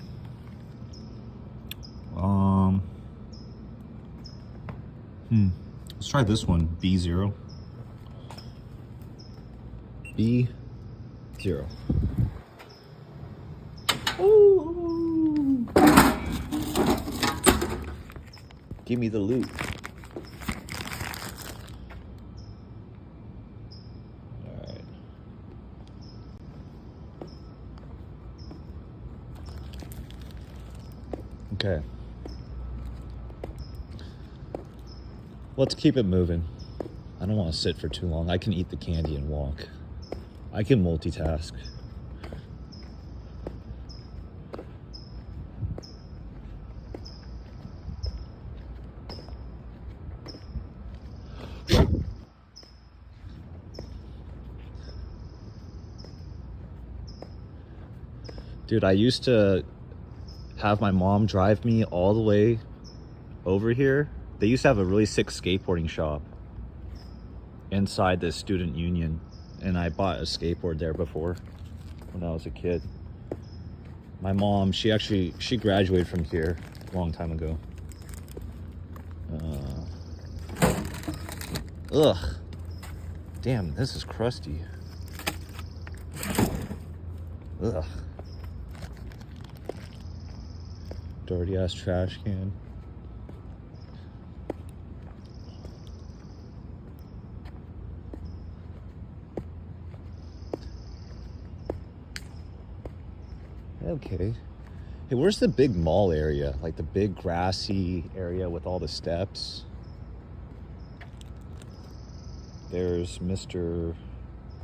Let's try this one, B0. B0. Ooh. Give me the loot. All right. Okay. Let's keep it moving. I don't want to sit for too long. I can eat the candy and walk. I can multitask. Dude, I used to have my mom drive me all the way over here. They used to have a really sick skateboarding shop inside the student union, and I bought a skateboard there before when I was a kid. My mom, she graduated from here a long time ago. Ugh. Damn, this is crusty. Ugh. Dirty ass trash can. Okay. Hey, where's the big mall area? Like the big grassy area with all the steps? There's Mr.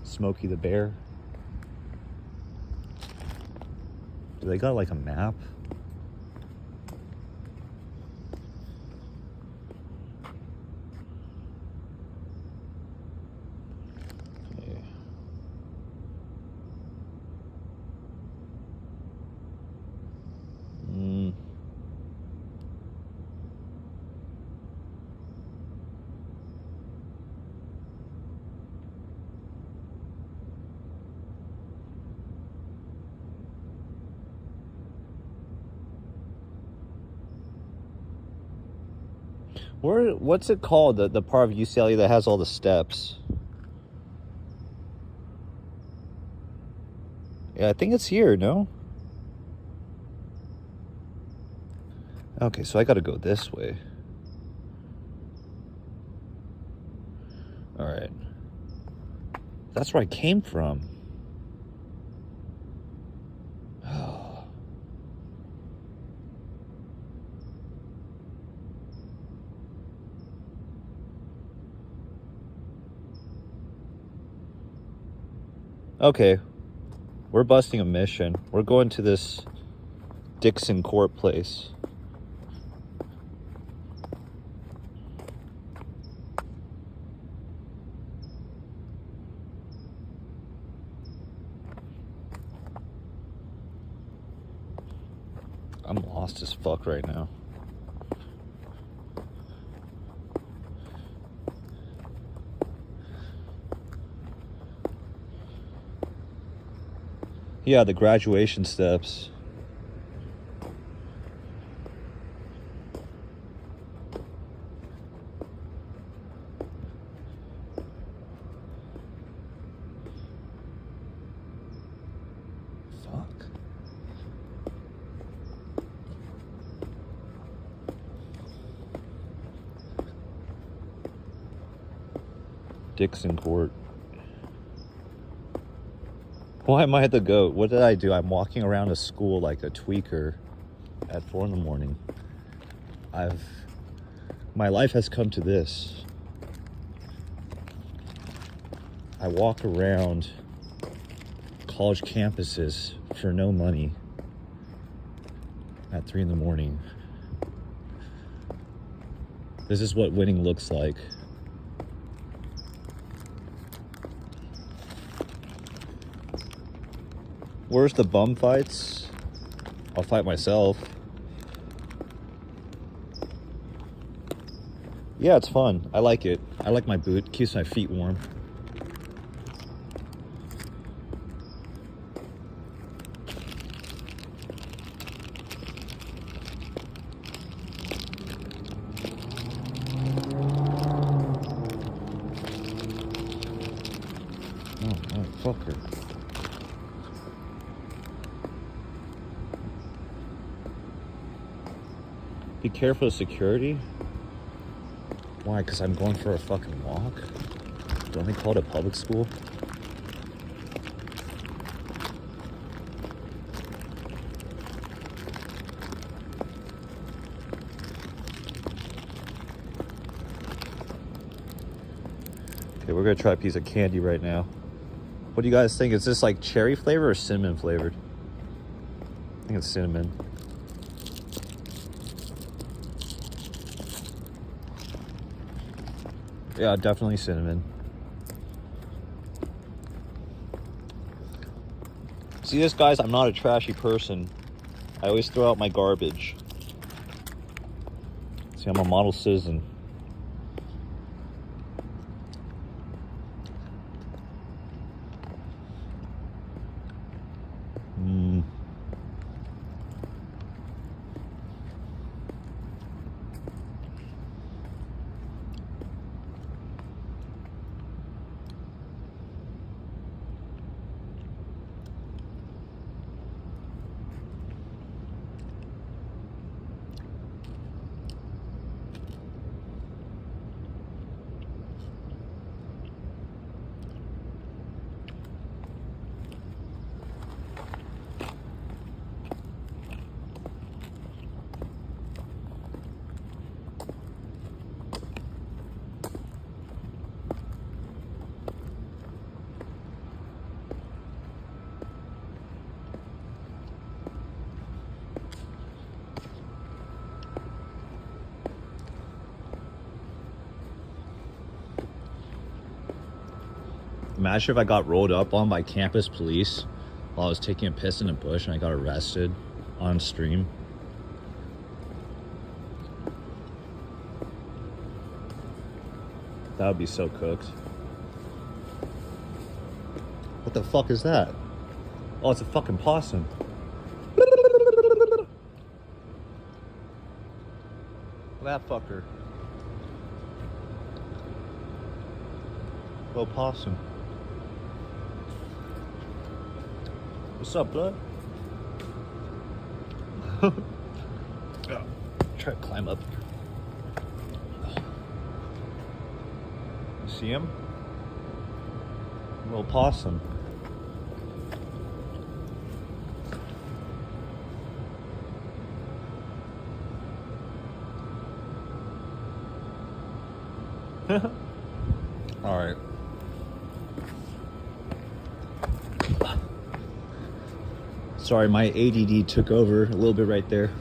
Smokey the Bear. Do they got like a map? What's it called? The part of UCLA that has all the steps? Yeah, I think it's here, no? Okay, so I gotta go this way. All right. That's where I came from. Okay, we're busting a mission. We're going to this Dixon Court place. I'm lost as fuck right now. Yeah, the graduation steps. Fuck. Dixon Court. Why am I the goat? What did I do? I'm walking around a school like a tweaker at 4 in the morning. My life has come to this. I walk around college campuses for no money at 3 in the morning. This is what winning looks like. Where's the bum fights? I'll fight myself. Yeah, it's fun. I like it. I like my boot. Keeps my feet warm. Oh, fucker. Be careful of security. Why? Because I'm going for a fucking walk? Don't they call it a public school? Okay, we're gonna try a piece of candy right now. What do you guys think? Is this like cherry flavor or cinnamon flavored? I think it's cinnamon. Yeah, definitely cinnamon. See this, guys? I'm not a trashy person. I always throw out my garbage. See, I'm a model citizen. Imagine if I got rolled up on by campus police while I was taking a piss in a bush and I got arrested on stream. That would be so cooked. What the fuck is that? Oh, it's a fucking possum. That fucker. Little possum. What's up, blood? Try to climb up. You see him? Little possum. All right. Sorry, my ADD took over a little bit right there.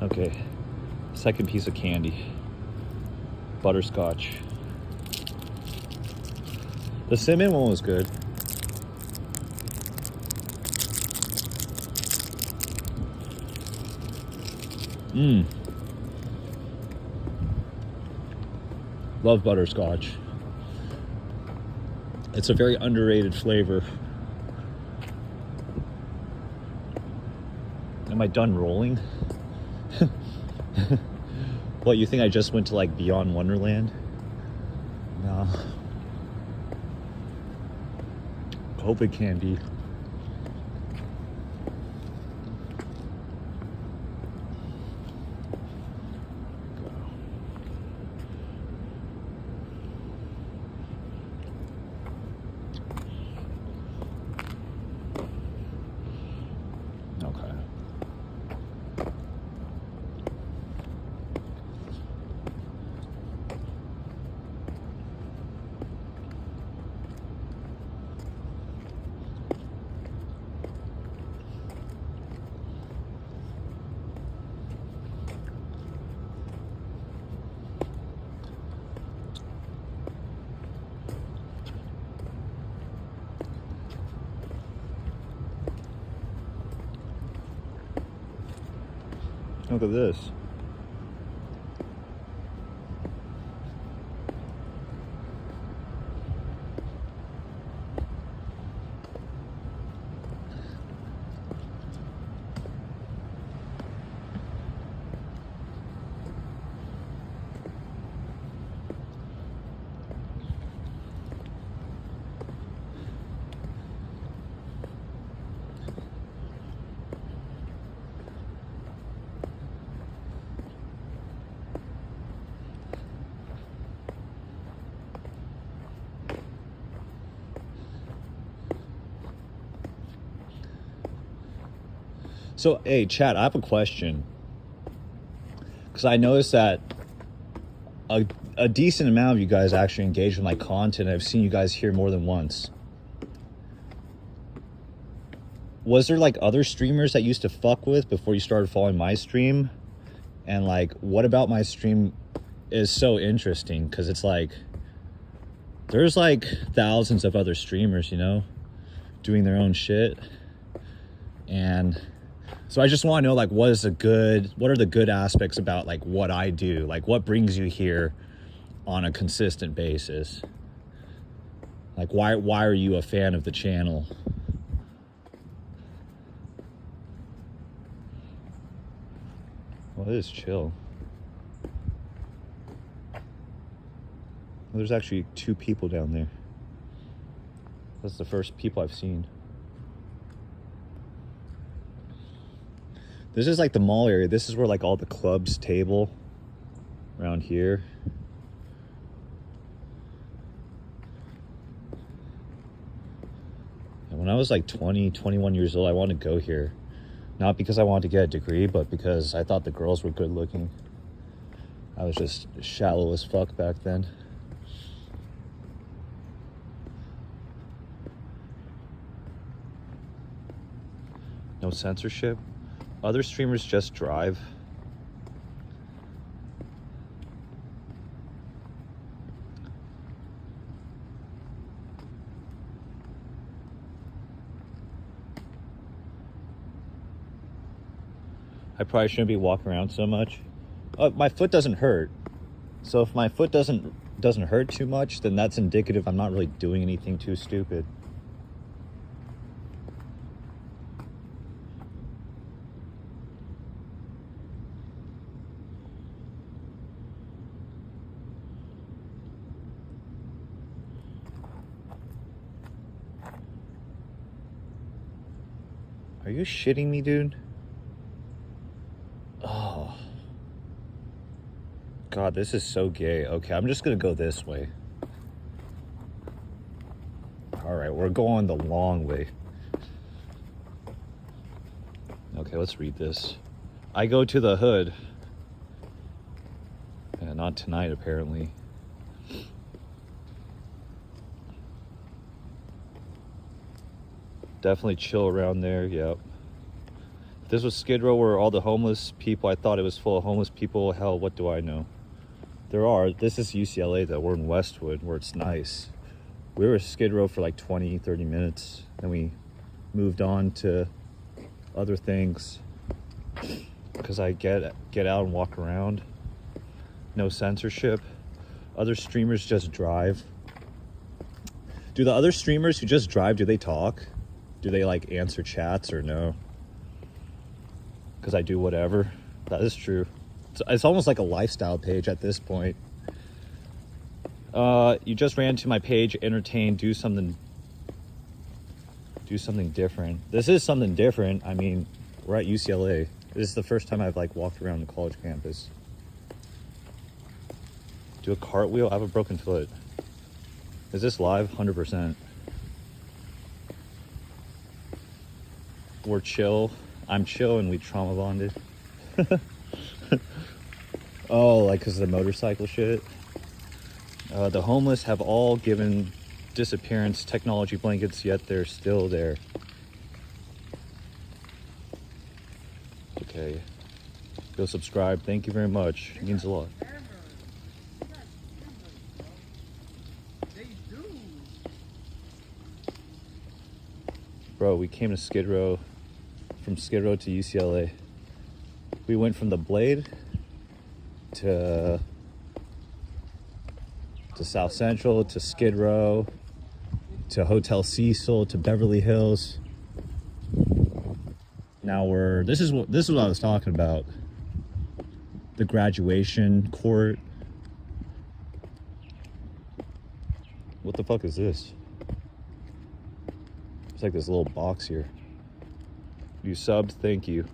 Okay, second piece of candy. Butterscotch. The cinnamon one was good. Love butterscotch. It's a very underrated flavor. Am I done rolling? What, you think I just went to like Beyond Wonderland? No. Hope it can be. Look at this. So, hey, chat, I have a question. Because I noticed that a decent amount of you guys actually engage with my content. I've seen you guys here more than once. Was there like other streamers that you used to fuck with before you started following my stream? And like, what about my stream is so interesting? Because it's like, there's like thousands of other streamers, you know, doing their own shit. And so I just want to know, like, what are the good aspects about like what I do? Like, what brings you here on a consistent basis? Like, why are you a fan of the channel? Well, it is chill. Well, there's actually 2 people down there. That's the first people I've seen. This is like the mall area. This is where like all the clubs table around here. And when I was like 20, 21 years old, I wanted to go here. Not because I wanted to get a degree, but because I thought the girls were good looking. I was just shallow as fuck back then. No censorship. Other streamers just drive. I probably shouldn't be walking around so much. My foot doesn't hurt. So if my foot doesn't hurt too much, then that's indicative I'm not really doing anything too stupid. Are you shitting me, dude? Oh. God, this is so gay. Okay, I'm just gonna go this way. All right, we're going the long way. Okay, let's read this. I go to the hood. Not tonight, apparently. Definitely chill around there, yep. If this was Skid Row where all the homeless people, I thought it was full of homeless people. Hell, what do I know? There are. This is UCLA though. We're in Westwood where it's nice. We were at Skid Row for like 20, 30 minutes. Then we moved on to other things because I get out and walk around. No censorship. Other streamers just drive. Do the other streamers who just drive, do they talk? Do they like answer chats or no? Because I do whatever. That is true. It's almost like a lifestyle page at this point. You just ran to my page, entertain, do something different. This is something different. I mean, we're at UCLA. This is the first time I've like walked around the college campus. Do a cartwheel? I have a broken foot. Is this live? 100%. We're chill. I'm chill and we trauma bonded. Oh, like because of the motorcycle shit. The homeless have all given disappearance technology blankets, yet they're still there. Okay. Go subscribe. Thank you very much. It means a lot. Bro, we came to Skid Row, from Skid Row to UCLA. We went from the Blade to South Central, to Skid Row, to Hotel Cecil, to Beverly Hills. Now this is what I was talking about. The graduation court. What the fuck is this? It's like this little box here. You subbed, thank you.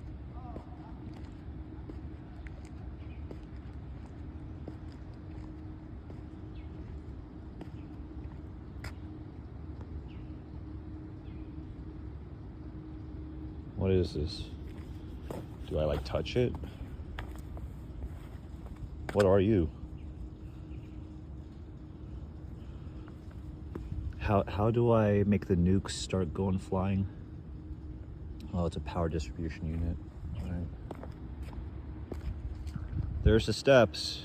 What is this? Do I like touch it? What are you? How do I make the nukes start going flying? Oh, it's a power distribution unit. All right. There's the steps.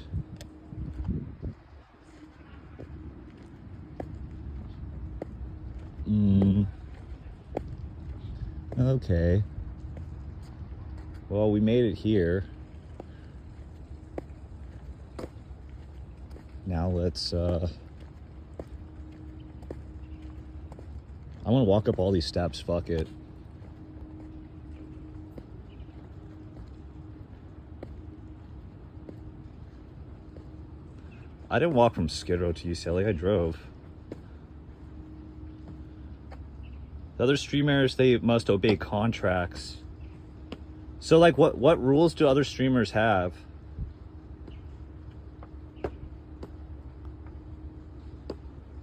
Okay. Well, we made it here. Now let's I want to walk up all these steps, fuck it. I didn't walk from Skid Row to UCLA, I drove. The other streamers, they must obey contracts. So like what rules do other streamers have?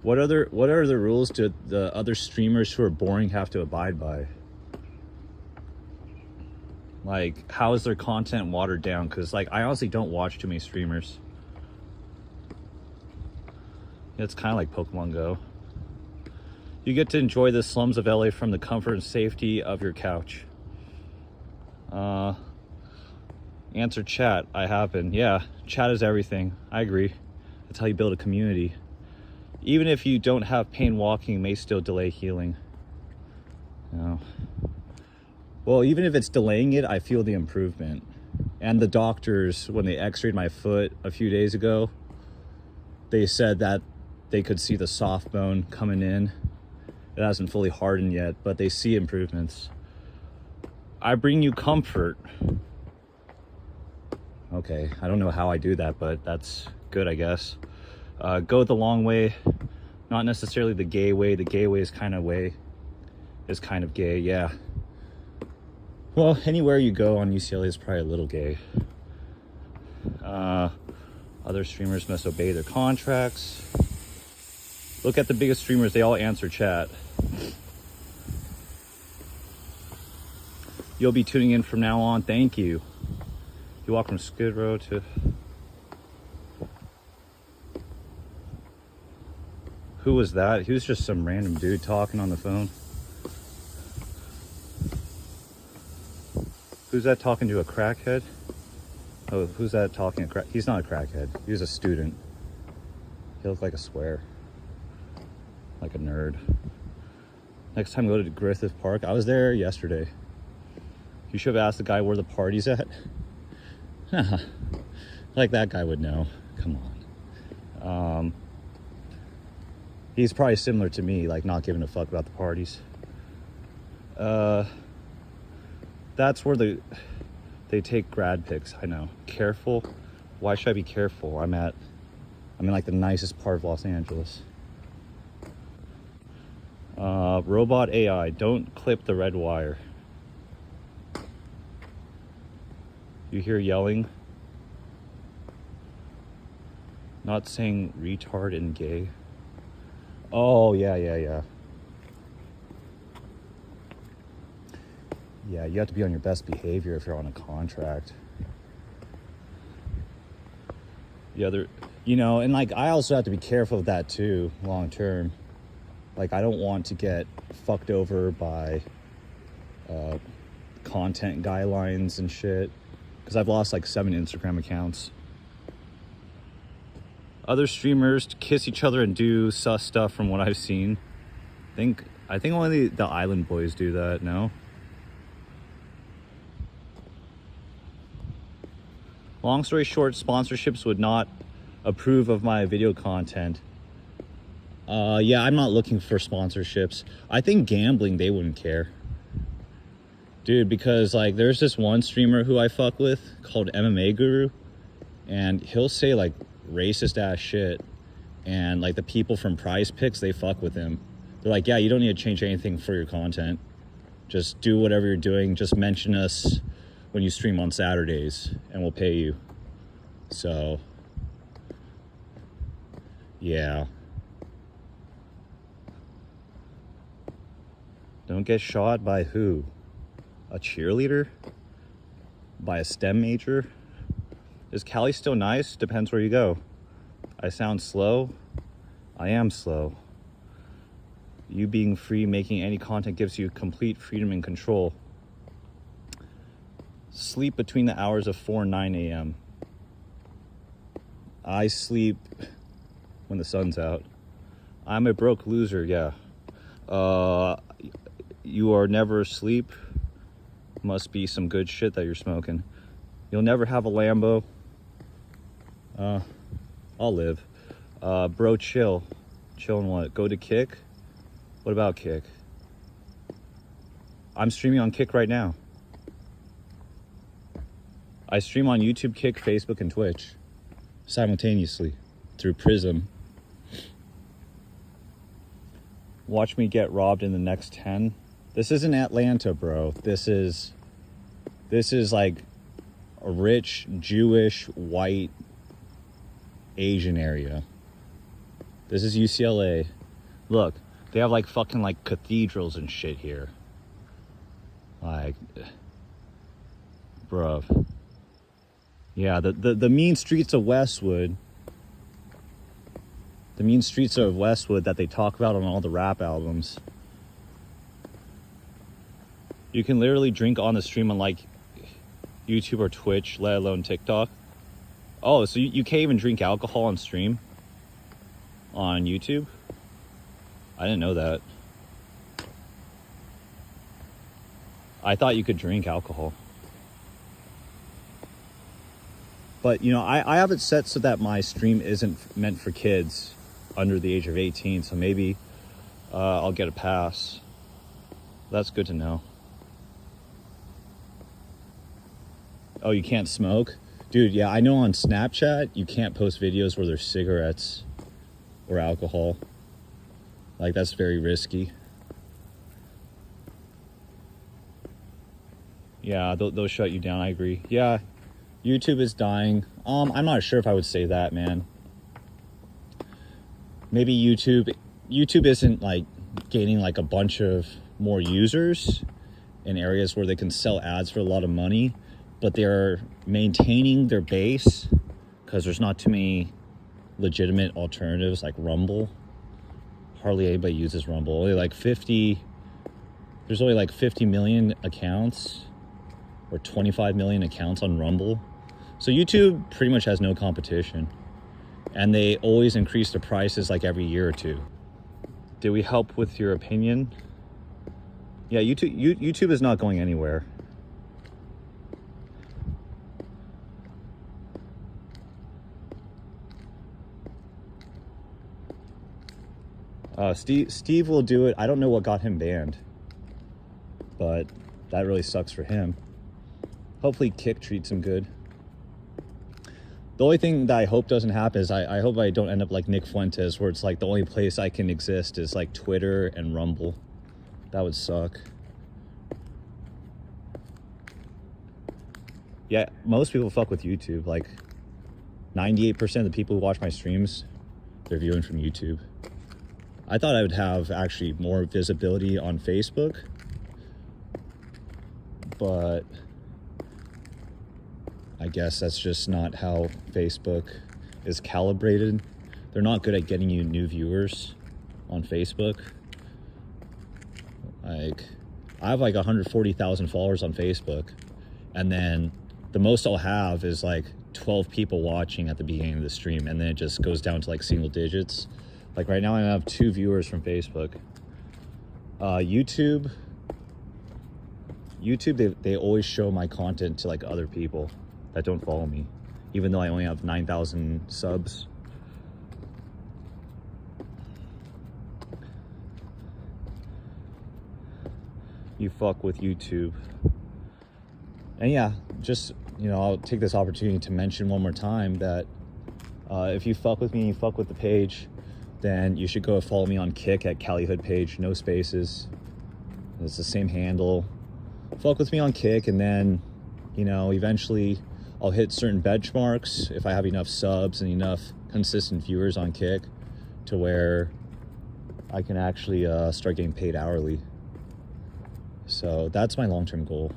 What are the rules do the other streamers who are boring have to abide by? Like, how is their content watered down? Because like I honestly don't watch too many streamers. It's kind of like Pokemon Go. You get to enjoy the slums of LA from the comfort and safety of your couch. Answer chat. I have been. Yeah, chat is everything. I agree. That's how you build a community. Even if you don't have pain walking, it may still delay healing. You know. Well, even if it's delaying it, I feel the improvement. And the doctors, when they x-rayed my foot a few days ago, they said that they could see the soft bone coming in. It hasn't fully hardened yet, but they see improvements. I bring you comfort. Okay, I don't know how I do that, but that's good, I guess. Go the long way, not necessarily the gay way. The gay way is kind of gay, yeah. Well, anywhere you go on UCLA is probably a little gay. Other streamers must obey their contracts. Look at the biggest streamers, they all answer chat. You'll be tuning in from now on, thank you. You walk from Skid Row to... Who was that? He was just some random dude talking on the phone. Who's that talking to, a crackhead? Oh, who's that talking to He's not a crackhead. He was a student. He looked like a square. Like a nerd. Next time go to Griffith Park. I was there yesterday. You should have asked the guy where the party's at. Like that guy would know. Come on. He's probably similar to me, like not giving a fuck about the parties. That's where they take grad pics. I know. Careful. Why should I be careful? I'm in like the nicest part of Los Angeles. Robot AI, don't clip the red wire. You hear yelling? Not saying retard and gay. Oh, yeah. Yeah, you have to be on your best behavior if you're on a contract. And like, I also have to be careful of that too, long term. Like, I don't want to get fucked over by content guidelines and shit. Because I've lost like 7 Instagram accounts. Other streamers kiss each other and do sus stuff from what I've seen. I think only the Island Boys do that, no? Long story short, sponsorships would not approve of my video content. Yeah, I'm not looking for sponsorships. I think gambling, they wouldn't care. Dude, because like there's this one streamer who I fuck with called MMA Guru, and he'll say like racist ass shit, and like the people from Prize Picks, they fuck with him. They're like, yeah, you don't need to change anything for your content. Just do whatever you're doing. Just mention us when you stream on Saturdays and we'll pay you. So yeah. Don't get shot by who? A cheerleader? By a STEM major? Is Cali still nice? Depends where you go. I sound slow. I am slow. You being free, making any content gives you complete freedom and control. Sleep between the hours of 4 and 9 a.m. I sleep when the sun's out. I'm a broke loser, yeah. You are never asleep. Must be some good shit that you're smoking. You'll never have a Lambo. I'll live. Bro, chill. Chill on what? Go to Kick? What about Kick? I'm streaming on Kick right now. I stream on YouTube, Kick, Facebook, and Twitch simultaneously through Prism. Watch me get robbed in the next 10. This isn't Atlanta, bro. This is like a rich, Jewish, white, Asian area. This is UCLA. Look, they have like fucking like cathedrals and shit here. Like, bruv. Yeah, the mean streets of Westwood. The mean streets of Westwood that they talk about on all the rap albums. You can literally drink on the stream on like YouTube or Twitch, let alone TikTok. Oh, so you can't even drink alcohol on stream? On YouTube? I didn't know that. I thought you could drink alcohol. But, you know, I have it set so that my stream isn't meant for kids under the age of 18. So maybe I'll get a pass. That's good to know. Oh, you can't smoke? Dude, yeah, I know on Snapchat you can't post videos where there's cigarettes or alcohol. Like, that's very risky. Yeah, they'll shut you down, I agree. Yeah, YouTube is dying. I'm not sure if I would say that, man. Maybe YouTube isn't like gaining like a bunch of more users in areas where they can sell ads for a lot of money, but they're maintaining their base because there's not too many legitimate alternatives like Rumble. Hardly anybody uses Rumble. Only like 50, there's only like 50 million accounts or 25 million accounts on Rumble. So YouTube pretty much has no competition. And they always increase the prices like every year or two. Did we help with your opinion? Yeah, YouTube is not going anywhere. Steve will do it. I don't know what got him banned, but that really sucks for him. Hopefully Kick treats him good. The only thing that I hope doesn't happen is I hope I don't end up like Nick Fuentes, where it's like the only place I can exist is like Twitter and Rumble. That would suck. Yeah, most people fuck with YouTube. Like 98% of the people who watch my streams, they're viewing from YouTube. I thought I would have actually more visibility on Facebook, but I guess that's just not how Facebook is calibrated. They're not good at getting you new viewers on Facebook. Like, I have like 140,000 followers on Facebook, and then the most I'll have is like 12 people watching at the beginning of the stream, and then it just goes down to like single digits. Like right now I have 2 viewers from Facebook. YouTube, they always show my content to like other people that don't follow me, even though I only have 9,000 subs. You fuck with YouTube. And yeah, just, you know, I'll take this opportunity to mention one more time that if you fuck with me and you fuck with the page, then you should go follow me on Kick at Calihood page, no spaces. It's the same handle. Fuck with me on Kick, and then, you know, eventually I'll hit certain benchmarks if I have enough subs and enough consistent viewers on Kick to where I can actually start getting paid hourly. So that's my long-term goal.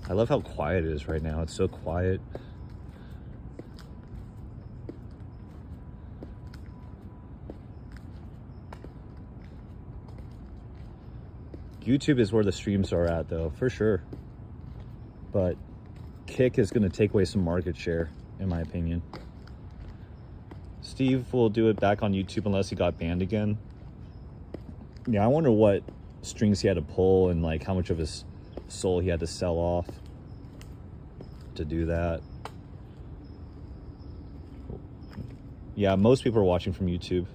I love how quiet it is right now. It's so quiet. YouTube is where the streams are at, though, for sure. But Kick is going to take away some market share, in my opinion. Steve will do it back on YouTube unless he got banned again. Yeah, I wonder what strings he had to pull and like how much of his soul he had to sell off to do that. Yeah, most people are watching from YouTube.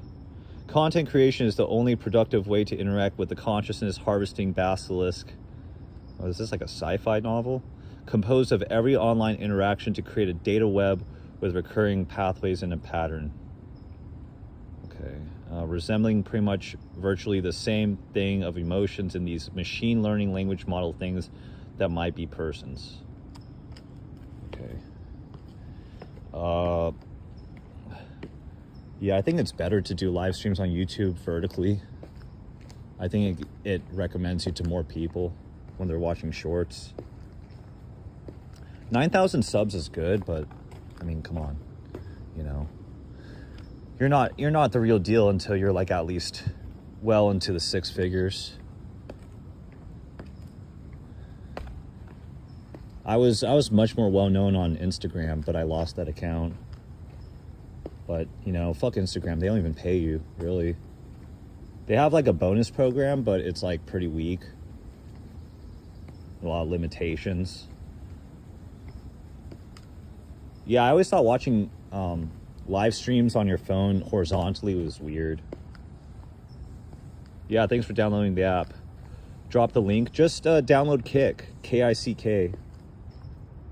Content creation is the only productive way to interact with the consciousness harvesting basilisk. Oh, is this like a sci-fi novel? Composed of every online interaction to create a data web with recurring pathways and a pattern. Okay. Resembling pretty much virtually the same thing of emotions in these machine learning language model things that might be persons. Okay. Yeah, I think it's better to do live streams on YouTube vertically. I think it recommends you to more people when they're watching shorts. 9,000 subs is good, but I mean, come on, you know. You're not the real deal until you're like at least well into the 6 figures. I was much more well known on Instagram, but I lost that account. But, you know, fuck Instagram. They don't even pay you, really. They have like a bonus program, but it's like pretty weak. A lot of limitations. Yeah, I always thought watching live streams on your phone horizontally was weird. Yeah, thanks for downloading the app. Drop the link. Just download Kick, K-I-C-K.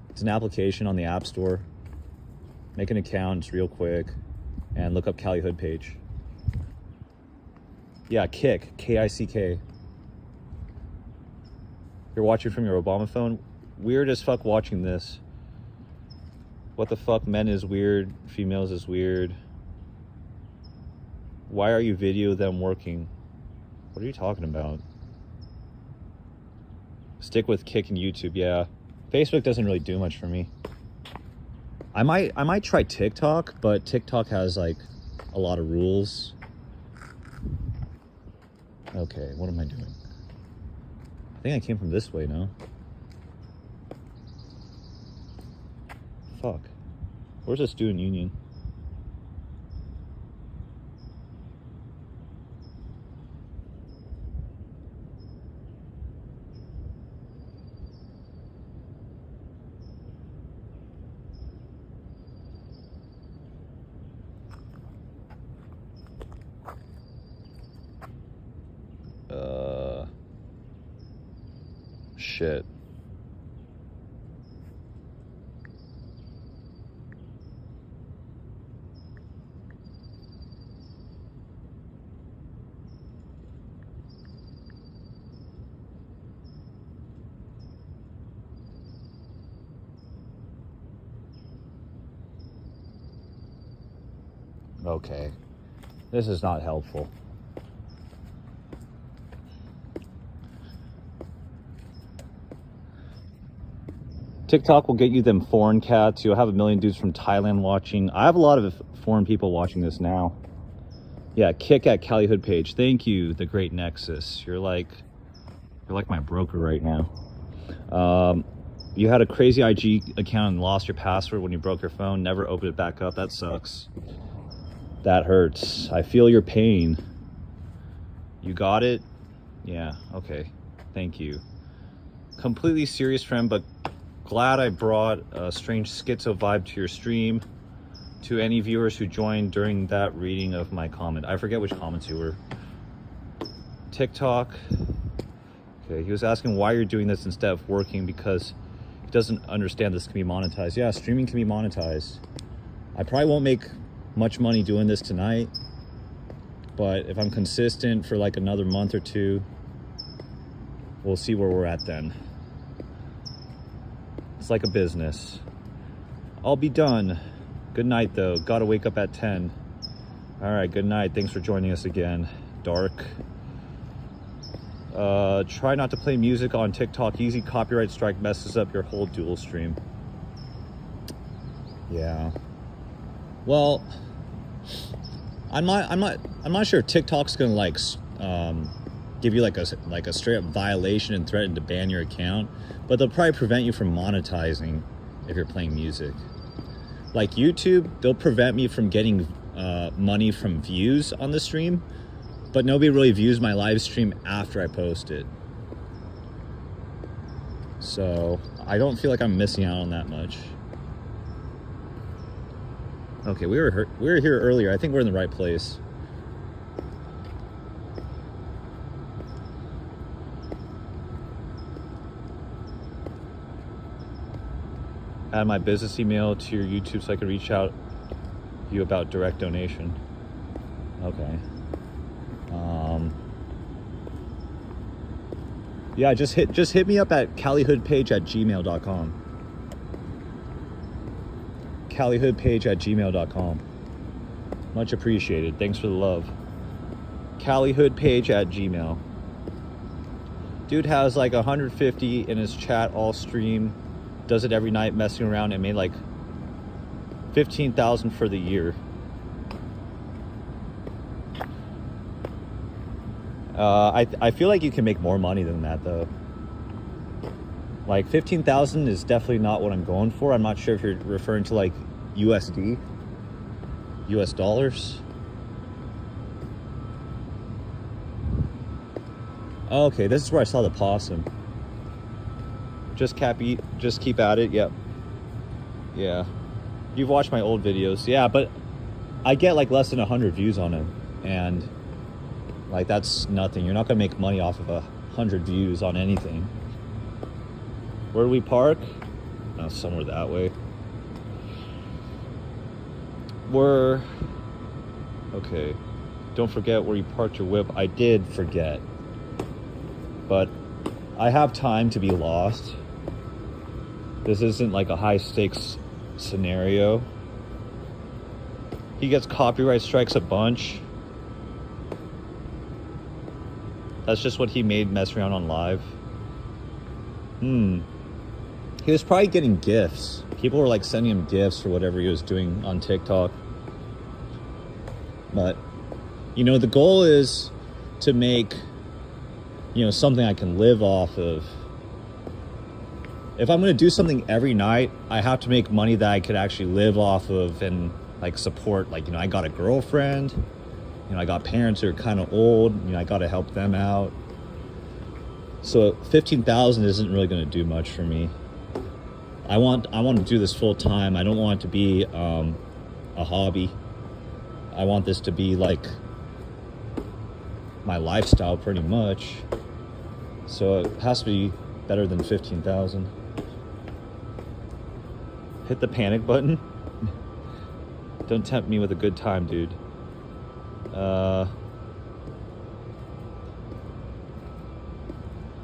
It's an application on the App Store. Make an account, it's real quick. And look up Cali Hood page. Yeah, Kick, K-I-C-K. You're watching from your Obama phone? Weird as fuck watching this. What the fuck? Men is weird, females is weird. Why are you video them working? What are you talking about? Stick with Kick and YouTube, yeah. Facebook doesn't really do much for me. I might try TikTok, but TikTok has like a lot of rules. Okay, what am I doing? I think I came from this way, no? Fuck. Where's the student union? Shit. Okay. This is not helpful. TikTok will get you them foreign cats. You'll have a million dudes from Thailand watching. I have a lot of foreign people watching this now. Yeah, Kick at Cali Hood page. Thank you, the great Nexus. You're like my broker right now. You had a crazy IG account and lost your password when you broke your phone. Never opened it back up. That sucks. That hurts. I feel your pain. You got it? Yeah, okay. Thank you. Completely serious friend, but glad I brought a strange schizo vibe to your stream. To any viewers who joined during that reading of my comment. I forget which comments you were. TikTok. Okay, he was asking why you're doing this instead of working because he doesn't understand this can be monetized. Yeah, streaming can be monetized. I probably won't make much money doing this tonight, but if I'm consistent for like another month or two, we'll see where we're at then. It's like a business. I'll be done. Good night though. Gotta wake up at 10. All right, good night. Thanks for joining us again. Dark. Try not to play music on TikTok. Easy copyright strike messes up your whole dual stream. Yeah. Well, I'm not sure if TikTok's gonna like give you like a straight up violation and threaten to ban your account, but they'll probably prevent you from monetizing if you're playing music. Like YouTube, they'll prevent me from getting money from views on the stream, but nobody really views my live stream after I post it. So I don't feel like I'm missing out on that much. Okay, we were here earlier. I think we're in the right place. Add my business email to your YouTube so I can reach out to you about direct donation. Okay. Yeah, just hit me up at calihoodpage@gmail.com. calihoodpage@gmail.com. Much appreciated. Thanks for the love. calihoodpage@gmail. Dude has like 150 in his chat all stream. Does it every night, messing around, and made like 15,000 for the year. I feel like you can make more money than that though. Like 15,000 is definitely not what I'm going for. I'm not sure if you're referring to like USD. US dollars. Oh, okay, this is where I saw the possum. Just keep at it. Yep. Yeah. You've watched my old videos. Yeah, but I get like less than 100 views on it. And like, that's nothing. You're not gonna make money off of 100 views on anything. Where do we park? No, somewhere that way. Okay. Don't forget where you parked your whip. I did forget. But I have time to be lost. This isn't like a high stakes scenario. He gets copyright strikes a bunch. That's just what he made mess around on live. He was probably getting gifts. People were like sending him gifts for whatever he was doing on TikTok. But, you know, the goal is to make, you know, something I can live off of. If I'm going to do something every night, I have to make money that I could actually live off of and like support. Like, you know, I got a girlfriend, you know, I got parents who are kind of old, you know, I got to help them out. So 15,000 isn't really going to do much for me. I want to do this full time. I don't want it to be a hobby. I want this to be like my lifestyle pretty much. So it has to be better than 15,000. Hit the panic button. Don't tempt me with a good time, dude.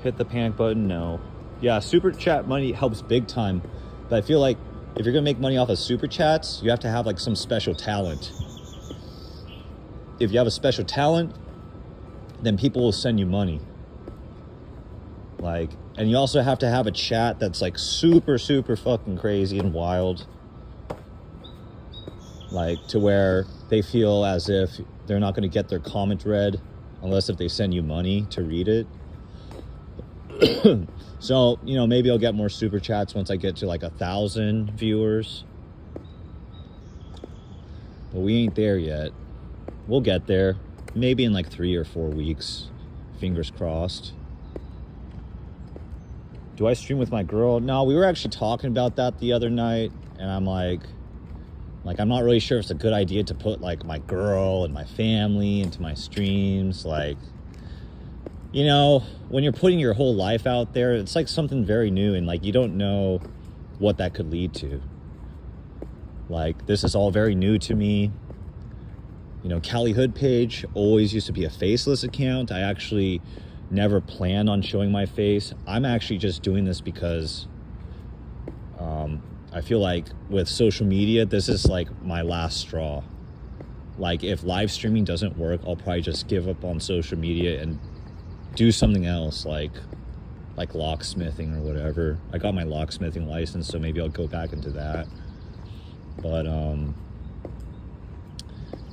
Hit the panic button. No. Yeah, super chat money helps big time. But I feel like if you're gonna make money off of super chats, you have to have like some special talent. If you have a special talent, then people will send you money. Like, and you also have to have a chat that's like super, super fucking crazy and wild. Like, to where they feel as if they're not gonna get their comment read unless if they send you money to read it. So, you know, maybe I'll get more super chats once I get to like 1,000 viewers. But we ain't there yet. We'll get there. Maybe in like 3 or 4 weeks. Fingers crossed. Do I stream with my girl? No, we were actually talking about that the other night. And I'm like, I'm not really sure if it's a good idea to put like my girl and my family into my streams. Like, you know, when you're putting your whole life out there, it's like something very new and like you don't know what that could lead to. Like, this is all very new to me. You know, Cali Hood page always used to be a faceless account. I actually never planned on showing my face. I'm actually just doing this because I feel like with social media, this is like my last straw. Like, if live streaming doesn't work, I'll probably just give up on social media and do something else, like locksmithing or whatever. I got my locksmithing license, so maybe I'll go back into that. But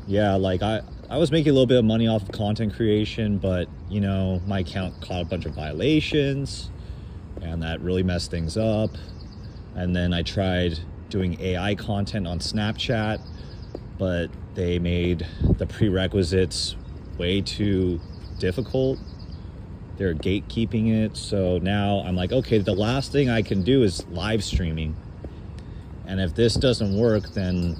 yeah, like I was making a little bit of money off of content creation, but you know, my account caught a bunch of violations and that really messed things up. And then I tried doing AI content on Snapchat, but they made the prerequisites way too difficult. They're gatekeeping it. So now I'm like, okay, the last thing I can do is live streaming. And if this doesn't work, then,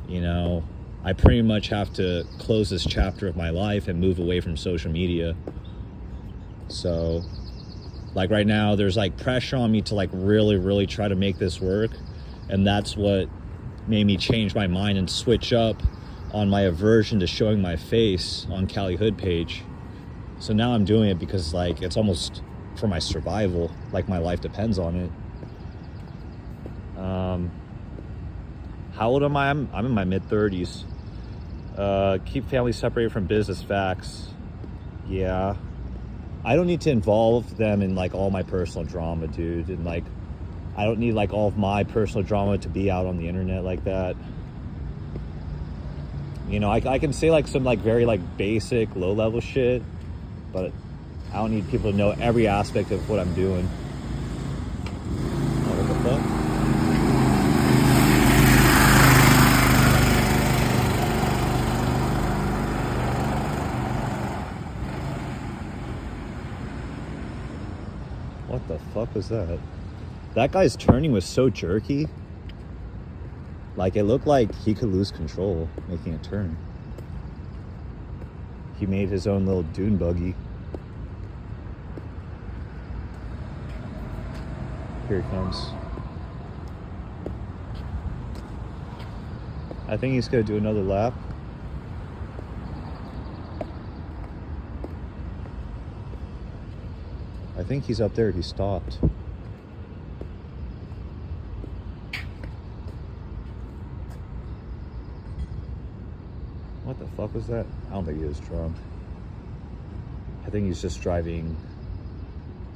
you know, I pretty much have to close this chapter of my life and move away from social media. So, like right now, there's like pressure on me to like really, really try to make this work. And that's what made me change my mind and switch up on my aversion to showing my face on Cali Hood page. So now I'm doing it because like it's almost for my survival, like my life depends on it. How old am I? I'm in my mid-30s. Keep family separated from business, facts. Yeah. I don't need to involve them in like all my personal drama, dude. And like, I don't need like all of my personal drama to be out on the internet like that. You know, I can say like some like very like basic low level shit, but I don't need people to know every aspect of what I'm doing. Oh, what the fuck? fuck was that? That guy's turning was so jerky. Like, it looked like he could lose control making a turn. He made his own little dune buggy. Here he comes. I think he's gonna do another lap. I think he's up there. He stopped. What the fuck was that? I don't think he was drunk. I think he's just driving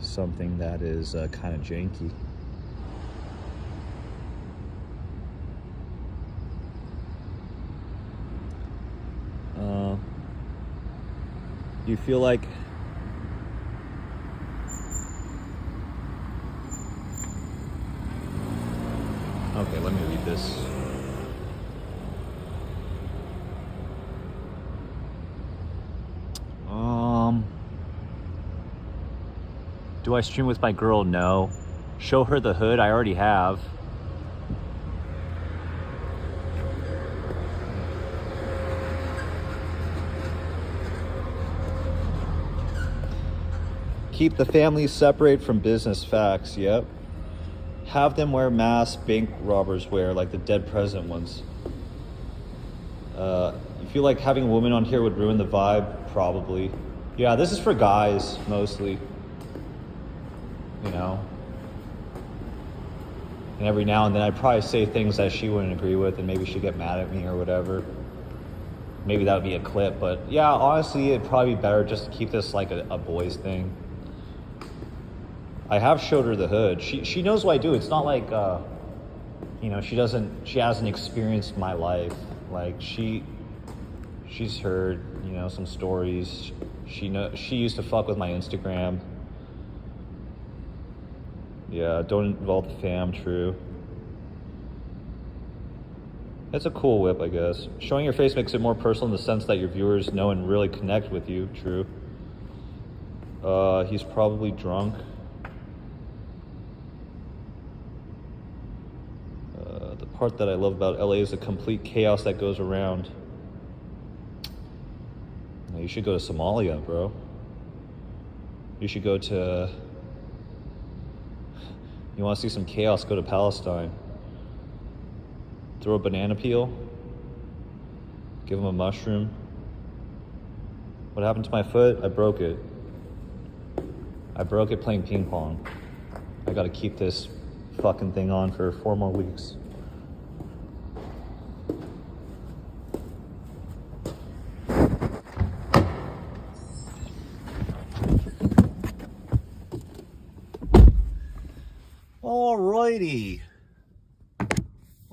something that is kind of janky. You feel like okay, let me read this. Do I stream with my girl? No. Show her the hood? I already have. Keep the family separate from business. Facts. Yep. Have them wear masks bank robbers wear, like the dead president ones. You feel like having a woman on here would ruin the vibe? Probably. Yeah, this is for guys mostly. You know. And every now and then I'd probably say things that she wouldn't agree with, and maybe she'd get mad at me or whatever. Maybe that would be a clip, but yeah, honestly, it'd probably be better just to keep this like a boys thing. I have showed her the hood. She knows what I do. It's not like, you know, she hasn't experienced my life. Like she's heard, you know, some stories. She used to fuck with my Instagram. Yeah, don't involve the fam, true. It's a cool whip, I guess. Showing your face makes it more personal in the sense that your viewers know and really connect with you, true. He's probably drunk. The part that I love about LA is the complete chaos that goes around. You should go to Somalia, bro. You should go to... You want to see some chaos, go to Palestine. Throw a banana peel. Give him a mushroom. What happened to my foot? I broke it. I broke it playing ping pong. I gotta keep this fucking thing on for 4 more weeks.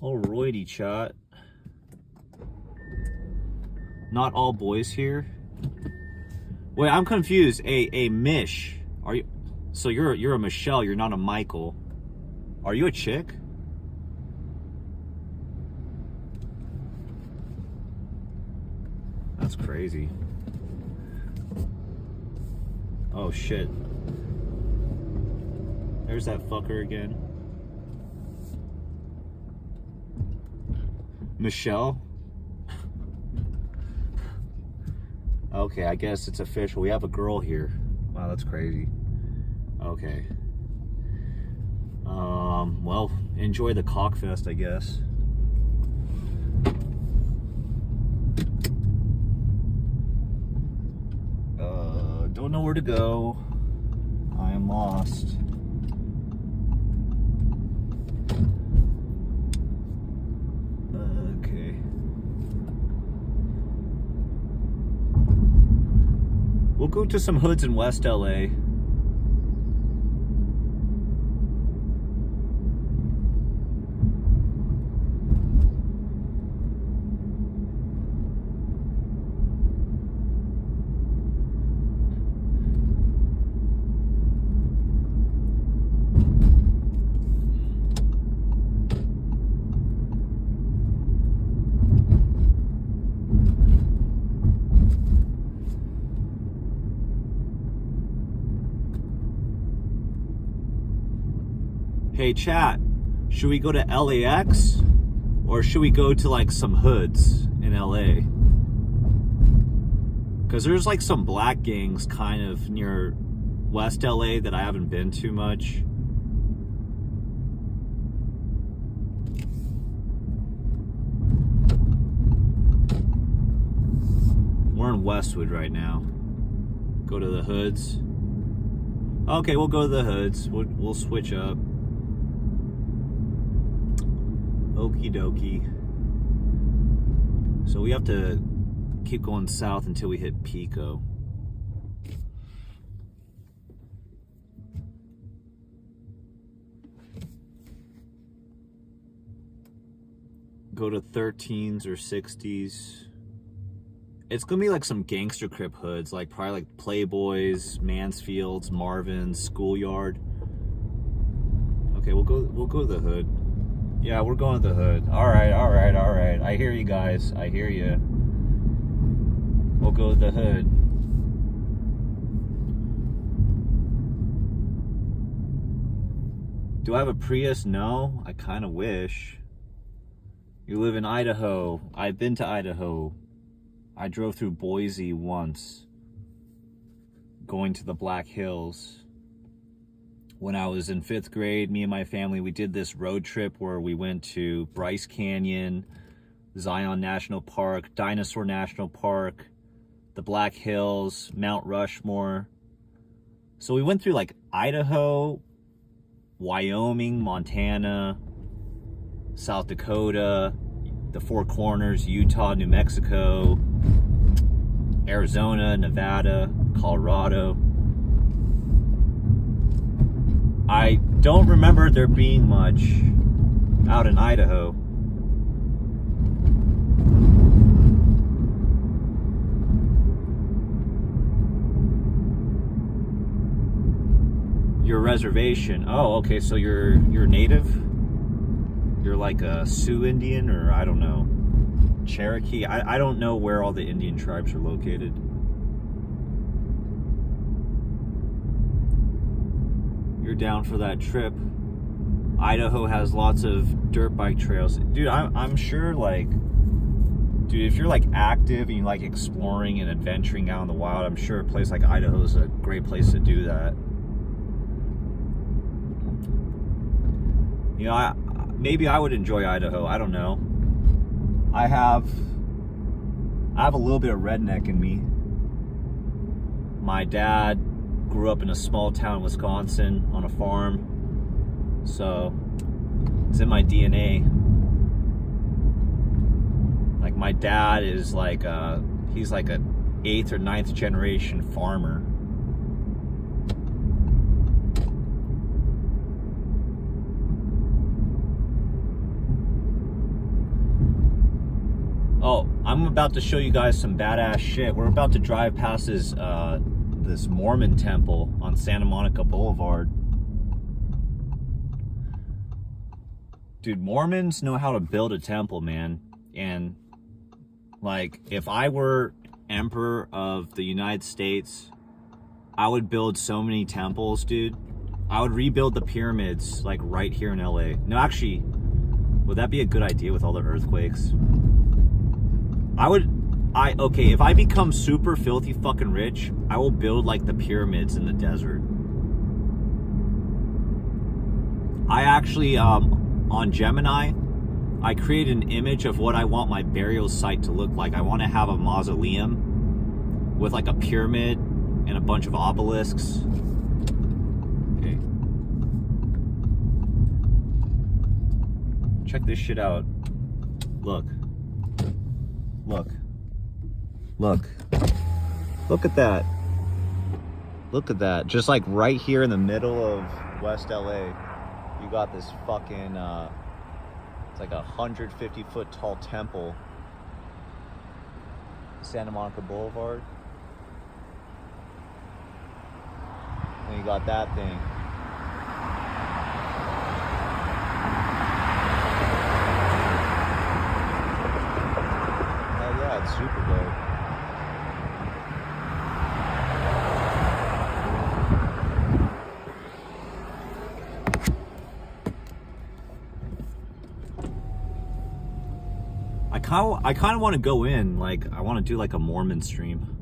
Alrighty, chat. Not all boys here. Wait, I'm confused. A Mish. Are you? So you're a Michelle. You're not a Michael. Are you a chick? That's crazy. Oh shit. There's that fucker again. Michelle? Okay, I guess it's official. We have a girl here. Wow, that's crazy. Okay. Well, enjoy the cockfest, I guess. Don't know where to go. I am lost. Okay. We'll go to some hoods in West LA. Hey chat, should we go to LAX or should we go to like some hoods in LA? Because there's like some black gangs kind of near West LA that I haven't been to much. We're in Westwood right now. Go to the hoods. Okay, we'll go to the hoods. We'll switch up. Okie dokie. So we have to keep going south until we hit Pico. Go to 13s or 60s. It's gonna be like some gangster crip hoods, like probably like Playboys, Mansfields, Marvin's, Schoolyard. Okay, we'll go to the hood. Yeah, we're going to the hood. All right. I hear you guys. I hear you. We'll go to the hood. Do I have a Prius? No. I kind of wish. You live in Idaho. I've been to Idaho. I drove through Boise once, going to the Black Hills. When I was in 5th grade, me and my family, we did this road trip where we went to Bryce Canyon, Zion National Park, Dinosaur National Park, the Black Hills, Mount Rushmore. So we went through like Idaho, Wyoming, Montana, South Dakota, the Four Corners, Utah, New Mexico, Arizona, Nevada, Colorado. I don't remember there being much out in Idaho. Your reservation. Oh, okay, so you're native? You're like a Sioux Indian, or I don't know, Cherokee? I don't know where all the Indian tribes are located. You're down for that trip. Idaho has lots of dirt bike trails. Dude, I'm sure, like, dude, if you're like active and you like exploring and adventuring out in the wild, I'm sure a place like Idaho is a great place to do that. You know, maybe I would enjoy Idaho. I don't know. I have a little bit of redneck in me. My dad grew up in a small town in Wisconsin on a farm, so it's in my DNA. Like, my dad is like he's like a 8th or 9th generation farmer. Oh, I'm about to show you guys some badass shit. We're about to drive past this Mormon temple on Santa Monica Boulevard. Dude, Mormons know how to build a temple, man. And like, if I were emperor of the United States, I would build so many temples, dude. I would rebuild the pyramids like right here in LA. No, actually, would that be a good idea with all the earthquakes? Okay, if I become super filthy fucking rich, I will build like the pyramids in the desert. I actually, on Gemini, I created an image of what I want my burial site to look like. I want to have a mausoleum with like a pyramid and a bunch of obelisks. Okay. Check this shit out. Look. Look. Look. Look at that. Look at that. Just like right here in the middle of West LA, you got this fucking, it's like a 150-foot tall temple. Santa Monica Boulevard. And you got that thing. Hell yeah, it's super dope. I kind of want to go in, like, I want to do like a Mormon stream.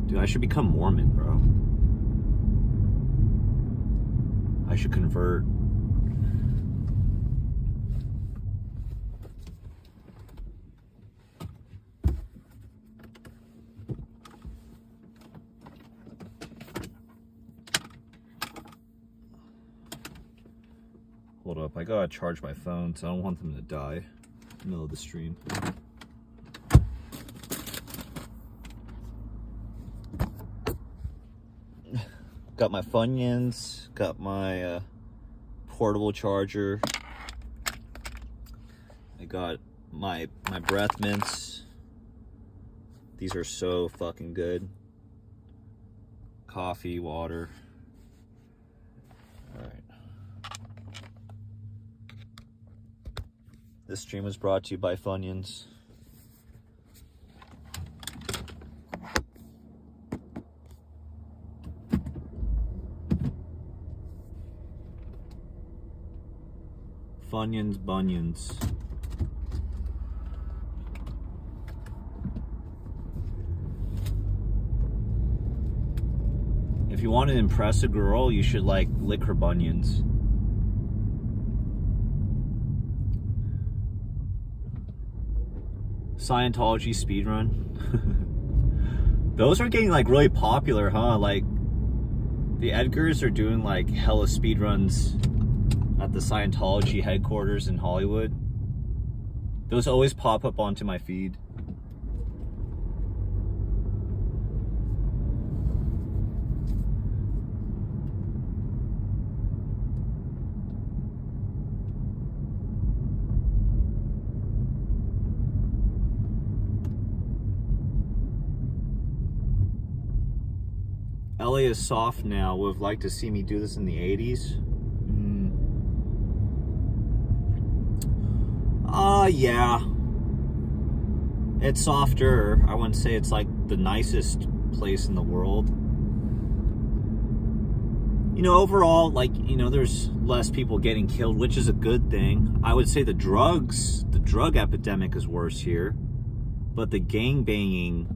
Dude, I should become Mormon, bro. I should convert. Hold up, I gotta charge my phone, so I don't want them to die in the middle of the stream. Got my Funyuns, got my portable charger. I got my breath mints. These are so fucking good. Coffee, water. All right. This stream was brought to you by Funyuns. Funyuns, bunions. If you want to impress a girl, you should like lick her bunions. Scientology speedrun. Those are getting like really popular, huh? Like the Edgars are doing like hella speedruns at the Scientology headquarters in Hollywood. Those always pop up onto my feed. LA is soft now. Would have liked to see me do this in the 80s. Yeah. It's softer. I wouldn't say it's like the nicest place in the world. You know, overall, like, you know, there's less people getting killed, which is a good thing. I would say the drug epidemic is worse here, but the gangbanging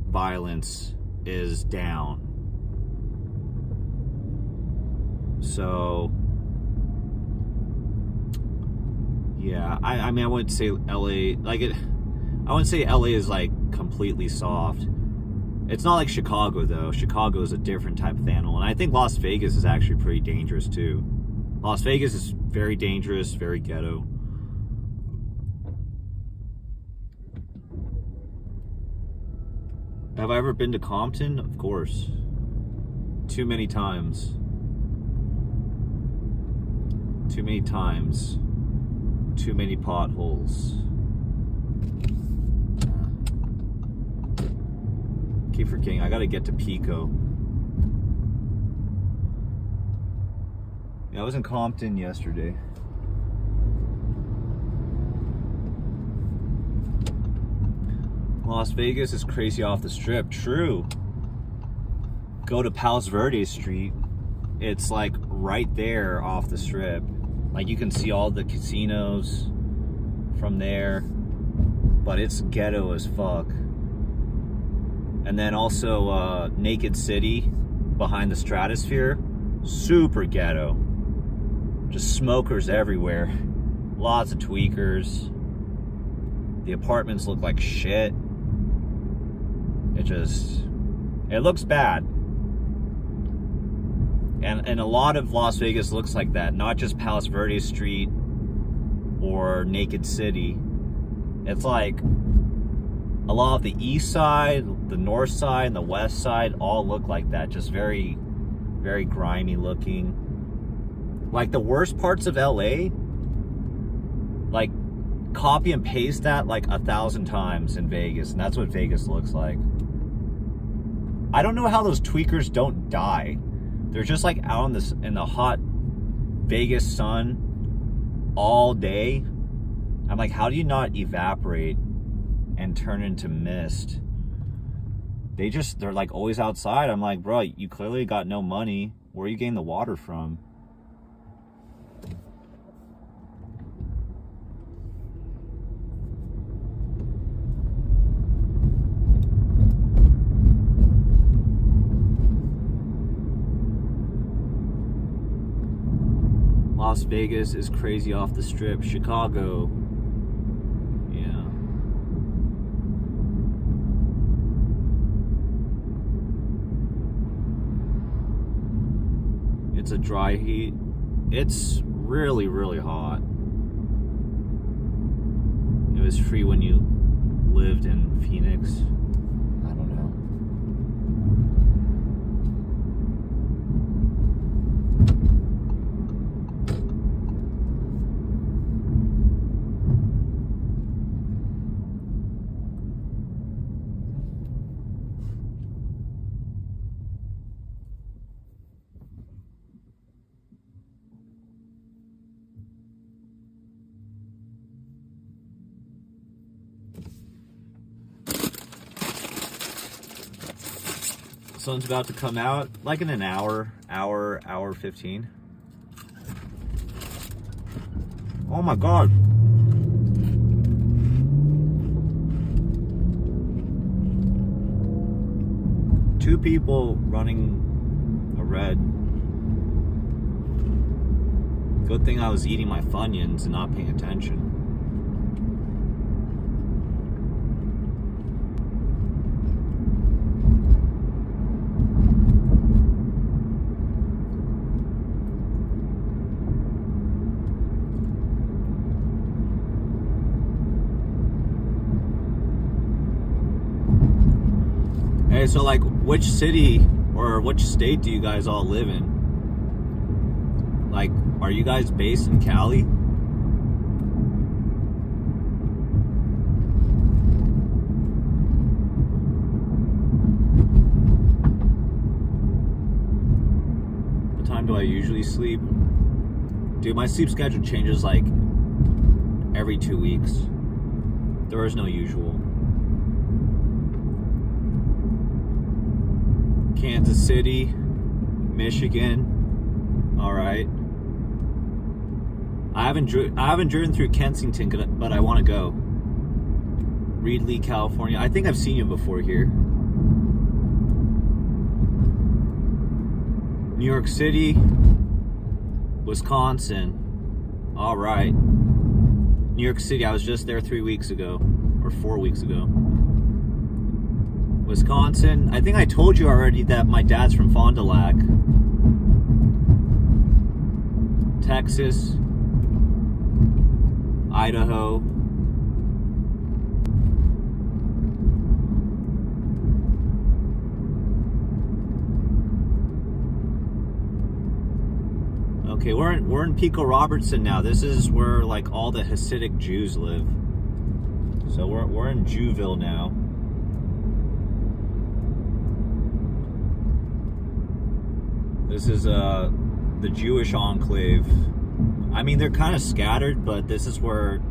violence is down. So, yeah, I mean, I wouldn't say LA, like I wouldn't say LA is like completely soft. It's not like Chicago though. Chicago is a different type of animal. And I think Las Vegas is actually pretty dangerous too. Las Vegas is very dangerous, very ghetto. Have I ever been to Compton? Of course. Too many times. Too many times. Too many potholes. Keep forgetting, I gotta get to Pico. Yeah, I was in Compton yesterday. Las Vegas is crazy off the strip. True. Go to Palos Verdes Street. It's like right there off the strip. Like you can see all the casinos from there, but it's ghetto as fuck. And then also Naked City behind the Stratosphere, super ghetto. Just smokers everywhere. Lots of tweakers. The apartments look like shit. It looks bad. And a lot of Las Vegas looks like that, not just Palos Verdes Street or Naked City. It's like a lot of the east side, the north side, and the west side all look like that. Just very, very grimy looking. Like the worst parts of LA, like copy and paste that like 1,000 times in Vegas, and that's what Vegas looks like. I don't know how those tweakers don't die. They're just like out in the hot Vegas sun all day. I'm like, how do you not evaporate and turn into mist? they're like always outside. I'm like, bro, you clearly got no money. Where are you getting the water from? Las Vegas is crazy off the strip. Chicago, yeah. It's a dry heat. It's really, really hot. It was free when you lived in Phoenix. I don't know. Sun's about to come out, like in an hour 15. Oh my God. Two people running a red. Good thing I was eating my Funyuns and not paying attention. Hey, so like, which city or which state do you guys all live in? Like, are you guys based in Cali? What time do I usually sleep? Dude, my sleep schedule changes like every 2 weeks. There is no usual. Kansas City, Michigan. All right. I haven't driven through Kensington, but I want to go. Reedley, California. I think I've seen you before here. New York City, Wisconsin. All right. New York City. I was just there 3 weeks ago, or 4 weeks ago. Wisconsin. I think I told you already that my dad's from Fond du Lac. Texas. Idaho. Okay, we're in Pico Robertson now. This is where like all the Hasidic Jews live. So we're in Jewville now. This is the Jewish enclave. I mean, they're kind of scattered, but this is where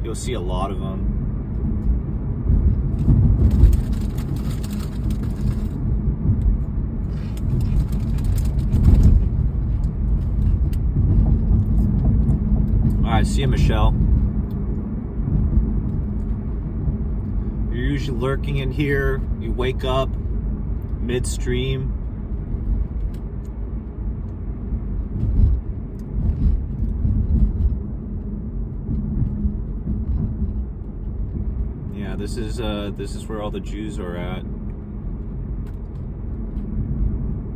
you'll see a lot of them. All right, see you, Michelle. You're usually lurking in here. You wake up midstream. This is where all the Jews are at.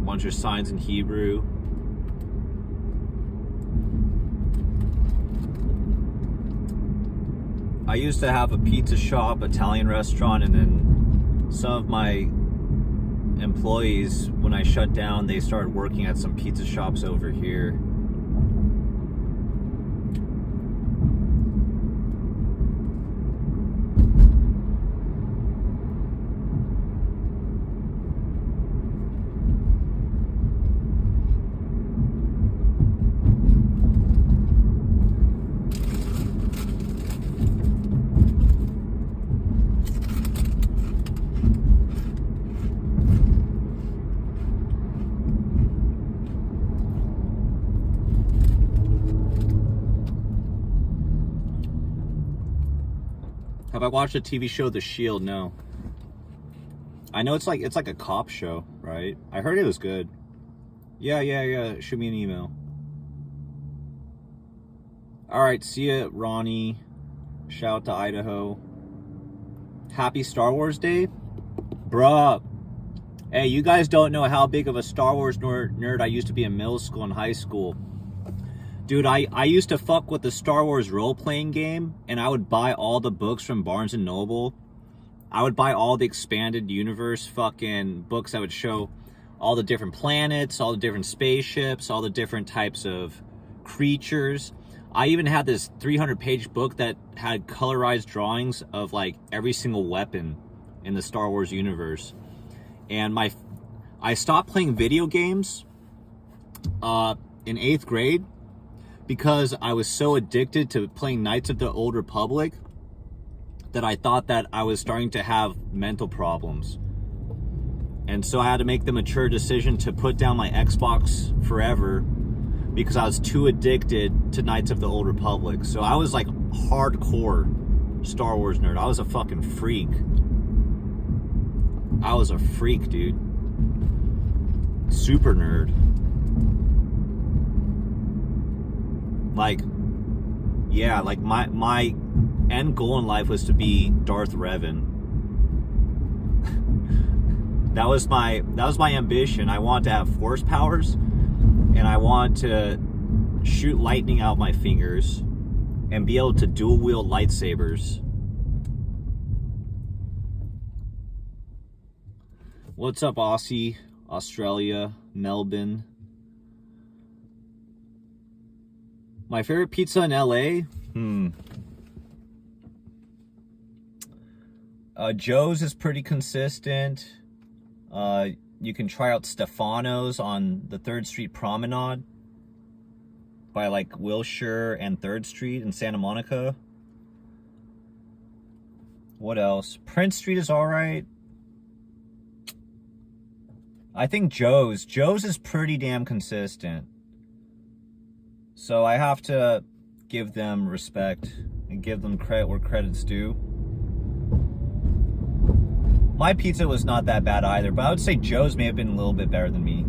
Bunch of signs in Hebrew. I used to have a pizza shop, Italian restaurant, and then some of my employees, when I shut down, they started working at some pizza shops over here. Have I watched the TV show The Shield? No. I know it's like a cop show, right? I heard it was good. Yeah. Shoot me an email. All right, see ya, Ronnie. Shout out to Idaho. Happy Star Wars Day. Bruh. Hey, you guys don't know how big of a Star Wars nerd I used to be in middle school and high school. Dude, I used to fuck with the Star Wars role-playing game, and I would buy all the books from Barnes & Noble. I would buy all the expanded universe fucking books that would show all the different planets, all the different spaceships, all the different types of creatures. I even had this 300-page book that had colorized drawings of like every single weapon in the Star Wars universe. And I stopped playing video games in 8th grade because I was so addicted to playing Knights of the Old Republic that I thought that I was starting to have mental problems. And so I had to make the mature decision to put down my Xbox forever because I was too addicted to Knights of the Old Republic. So I was like hardcore Star Wars nerd. I was a fucking freak. I was a freak, dude. Super nerd. Like, yeah, like my end goal in life was to be Darth Revan. that was my ambition. I want to have force powers, and I want to shoot lightning out my fingers and be able to dual wield lightsabers. What's up, Aussie, Australia, Melbourne? My favorite pizza in LA? Joe's is pretty consistent. You can try out Stefano's on the 3rd Street Promenade by like Wilshire and 3rd Street in Santa Monica. What else? Prince Street is alright. I think Joe's is pretty damn consistent. So I have to give them respect and give them credit where credit's due. My pizza was not that bad either, but I would say Joe's may have been a little bit better than me.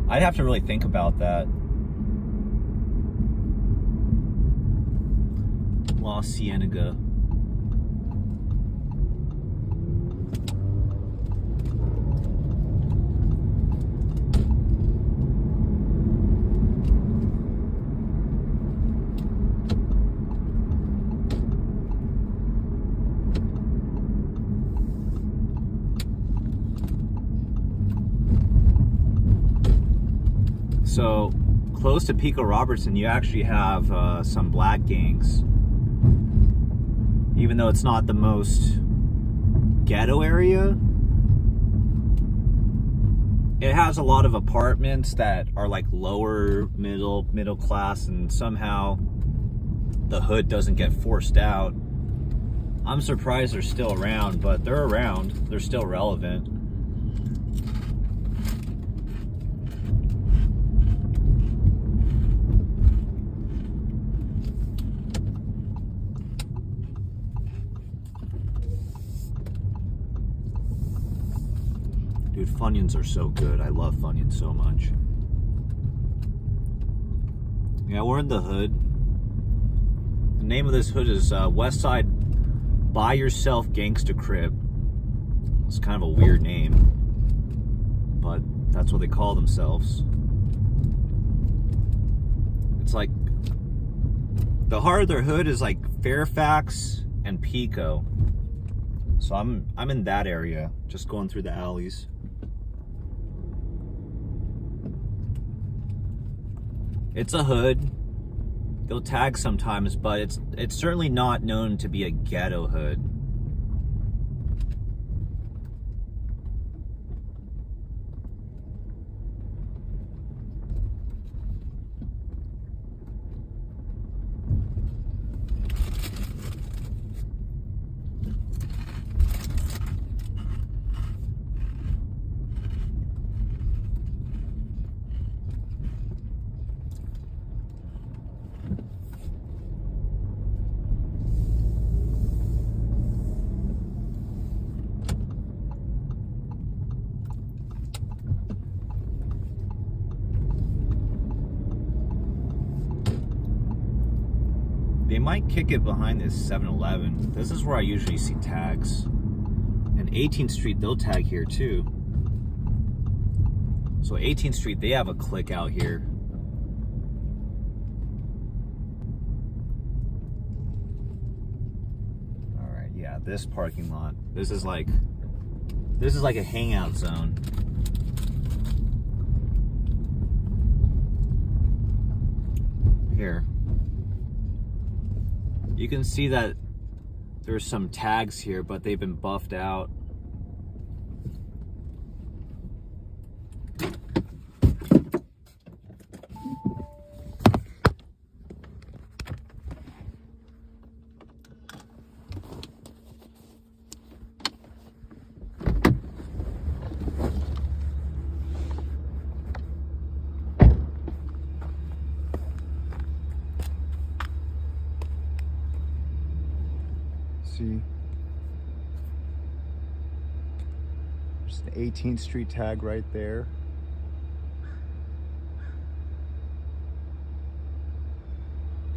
I'd have to really think about that. La Cienega. So, close to Pico Robertson, you actually have some black gangs. Even though it's not the most ghetto area, it has a lot of apartments that are like lower middle class, and somehow the hood doesn't get forced out. I'm surprised they're still around, but they're around. They're still relevant. Dude, Funyuns are so good. I love Funyuns so much. Yeah, we're in the hood. The name of this hood is Westside Buy Yourself Gangsta Crib. It's kind of a weird name, but that's what they call themselves. It's like the heart of their hood is like Fairfax and Pico. So I'm in that area, just going through the alleys. It's a hood. They'll tag sometimes, but it's certainly not known to be a ghetto hood. They might kick it behind this 7-Eleven. This is where I usually see tags. And 18th Street, they'll tag here too. So 18th Street, they have a click out here. All right, yeah, this parking lot. This is like a hangout zone. Here. You can see that there's some tags here, but they've been buffed out. See, there's an 18th Street tag right there.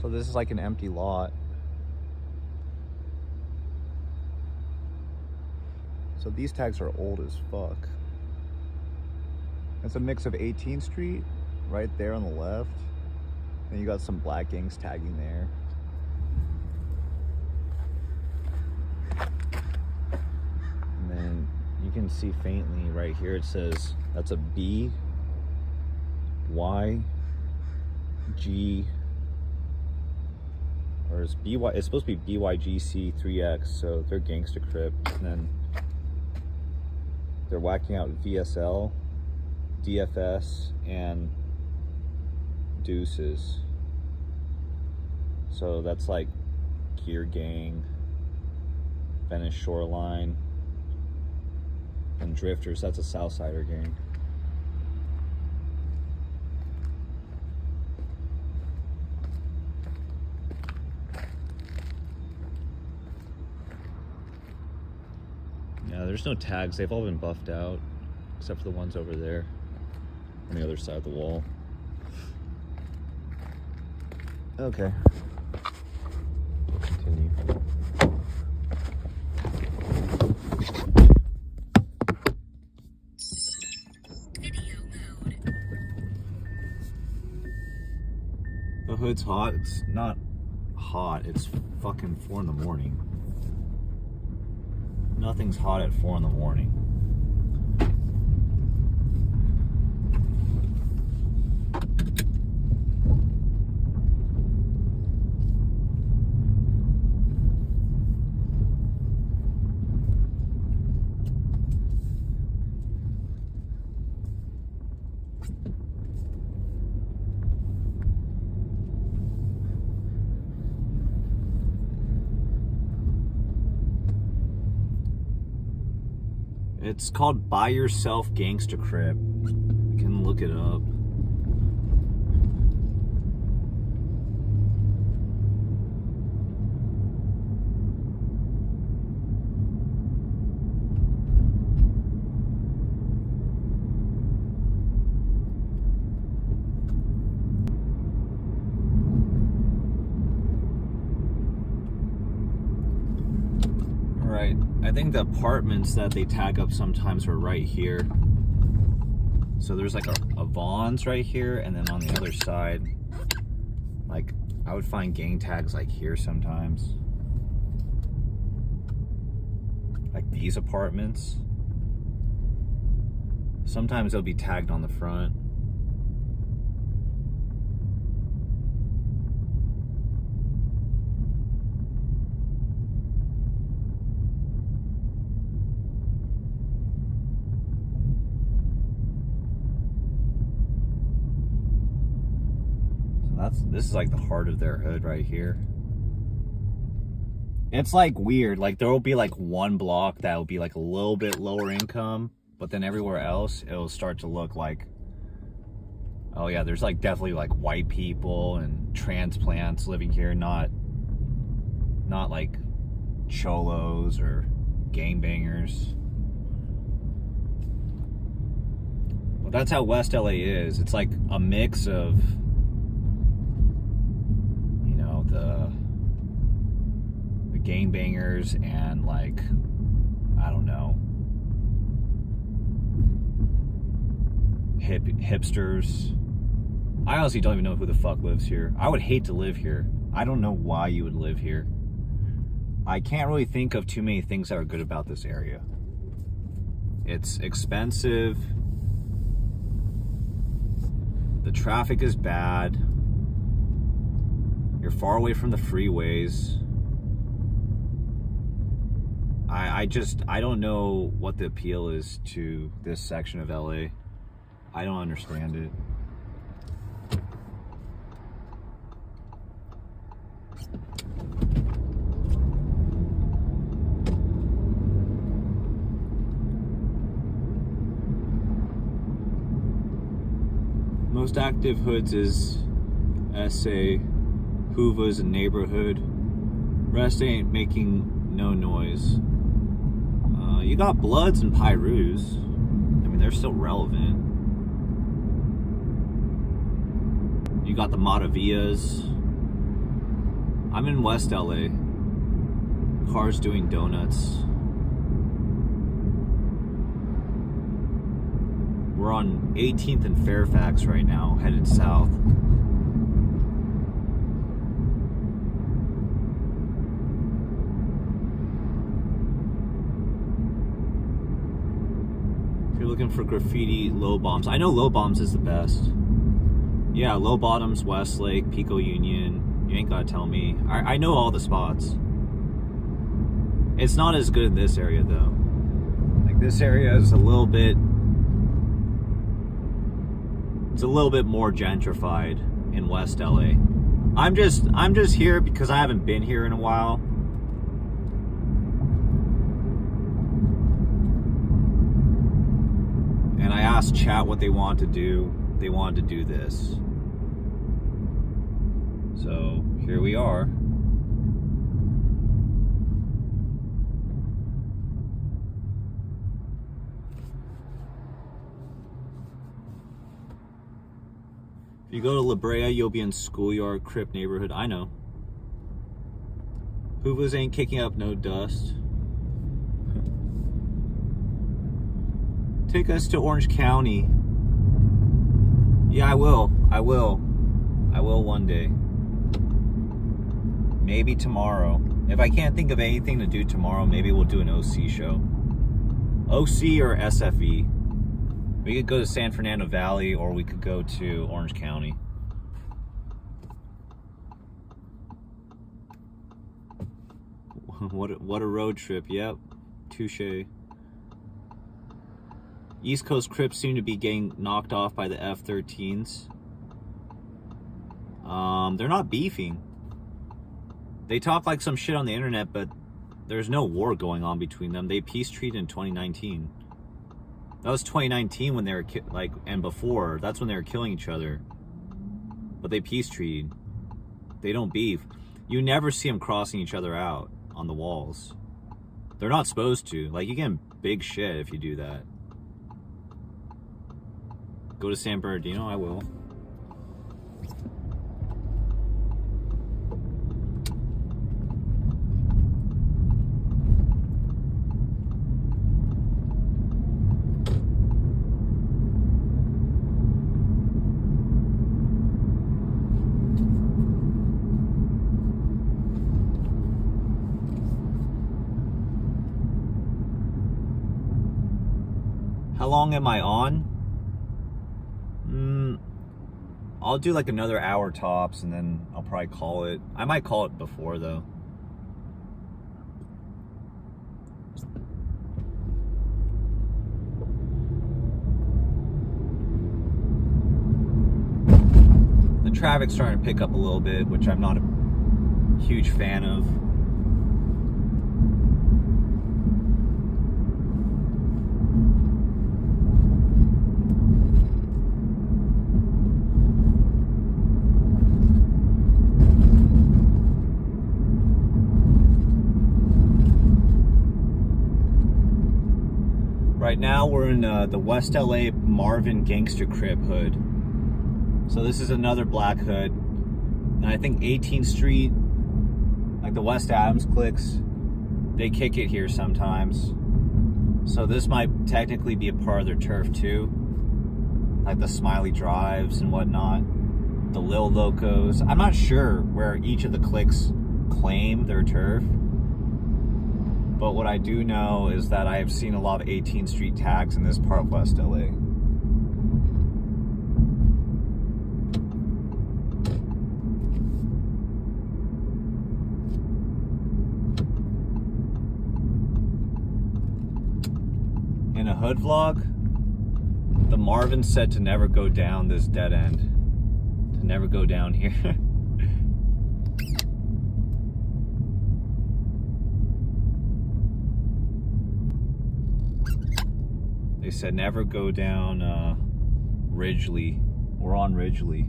So this is like an empty lot. So these tags are old as fuck. It's a mix of 18th Street right there on the left. And you got some black gangs tagging there. And then you can see faintly right here, it says that's a B, Y, G, or it's BY, it's supposed to be BYGC 3X, so they're gangster crip. And then they're whacking out VSL, DFS, and Deuces. So that's like Gear Gang, Venice Shoreline, and Drifters. That's a Southsider gang. Yeah, there's no tags. They've all been buffed out, except for the ones over there on the other side of the wall. Okay. We'll continue. The hood's hot. It's not hot. It's fucking 4 in the morning. Nothing's hot at 4 in the morning. It's called Buy Yourself Gangsta Crip. You can look it up. Right. I think the apartments that they tag up sometimes are right here. So there's like a Vaughn's right here, and then on the other side, like I would find gang tags like here sometimes. Like these apartments. Sometimes they'll be tagged on the front. This is like the heart of their hood right here. It's like weird. Like there will be like one block that will be like a little bit lower income, but then everywhere else it'll start to look like, oh yeah, there's like definitely like white people and transplants living here, not like cholos or gangbangers. Well, that's how West LA is. It's like a mix of the gangbangers and like, I don't know, hipsters. I honestly don't even know who the fuck lives here. I would hate to live here. I don't know why you would live here. I can't really think of too many things that are good about this area. It's expensive. The traffic is bad. You're far away from the freeways. I don't know what the appeal is to this section of LA. I don't understand it. Most active hoods is SA, Hoover's and Neighborhood. Rest ain't making no noise. You got Bloods and Pyrus. I mean, they're still relevant. You got the Matavillas. I'm in West LA. Cars doing donuts. We're on 18th and Fairfax right now, headed south. If you're looking for graffiti low bombs, I know low bombs is the best. Yeah, Low Bottoms, Westlake, Pico Union. You ain't gotta tell me. I know all the spots. It's not as good in this area though. Like this area is a little bit. It's a little bit more gentrified in West LA. I'm just here because I haven't been here in a while. And I asked chat what they want to do. They wanted to do this. So here we are. If you go to La Brea, you'll be in Schoolyard, Crip neighborhood. I know. Hoovers ain't kicking up no dust. Take us to Orange County. Yeah, I will. I will one day. Maybe tomorrow. If I can't think of anything to do tomorrow, maybe we'll do an OC show. OC or SFE. We could go to San Fernando Valley or we could go to Orange County. What a road trip. Yep. Touche. East Coast Crips seem to be getting knocked off by the F-13s. They're not beefing. They talk like some shit on the internet, but there's no war going on between them. They peace treated in 2019. That was 2019 when they were and before. That's when they were killing each other. But they peace treated. They don't beef. You never see them crossing each other out on the walls. They're not supposed to. Like, you get in big shit if you do that. Go to San Bernardino, I will. How long am I on? I'll do like another hour tops and then I'll probably call it. I might call it before though. The traffic's starting to pick up a little bit, which I'm not a huge fan of. Right now we're in the West LA Marvin Gangster Crip hood. So this is another black hood. And I think 18th Street, Like the West Adams clicks, they kick it here sometimes. So this might technically be a part of their turf too. Like the Smiley Drives and whatnot. The Lil Locos. I'm not sure where each of the clicks claim their turf. But what I do know is that I have seen a lot of 18th Street tags in this part of West LA. In a hood vlog, the Marvin said to never go down this dead end. To never go down here. They said never go down Ridgely. We're on Ridgely.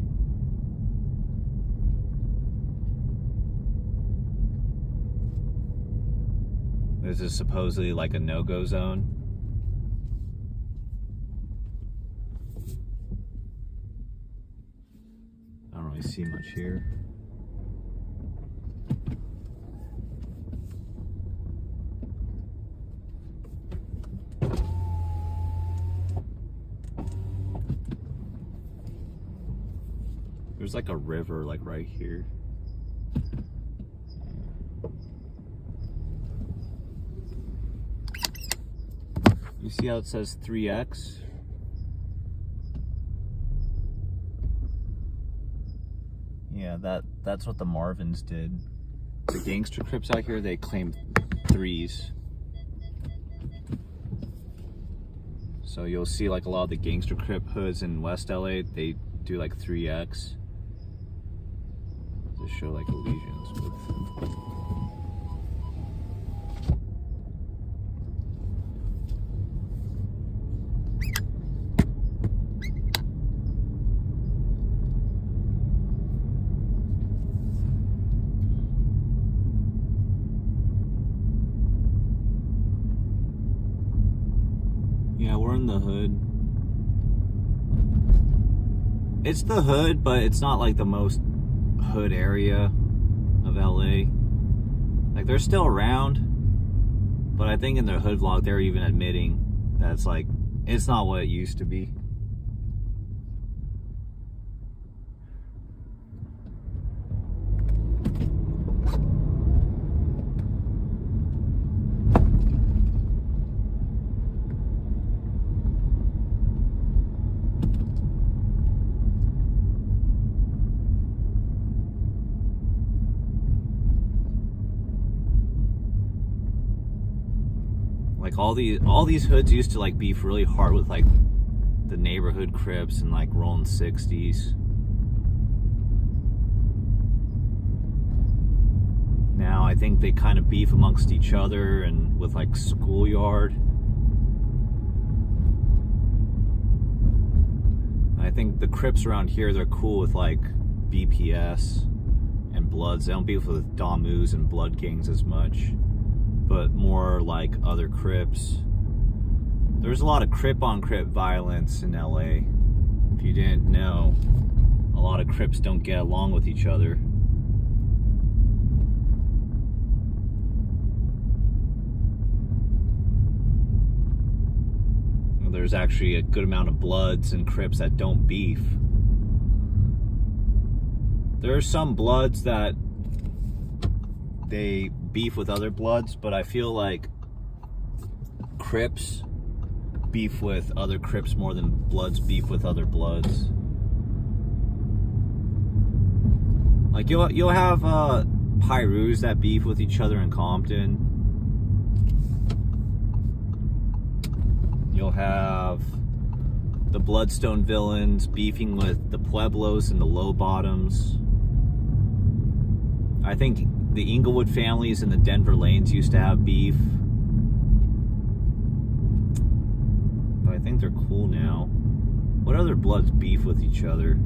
This is supposedly like a no-go zone. I don't really see much here. There's like a river like right here. You see how it says 3X? Yeah, that's what the Marvins did. The gangster Crips out here, they claim 3s. So you'll see like a lot of the gangster Crip hoods in West LA, they do like 3X. To show like allegiance with. Yeah, we're in the hood. It's the hood, but it's not like the most hood area of LA. Like they're still around, but I think in their hood vlog they're even admitting that it's like it's not what it used to be. Like all these hoods used to like beef really hard with like the neighborhood Crips and like rolling 60s. Now I think they kind of beef amongst each other and with like schoolyard. I think the Crips around here, they're cool with like BPS and Bloods. They don't beef with Damus and Blood gangs as much, but more like other Crips. There's a lot of Crip on Crip violence in LA. If you didn't know, a lot of Crips don't get along with each other. There's actually a good amount of Bloods and Crips that don't beef. There are some Bloods that they beef with other Bloods, but I feel like Crips beef with other Crips more than Bloods beef with other Bloods. Like you'll have Pyrus that beef with each other in Compton. You'll have the Bloodstone villains beefing with the Pueblos and the Low Bottoms. I think the Inglewood families and the Denver Lanes used to have beef. But I think they're cool now. What other Bloods beef with each other?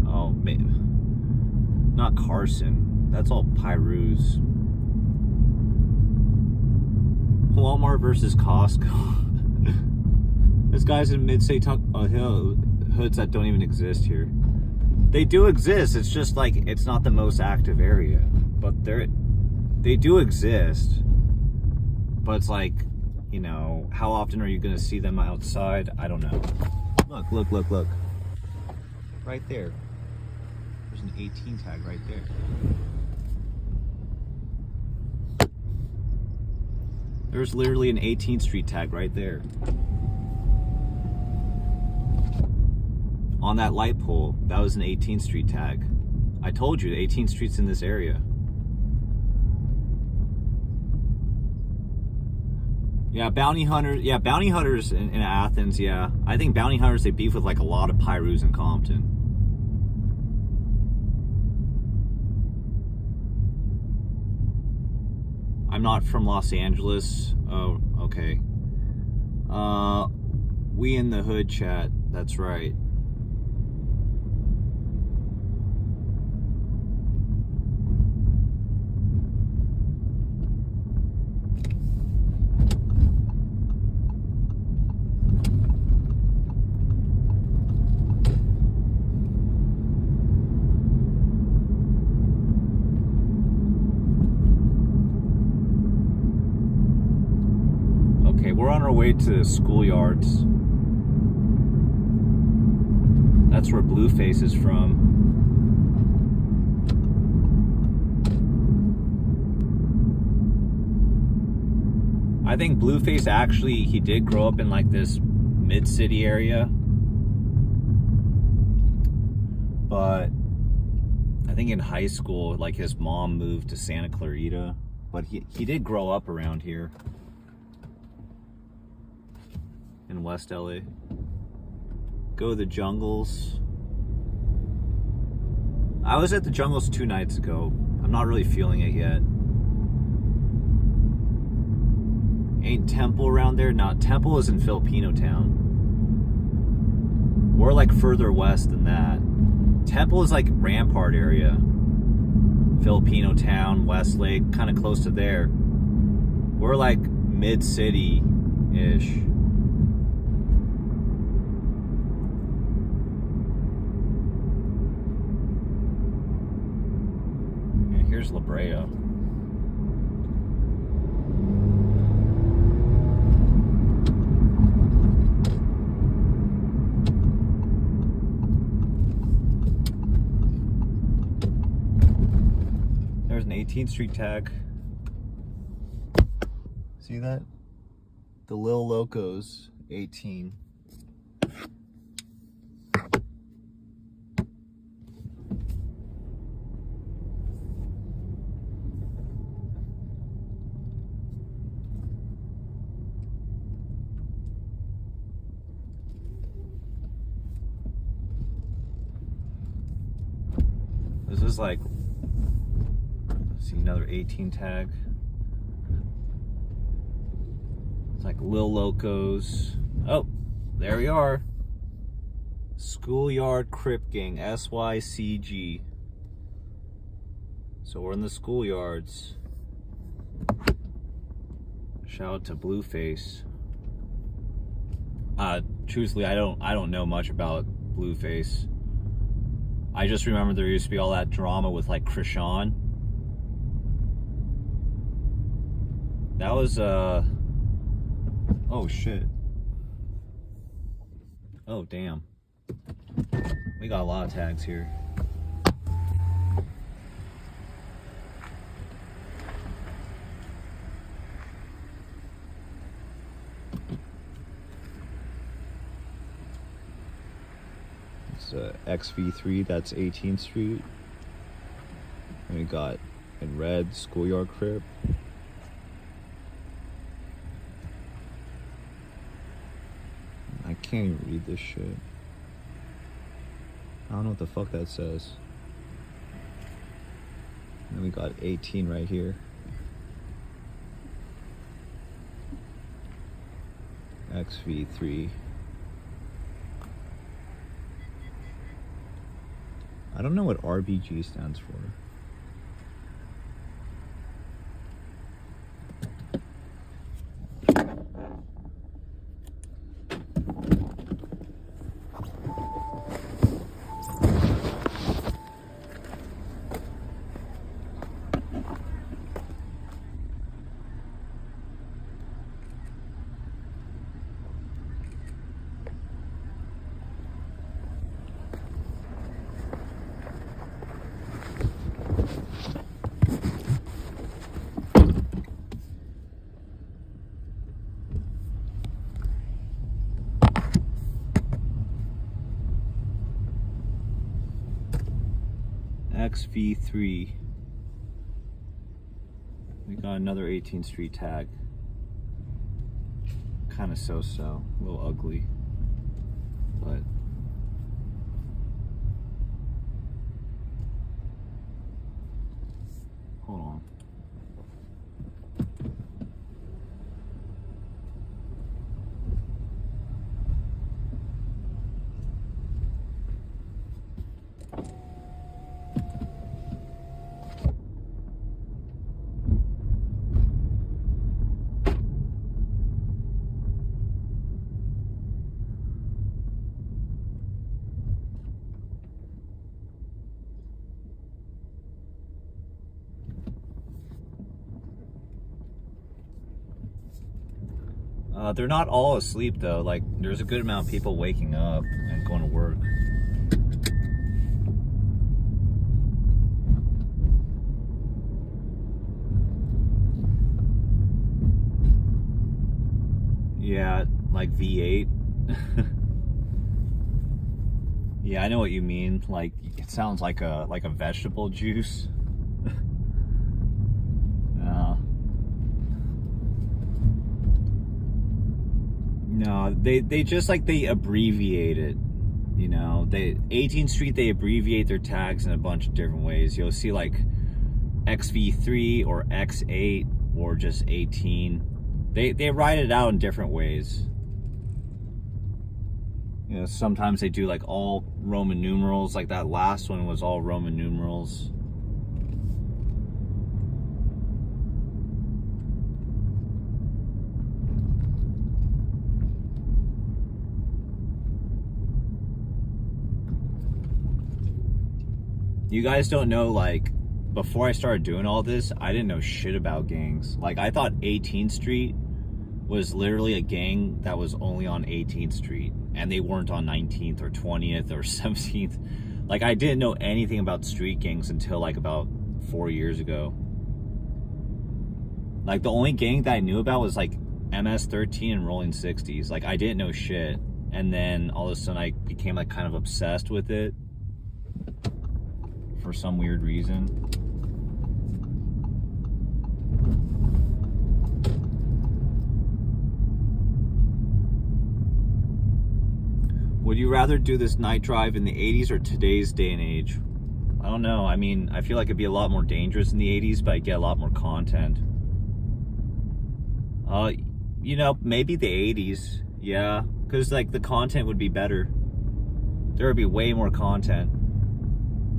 Oh, man. Not Carson. That's all Pyrus. Walmart versus Costco. This guy's in Mid-State hoods that don't even exist here. They do exist. It's just like it's not the most active area, but they do exist. But it's like, you know, how often are you going to see them outside? I don't know. Look, look, look, look. Right there. There's an 18 tag right there. There's literally an 18th Street tag right there. On that light pole, that was an 18th Street tag. I told you, 18th Street's in this area. Yeah, bounty hunters in Athens, yeah. I think bounty hunters, they beef with like a lot of Pyrus in Compton. I'm not from Los Angeles. Oh, okay. We in the hood chat, that's right. We're on our way to schoolyards. That's where Blueface is from. I think Blueface actually, he did grow up in like this mid-city area. But I think in high school, like his mom moved to Santa Clarita. But he did grow up around here. In West LA. Go to the Jungles. I was at the Jungles 2 nights ago. I'm not really feeling it yet. Ain't Temple around there? Nah, Temple is in Filipino Town. We're like further west than that. Temple is like Rampart area. Filipino Town, Westlake, kind of close to there. We're like mid-city-ish. Here's La Brea. There's an 18th Street tag. See that? The Lil Locos 18. This is like, see another 18 tag. It's like Lil Locos. Oh, there we are. Schoolyard Crip Gang, SYCG. So we're in the schoolyards. Shout out to Blueface. Truthfully, I don't know much about Blueface. I just remember there used to be all that drama with like Krishan. That was oh shit. Oh damn. We got a lot of tags here. XV3, that's 18th Street. And we got in red, Schoolyard Crip. I can't even read this shit. I don't know what the fuck that says. And then we got 18 right here. XV3. I don't know what RBG stands for. XV3. We got another 18th Street tag. Kind of so-so, a little ugly, but hold on. They're not all asleep though. Like, there's a good amount of people waking up and going to work. Yeah, like V8. Yeah, I know what you mean. Like, it sounds like a vegetable juice. No, they just like, they abbreviate it, you know. 18th Street, they abbreviate their tags in a bunch of different ways. You'll see like XV3 or X8 or just 18. They write it out in different ways. You know, sometimes they do like all Roman numerals, like that last one was all Roman numerals. You guys don't know, like, before I started doing all this, I didn't know shit about gangs. Like, I thought 18th Street was literally a gang that was only on 18th Street, and they weren't on 19th or 20th or 17th. Like, I didn't know anything about street gangs until like about 4 years ago. Like, the only gang that I knew about was like MS-13 and Rolling 60s. Like, I didn't know shit, and then all of a sudden I became like kind of obsessed with it for some weird reason. Would you rather do this night drive in the 80s or today's day and age? I don't know. I mean, I feel like it'd be a lot more dangerous in the 80s, but I get a lot more content. You know, maybe the 80s. Yeah, because like the content would be better. There would be way more content.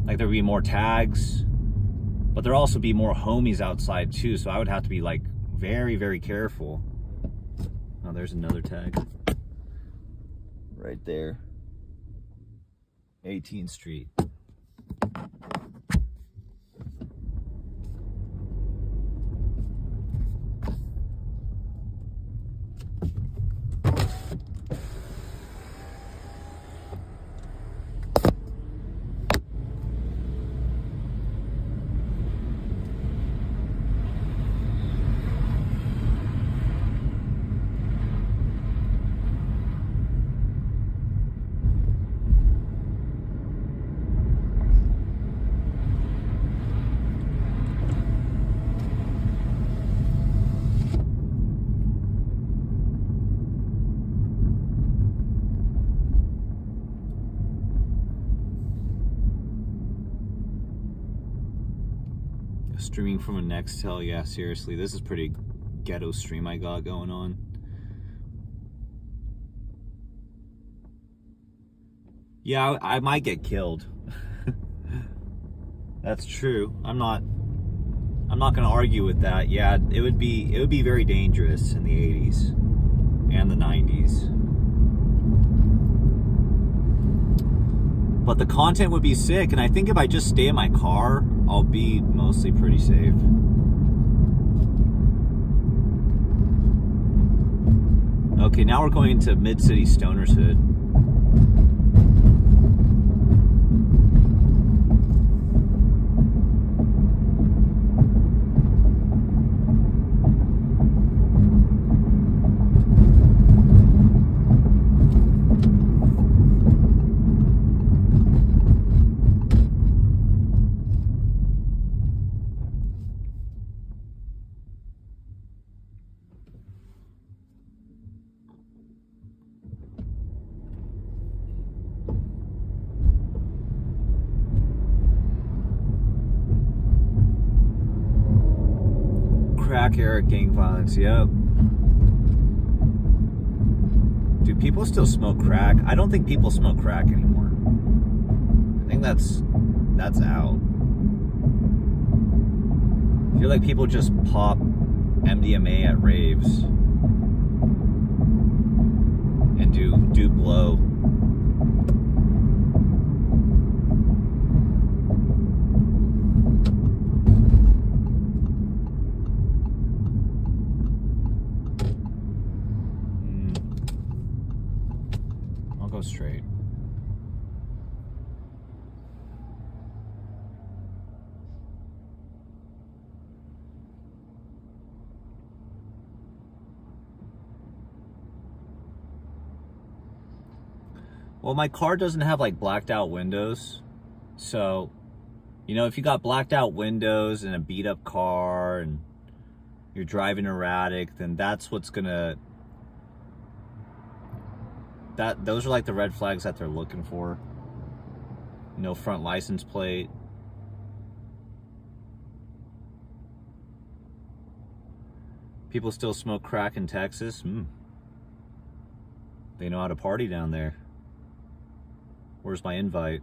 Like, there'd be more tags, but there'd also be more homies outside too, so I would have to be like very, very careful. Oh, there's another tag. Right there. 18th Street. Streaming from a Nextel, yeah, seriously, this is pretty ghetto stream I got going on. Yeah, I might get killed. That's true. I'm not gonna argue with that. Yeah, it would be very dangerous in the 80s and the 90s. But the content would be sick, and I think if I just stay in my car, I'll be mostly pretty safe. Okay, now we're going into Mid-City Stoner's Hood. Crack era gang violence, yep. Do people still smoke crack? I don't think people smoke crack anymore. I think that's out. I feel like people just pop MDMA at raves and do blow. I'll go straight. Well, my car doesn't have like blacked out windows. So, you know, if you got blacked out windows and a beat up car and you're driving erratic, then that's what's gonna, those are like the red flags that they're looking for. No front license plate. People still smoke crack in Texas? They know how to party down there. Where's my invite?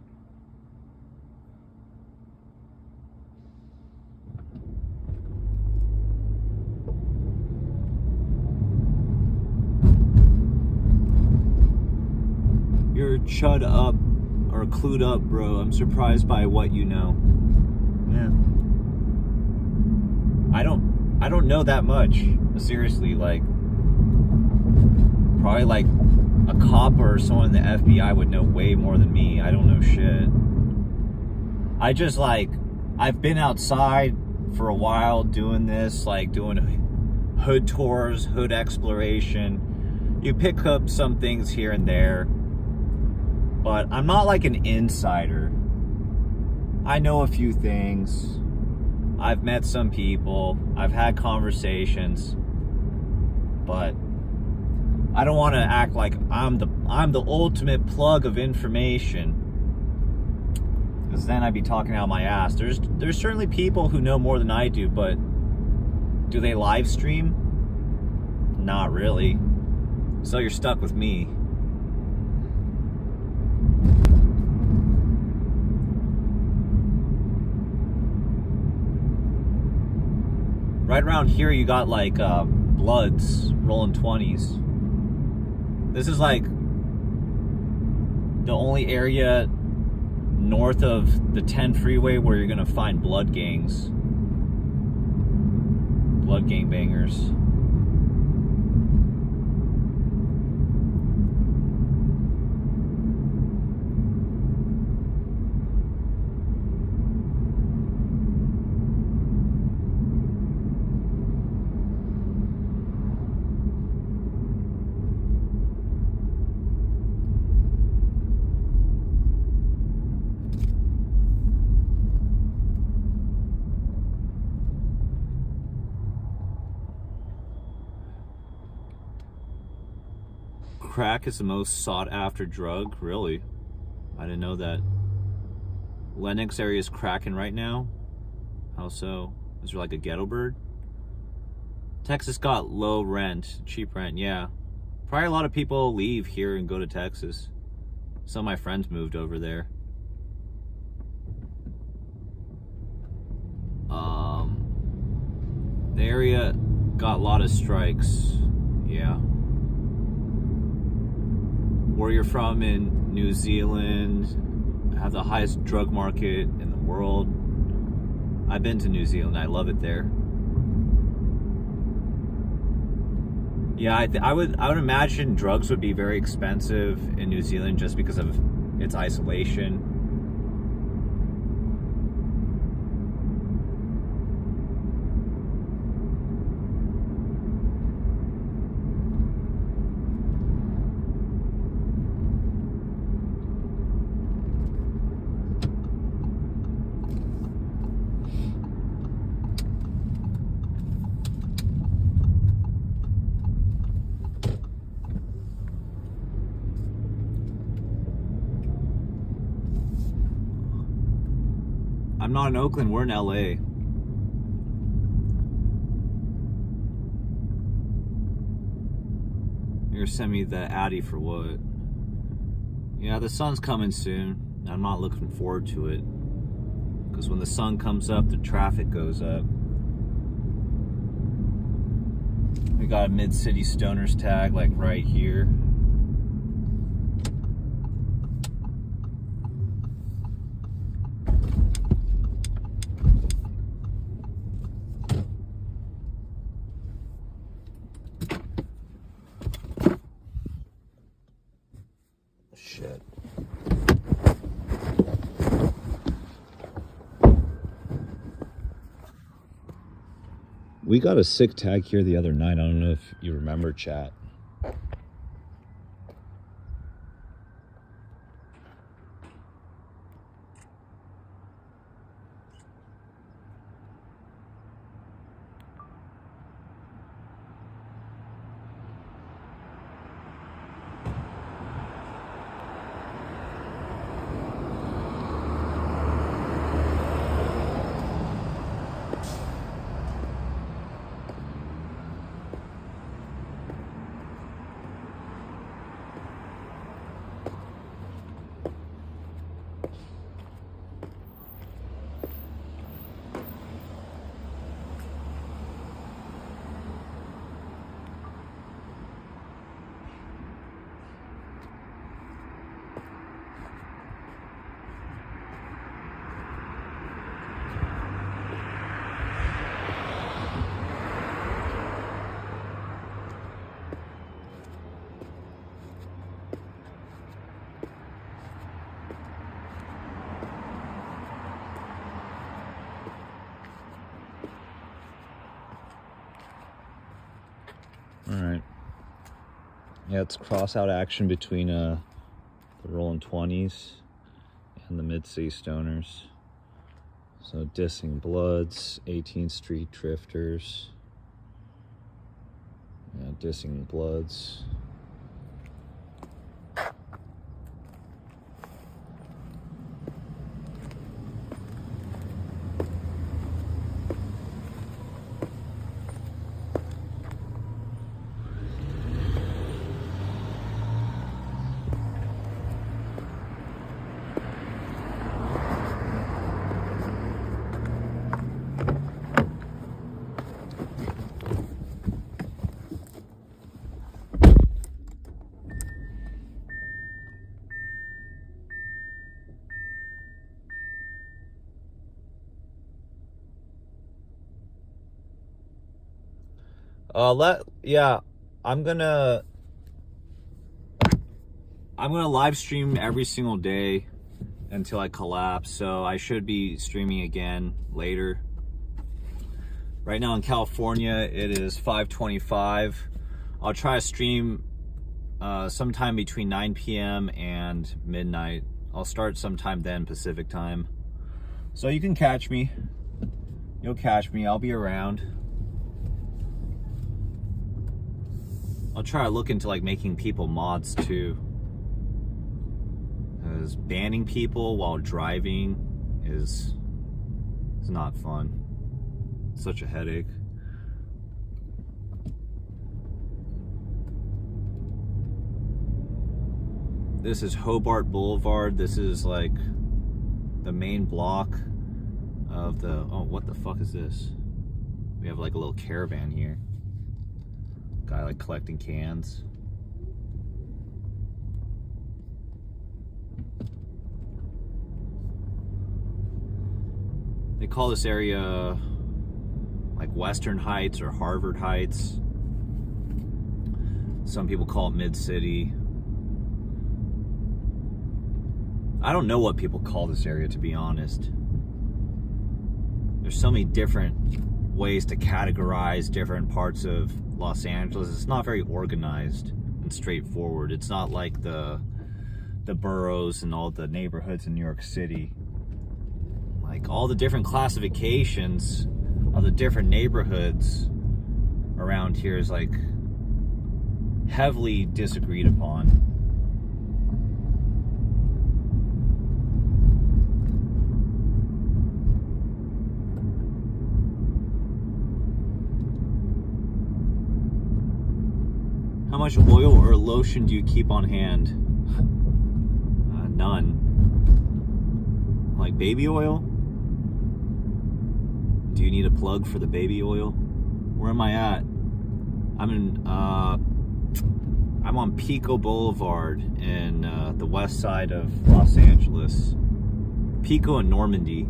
You're chud up or clued up, bro. I'm surprised by what you know. Yeah. I don't know that much. Seriously, like probably like a cop or someone in the FBI would know way more than me. I don't know shit. I just like, I've been outside for a while doing this, like doing hood tours, hood exploration. You pick up some things here and there, but I'm not like an insider. I know a few things. I've met some people. I've had conversations, but I don't want to act like I'm the ultimate plug of information, because then I'd be talking out my ass. There's certainly people who know more than I do, but do they live stream? Not really. So you're stuck with me. Right around here you got like Bloods, rolling 20s. This is like the only area north of the 10 freeway where you're gonna find blood gangs. Blood gangbangers. Crack is the most sought after drug? Really? I didn't know that. Lenox area is cracking right now? How so? Is there like a ghetto bird? Texas got low rent, cheap rent, yeah. Probably a lot of people leave here and go to Texas. Some of my friends moved over there. The area got a lot of strikes, yeah. Where you're from in New Zealand, have the highest drug market in the world. I've been to New Zealand, I love it there. Yeah, I would imagine drugs would be very expensive in New Zealand just because of its isolation. I'm not in Oakland, we're in LA. You're gonna send me the Addy for what? Yeah, the sun's coming soon. I'm not looking forward to it. Because when the sun comes up, the traffic goes up. We got a mid-city stoners tag like right here. Shit. We got a sick tag here the other night. I don't know if you remember, chat. All right. Yeah, it's cross out action between the rolling 20s and the mid-city stoners. So dissing Bloods, 18th Street drifters. Yeah, dissing Bloods. I'm gonna live stream every single day until I collapse, so I should be streaming again later. Right now in California, it is 5:25. I'll try to stream sometime between 9 p.m. and midnight. I'll start sometime then, Pacific time. So you can catch me. You'll catch me. I'll be around. I'll try to look into like making people mods too. Because banning people while driving is not fun. It's such a headache. This is Hobart Boulevard. This is like the main block of the, oh, what the fuck is this? We have like a little caravan here. Guy like collecting cans. They call this area like Western Heights or Harvard Heights. Some people call it Mid-City. I don't know what people call this area, to be honest. There's so many different ways to categorize different parts of Los Angeles. It's not very organized and straightforward. It's not like the boroughs and all the neighborhoods in New York City. Like all the different classifications of the different neighborhoods around here is like heavily disagreed upon. How much oil or lotion do you keep on hand? None. Like baby oil? Do you need a plug for the baby oil? Where am I at? I'm on Pico Boulevard in the west side of Los Angeles. Pico and Normandy.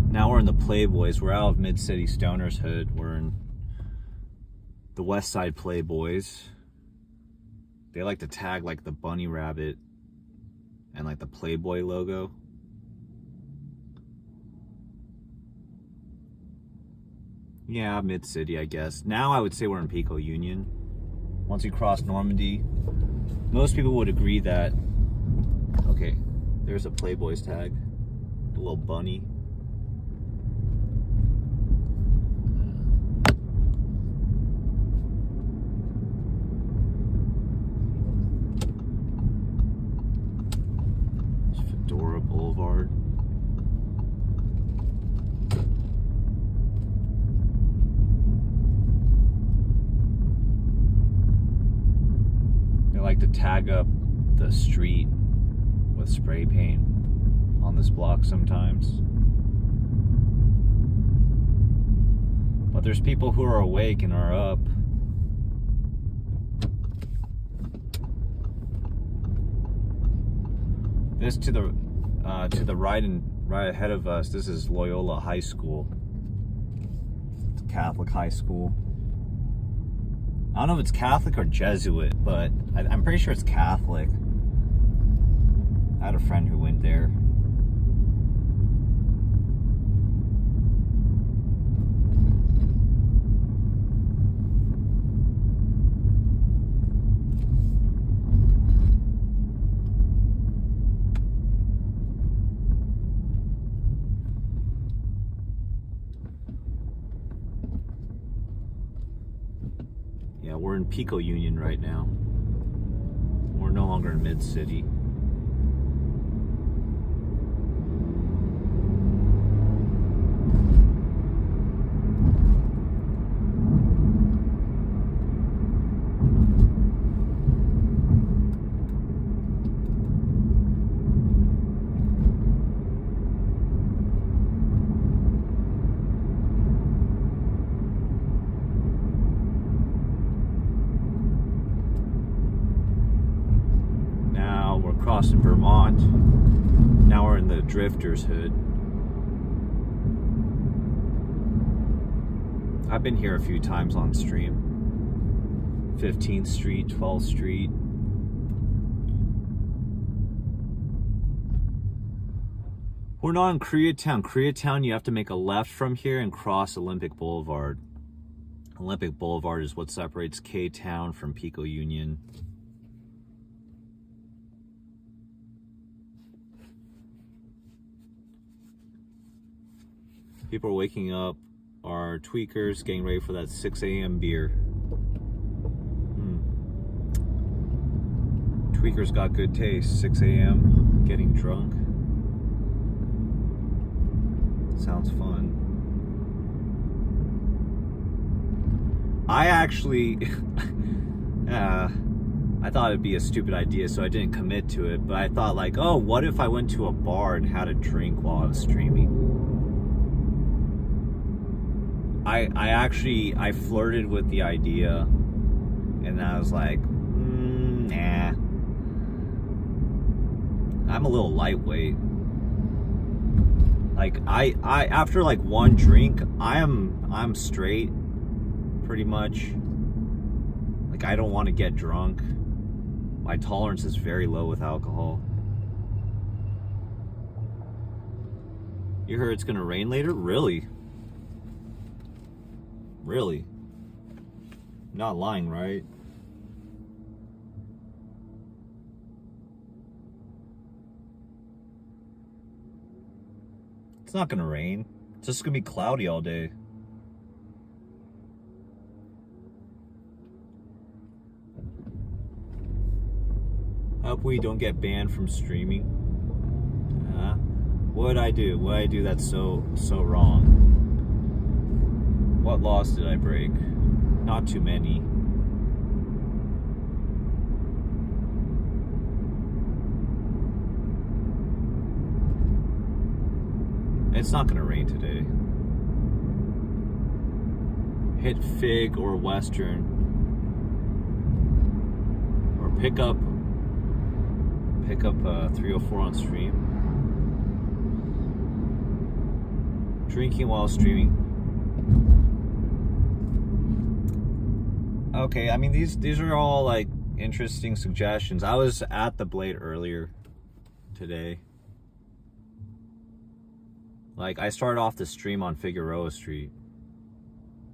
Now we're in the Playboys. We're out of Mid-City Stoner's hood. We're in the West Side Playboys. They like to tag like the bunny rabbit and like the Playboy logo. Yeah, Mid-City, I guess. Now I would say we're in Pico Union. Once you cross Normandy, most people would agree that, okay, there's a Playboys tag, a little bunny. Fedora Boulevard. They like to tag up the street with spray paint on this block sometimes. But there's people who are awake and are up. This to the right and right ahead of us, this is Loyola High School. It's a Catholic high school. I don't know if it's Catholic or Jesuit, but I'm pretty sure it's Catholic. I had a friend who went there. Yeah, we're in Pico Union right now. We're no longer in Mid-City. Crossing Vermont. Now we're in the Drifter's hood. I've been here a few times on stream. 15th Street, 12th Street. We're not in Koreatown. Koreatown, you have to make a left from here and cross Olympic Boulevard. Olympic Boulevard is what separates K-Town from Pico Union. People are waking up, are tweakers, getting ready for that 6 a.m. beer. Tweakers got good taste. 6 a.m. getting drunk. Sounds fun. I actually, I thought it'd be a stupid idea, so I didn't commit to it. But I thought like, oh, what if I went to a bar and had a drink while I was streaming? I flirted with the idea, and I was like, nah. I'm a little lightweight. Like I after like one drink, I'm straight, pretty much. Like I don't want to get drunk. My tolerance is very low with alcohol. You heard it's gonna rain later? Really? Really? Not lying, right? It's not gonna rain. It's just gonna be cloudy all day. I hope where you don't get banned from streaming? What did I do? What did I do that's so wrong? What laws did I break? Not too many. It's not gonna rain today. Hit Fig or Western, or pick up 304 on stream. Drinking while streaming. Okay, I mean these are all like interesting suggestions. I was at the Blade earlier today. Like, I started off the stream on Figueroa Street.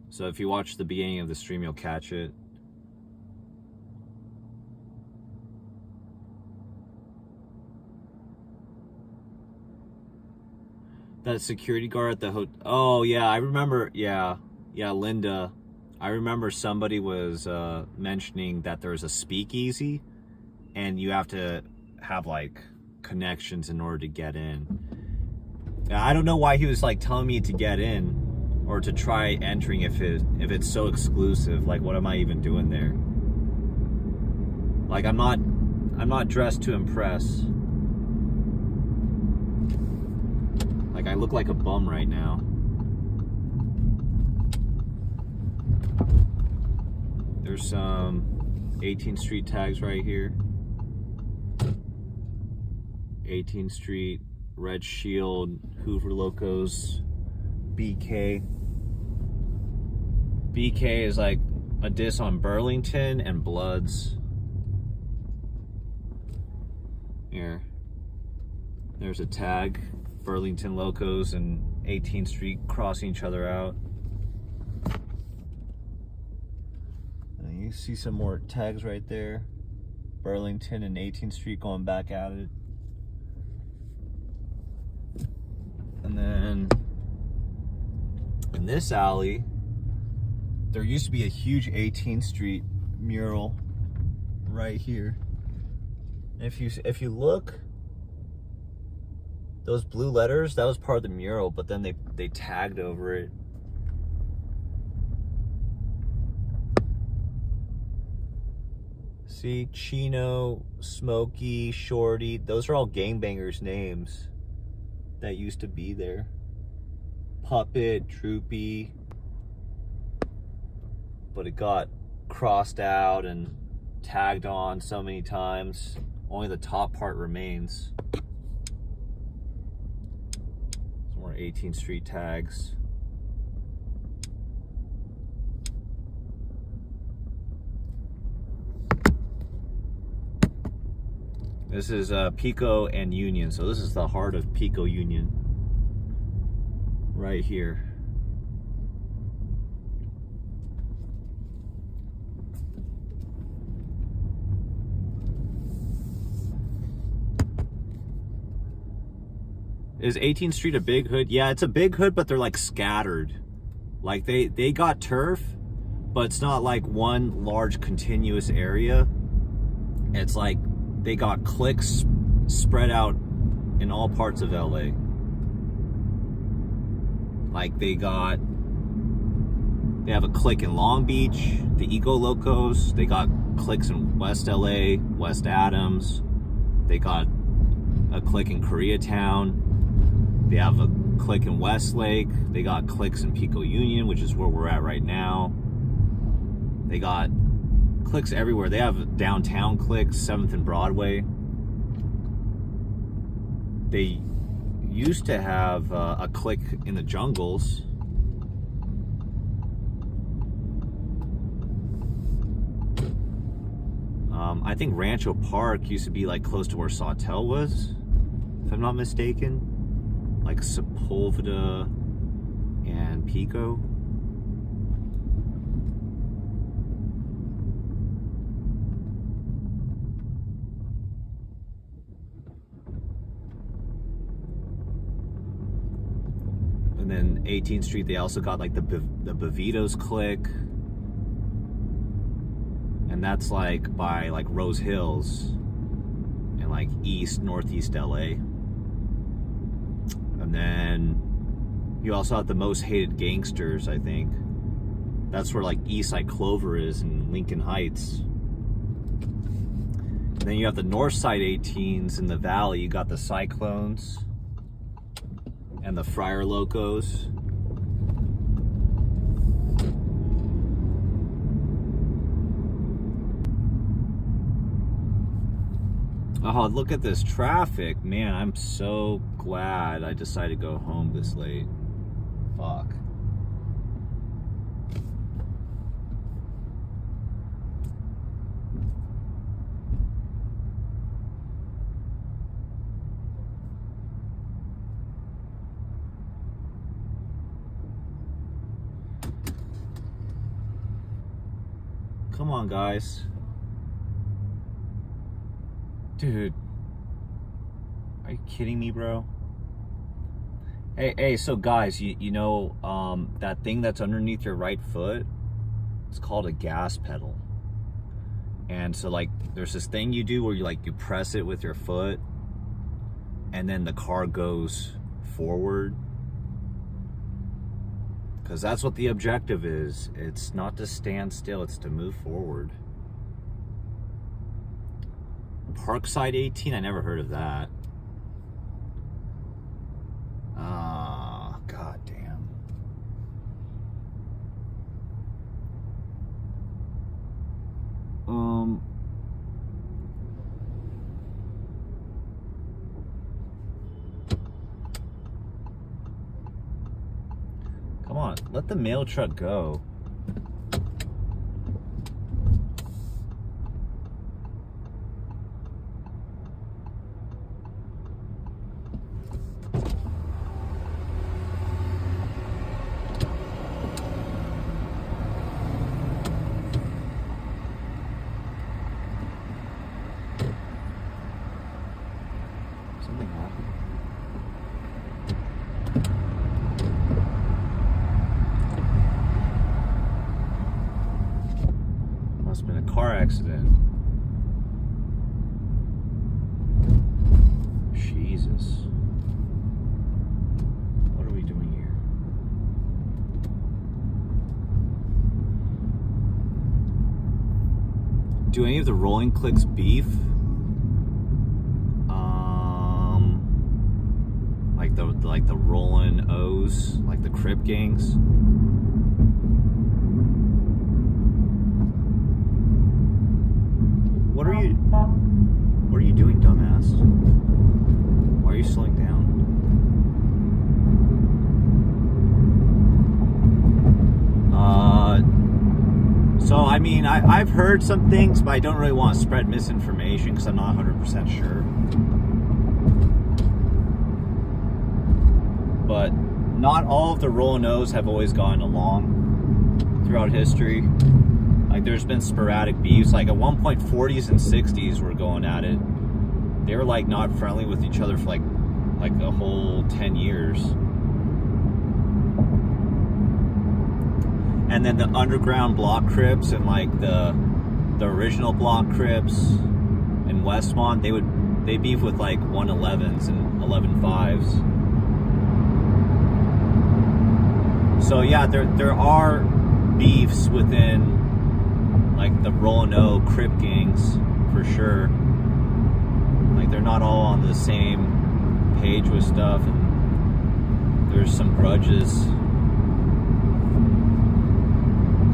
So if you watch the beginning of the stream, you'll catch it. That security guard at the hotel. Oh, yeah, I remember. Yeah, Linda. I remember somebody was mentioning that there's a speakeasy and you have to have, like, connections in order to get in. I don't know why he was like telling me to get in or to try entering if it's so exclusive. Like, what am I even doing there? Like, I'm not dressed to impress. Like, I look like a bum right now. There's some 18th Street tags right here. 18th Street, Red Shield, Hoover Locos, BK. BK is like a diss on Burlington and Bloods. Here. There's a tag. Burlington Locos and 18th Street crossing each other out. And you see some more tags right there. Burlington and 18th Street going back at it. And then in this alley, there used to be a huge 18th Street mural right here. And if you look, those blue letters, that was part of the mural, but then they tagged over it. See, Chino, Smokey, Shorty, those are all gangbangers' names that used to be there. Puppet, Droopy, but it got crossed out and tagged on so many times. Only the top part remains. Some more 18th Street tags. This is Pico and Union, so this is the heart of Pico Union, right here. Is 18th Street a big hood? Yeah, it's a big hood, but they're like scattered. Like they got turf, but it's not like one large continuous area. It's like they got cliques spread out in all parts of LA. Like they have a clique in Long Beach, the Eco Locos. They got cliques in West LA, West Adams. They got a clique in Koreatown. They have a clique in Westlake. They got cliques in Pico Union, which is where we're at right now. They got cliques everywhere. They have downtown cliques, 7th and Broadway. They used to have a clique in the jungles. I think Rancho Park used to be like close to where Sawtelle was, if I'm not mistaken. Like Sepulveda and Pico. And then 18th Street, they also got like the Bevitos clique. And that's like by like Rose Hills. like northeast LA. And then you also have the most hated gangsters, I think. That's where like Eastside Clover is in Lincoln Heights. And then you have the Northside 18s in the Valley. You got the Cyclones and the Friar Locos. Oh, look at this traffic. Man, I'm so glad I decided to go home this late. Fuck. Come on, guys. Dude, are you kidding me, bro? Hey, so guys, you know, that thing that's underneath your right foot, it's called a gas pedal. And so like, there's this thing you do where you press it with your foot and then the car goes forward. Because that's what the objective is. It's not to stand still, it's to move forward. Parkside 18, I never heard of that. Ah, god damn. Come on, let the mail truck go. Something happened. Must have been a car accident. Jesus. What are we doing here? Do any of the rolling clicks beef? Like the Rollin' O's, like the Crip gangs. What are you doing, dumbass? Why are you slowing down? So I mean, I've heard some things, but I don't really want to spread misinformation because I'm not 100% sure. But not all of the Rollin' O's have always gotten along throughout history. Like there's been sporadic beefs. Like at one point 40s and 60s were going at it. They were like not friendly with each other for like a whole 10 years. And then the underground block Crips and like the original block Crips in Westmont, they beef with like 111s and 115s. So yeah, there are beefs within like the Rollin' O Crip gangs for sure. Like they're not all on the same page with stuff, and there's some grudges.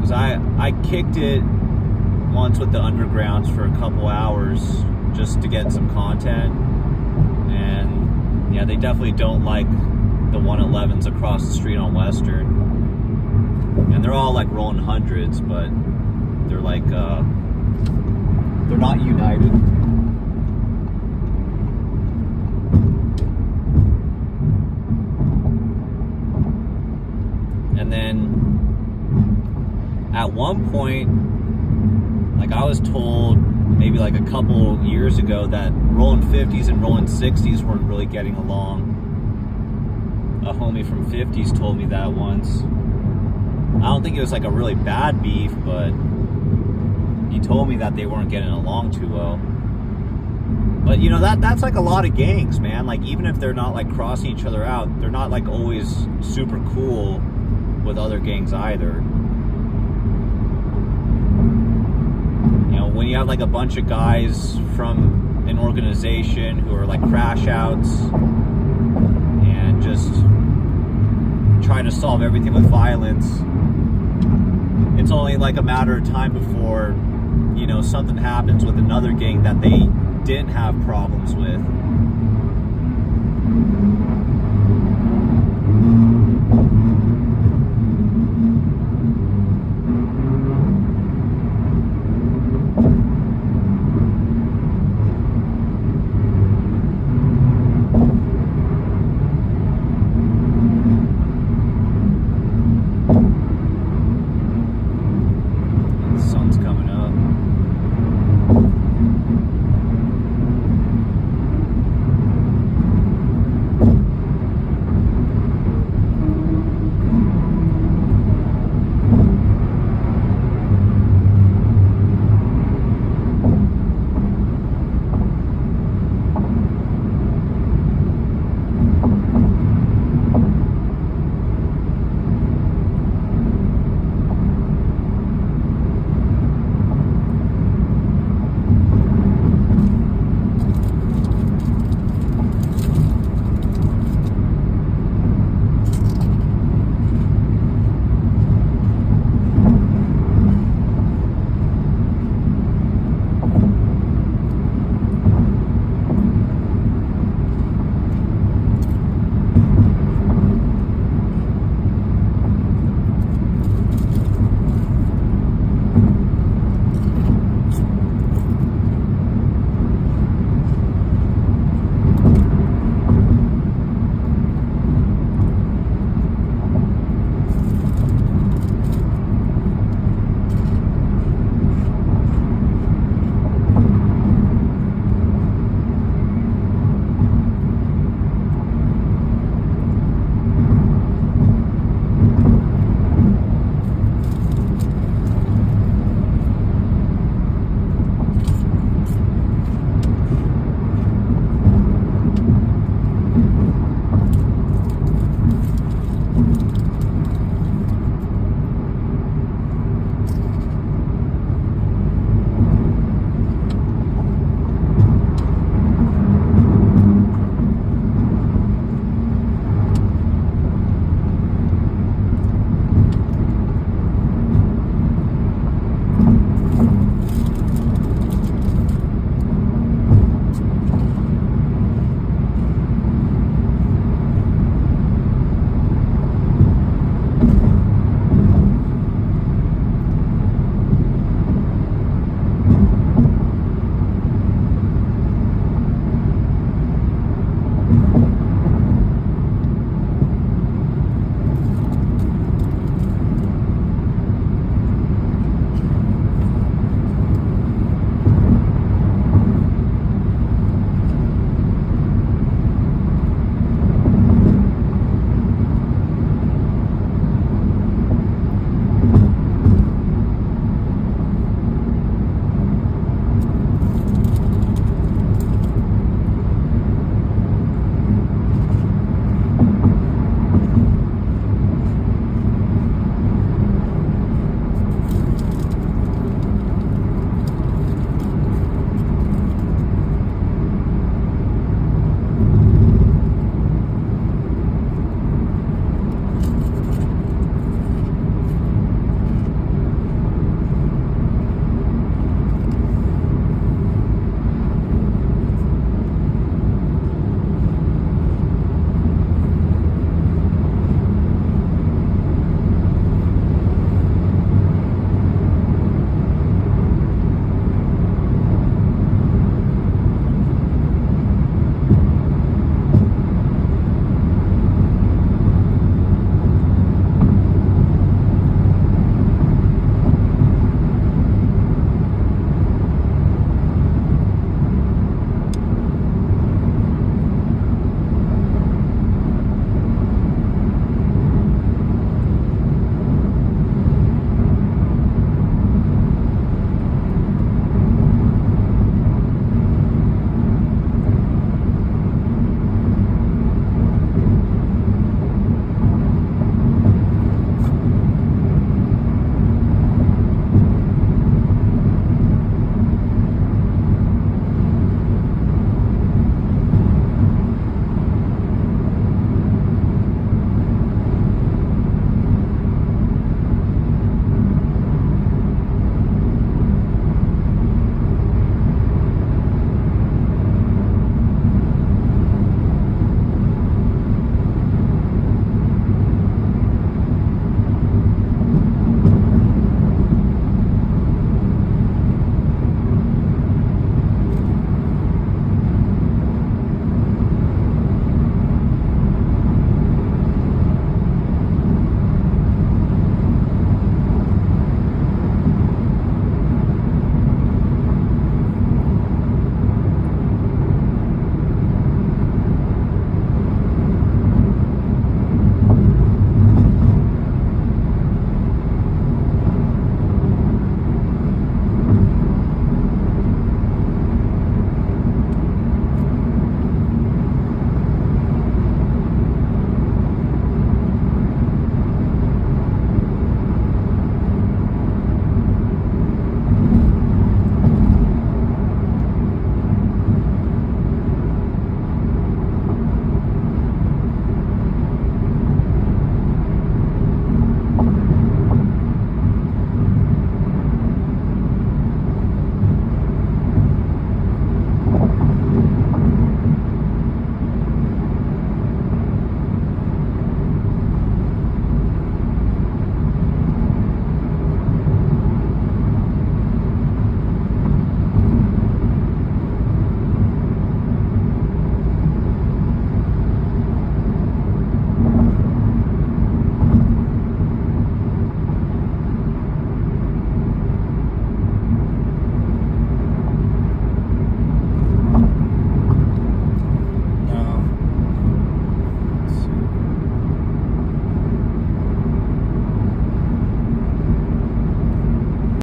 Cause I kicked it once with the undergrounds for a couple hours just to get some content, and yeah, they definitely don't like the 111s across the street on Western. And they're all like rolling hundreds, but they're like they're not united. And then at one point, like I was told maybe like a couple years ago that rolling 50s and rolling 60s weren't really getting along. A homie from 50s told me that once. I don't think it was like a really bad beef, but he told me that they weren't getting along too well. But you know, that's like a lot of gangs, man. Like, even if they're not like crossing each other out, they're not like always super cool with other gangs either. You know, when you have like a bunch of guys from an organization who are like crash outs and just trying to solve everything with violence, it's only like a matter of time before, you know, something happens with another gang that they didn't have problems with,